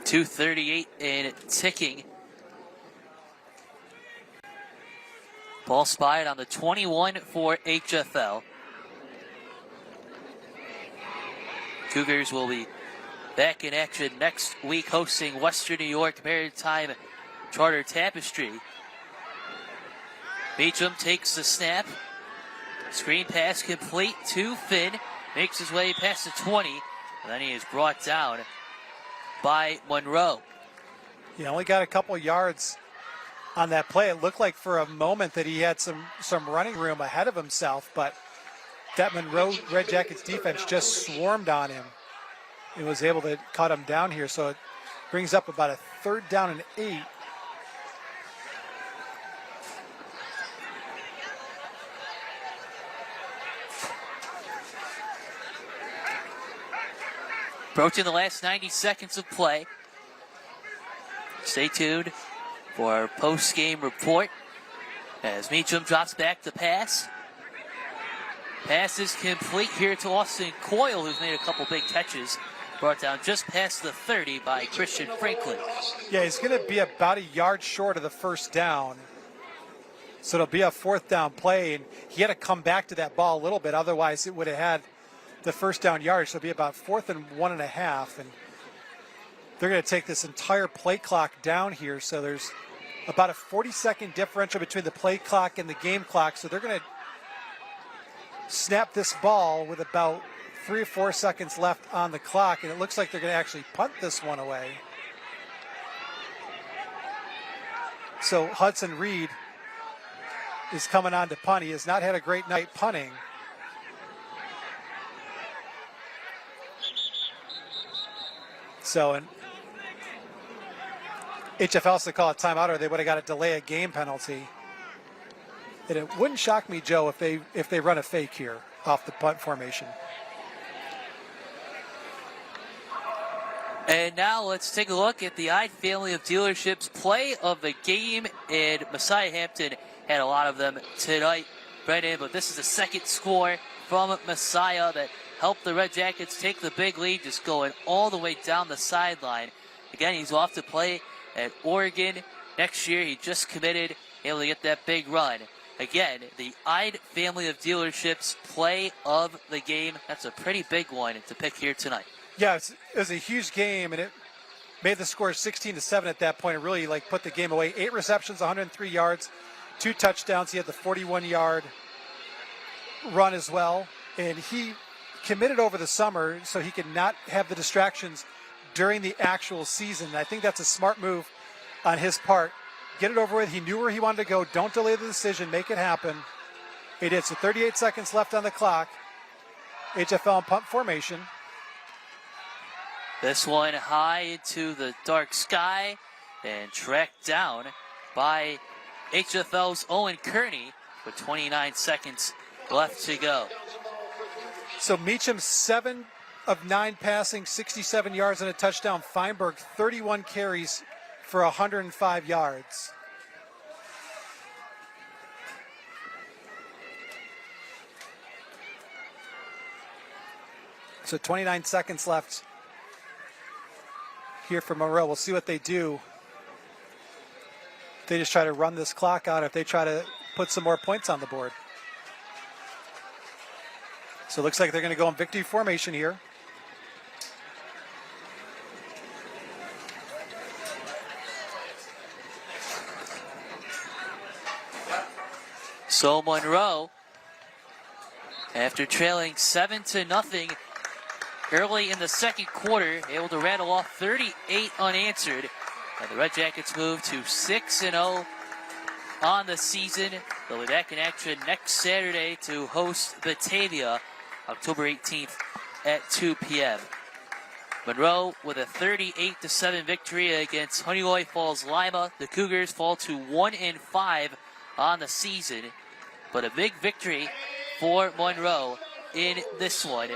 2:38 and ticking. Ball spotted on the 21 for HF-L. Cougars will be back in action next week, hosting Western New York Maritime Charter Tapestry. Meacham takes the snap. Screen pass complete to Finn. Makes his way past the 20, and then he is brought down by Monroe. He only got a couple yards on that play. It looked like for a moment that he had some running room ahead of himself, but that Monroe Red Jackets defense just swarmed on him and was able to cut him down here. So it brings up about a 3rd down and 8. Approaching the last 90 seconds of play. Stay tuned for our post-game report as Meacham drops back to pass. Pass is complete here to Austin Coyle, who's made a couple big catches. Brought down just past the 30 by Christian Franklin. Yeah, he's going to be about a yard short of the first down. So it'll be a 4th down play, and he had to come back to that ball a little bit. Otherwise, it would have had the first down yardage. So it'll be about 4th and 1.5. And they're going to take this entire play clock down here. So there's about a 40-second differential between the play clock and the game clock. So they're going to snap this ball with about 3 or 4 seconds left on the clock. And it looks like they're going to actually punt this one away. So Hudson Reed is coming on to punt. He has not had a great night punting. So, and HF-L has to call a timeout, or they would have got a delay of game penalty. And it wouldn't shock me, Joe, if they run a fake here off the punt formation. And now let's take a look at the Ide family of dealerships play of the game. And Messiah Hampton had a lot of them tonight, Brendan. But this is the second score from Messiah that helped the Red Jackets take the big lead, just going all the way down the sideline. Again, he's off to play at Oregon next year. He just committed, able to get that big run. Again, the Ide family of dealerships play of the game. That's a pretty big one to pick here tonight. Yeah, it was a huge game, and it made the score 16-7 at that point. It really put the game away. 8 receptions, 103 yards, 2 touchdowns. He had the 41-yard run as well, and he committed over the summer so he could not have the distractions during the actual season. And I think that's a smart move on his part. Get it over with. He knew where he wanted to go. Don't delay the decision. Make it happen. He did. So 38 seconds left on the clock. HF-L in punt formation. This one high into the dark sky and tracked down by HF-L's Owen Kearney with 29 seconds left to go. So Meacham, 7 of 9 passing, 67 yards and a touchdown. Feinberg, 31 carries for 105 yards. So 29 seconds left here for Monroe. We'll see what they do. If they just try to run this clock out, if they try to put some more points on the board. So it looks like they're going to go in victory formation here. So Monroe, after trailing 7-0 early in the second quarter, able to rattle off 38 unanswered. And the Red Jackets move to 6-0 on the season. They'll be back in action next Saturday to host Batavia, October 18th at 2 p.m. Monroe with a 38-7 victory against Honeoye Falls-Lima. The Cougars fall to 1-5 on the season, but a big victory for Monroe in this one.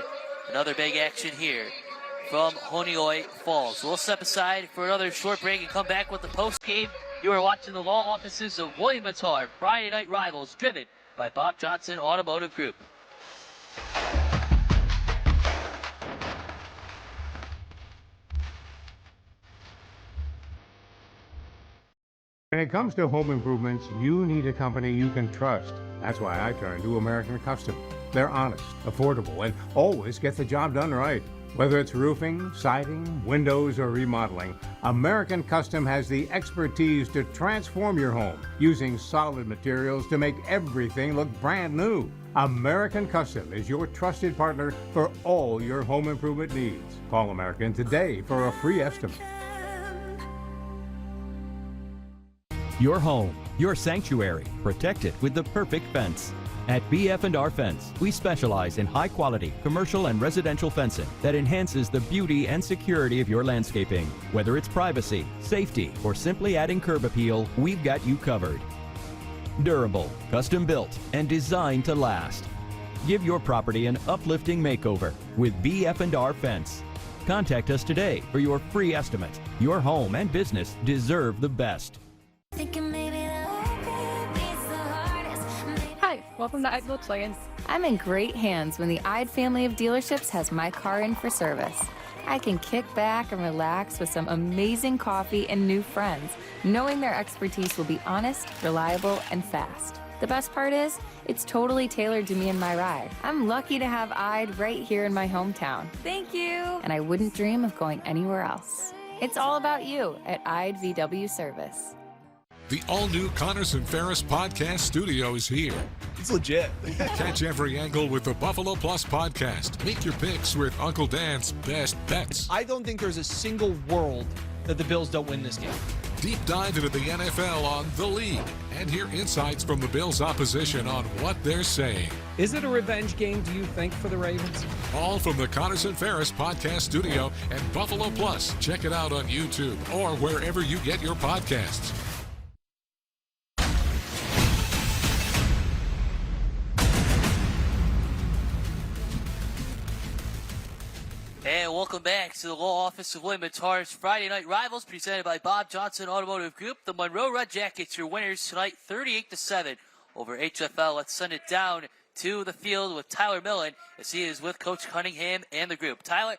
Another big action here from Honeoye Falls. We'll step aside for another short break and come back with the post game. You are watching the law offices of William Mattar Friday Night Rivals, driven by Bob Johnson Automotive Group. When it comes to home improvements, you need a company you can trust. That's why I turn to American Custom. They're honest, affordable, and always get the job done right. Whether it's roofing, siding, windows, or remodeling, American Custom has the expertise to transform your home using solid materials to make everything look brand new. American Custom is your trusted partner for all your home improvement needs. Call American today for a free estimate. Your home, your sanctuary, protected with the perfect fence. At BF&R Fence, we specialize in high-quality commercial and residential fencing that enhances the beauty and security of your landscaping. Whether it's privacy, safety, or simply adding curb appeal, we've got you covered. Durable, custom-built, and designed to last. Give your property an uplifting makeover with BF&R Fence. Contact us today for your free estimate. Your home and business deserve the best. Hi, welcome to Ide Volkswagen. I'm in great hands when the Ide family of dealerships has my car in for service. I can kick back and relax with some amazing coffee and new friends, knowing their expertise will be honest, reliable, and fast. The best part is, it's totally tailored to me and my ride. I'm lucky to have Ide right here in my hometown. Thank you! And I wouldn't dream of going anywhere else. It's all about you at Ide VW Service. The all-new Connors and Ferris podcast studio is here. It's legit. Catch every angle with the Buffalo Plus podcast. Make your picks with Uncle Dan's best bets. I don't think there's a single world that the Bills don't win this game. Deep dive into the NFL on The League and hear insights from the Bills' opposition on what they're saying. Is it a revenge game, do you think, for the Ravens? All from the Connors and Ferris podcast studio and Buffalo Plus. Check it out on YouTube or wherever you get your podcasts. And welcome back to the law office of William Matar's Friday Night Rivals, presented by Bob Johnson Automotive Group. The Monroe Red Jackets, your winners tonight, 38-7 over HF-L. Let's send it down to the field with Tyler Millen as he is with Coach Cunningham and the group. Tyler?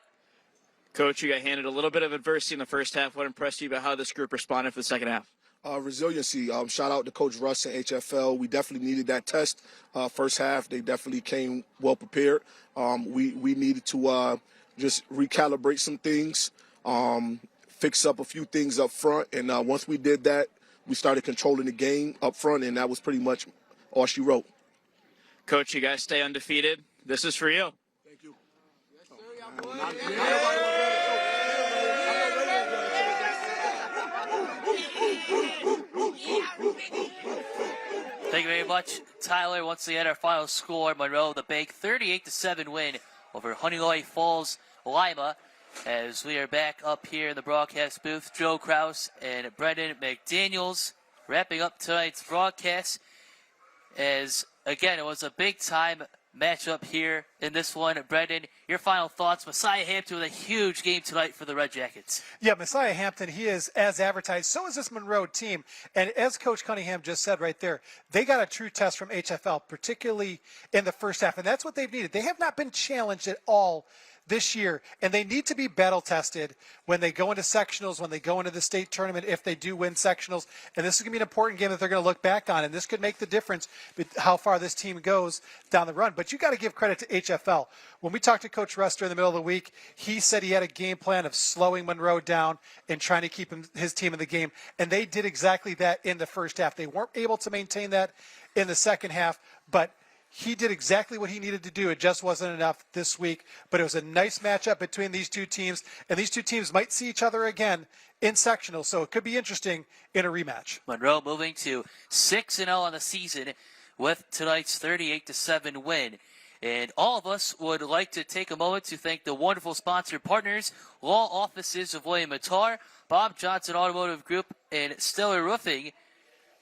Coach, you got handed a little bit of adversity in the first half. What impressed you about how this group responded for the second half? Resiliency. Shout out to Coach Russ and HF-L. We definitely needed that test. First half, they definitely came well prepared. We needed to just recalibrate some things, fix up a few things up front. And once we did that, we started controlling the game up front, and that was pretty much all she wrote. Coach, you guys stay undefeated. This is for you. Thank you. Thank you very much, Tyler. Once again, our final score, Monroe, the big 38-7 win over Honeoye Falls-Lima. As we are back up here in the broadcast booth, Joe Kraus and Brendan McDaniels wrapping up tonight's broadcast. As, again, it was a big-time matchup here in this one. Brendan, your final thoughts. Messiah Hampton with a huge game tonight for the Red Jackets. Yeah, Messiah Hampton, he is as advertised. So is this Monroe team. And as Coach Cunningham just said right there, they got a true test from HF-L, particularly in the first half. And that's what they've needed. They have not been challenged at all this year, and they need to be battle tested when they go into sectionals, when they go into the state tournament, if they do win sectionals. And this is going to be an important game that they're going to look back on, and this could make the difference with how far this team goes down the run. But you got to give credit to HF-L. When we talked to Coach Rochester in the middle of the week, he said he had a game plan of slowing Monroe down and trying to keep his team in the game, and they did exactly that in the first half. They weren't able to maintain that in the second half, but he did exactly what he needed to do. It just wasn't enough this week, but it was a nice matchup between these two teams, and these two teams might see each other again in sectional, so it could be interesting in a rematch. Monroe moving to 6-0 on the season with tonight's 38-7 win. And all of us would like to take a moment to thank the wonderful sponsor partners, law offices of William Matar, Bob Johnson Automotive Group, and Stellar Roofing,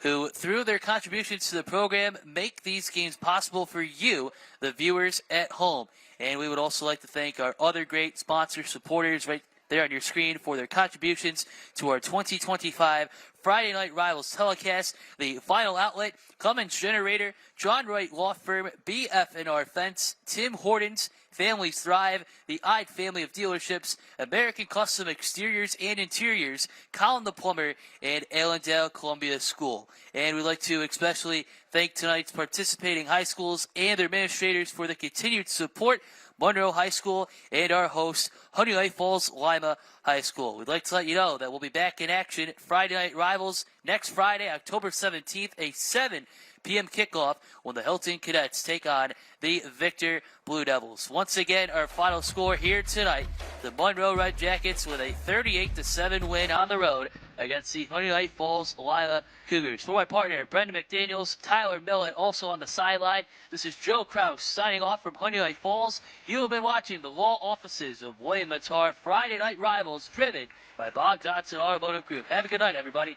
who, through their contributions to the program, make these games possible for you, the viewers at home. And we would also like to thank our other great sponsor supporters right there on your screen for their contributions to our 2025 Friday Night Rivals telecast. The final outlet, Cummins Generator, John Wright Law Firm, BF&R Fence, Tim Hortons, Families Thrive, the Ide family of dealerships, American Custom Exteriors and Interiors, Colin the Plumber, and Allendale Columbia School. And we'd like to especially thank tonight's participating high schools and their administrators for the continued support, Monroe High School and our host, Honeoye Falls-Lima High School. We'd like to let you know that we'll be back in action Friday Night Rivals next Friday, October 17th, a 7 p.m. kickoff when the Hilton Cadets take on the Victor Blue Devils. Once again, our final score here tonight, the Monroe Red Jackets with a 38-7 win on the road against the Honeoye Falls-Lima Cougars. For my partner, Brendan McDaniels, Tyler Millen, also on the sideline, this is Joe Kraus signing off from Honeoye Falls. You have been watching the law offices of William Matar Friday Night Rivals, driven by Bob Johnson Automotive Group. Have a good night, everybody.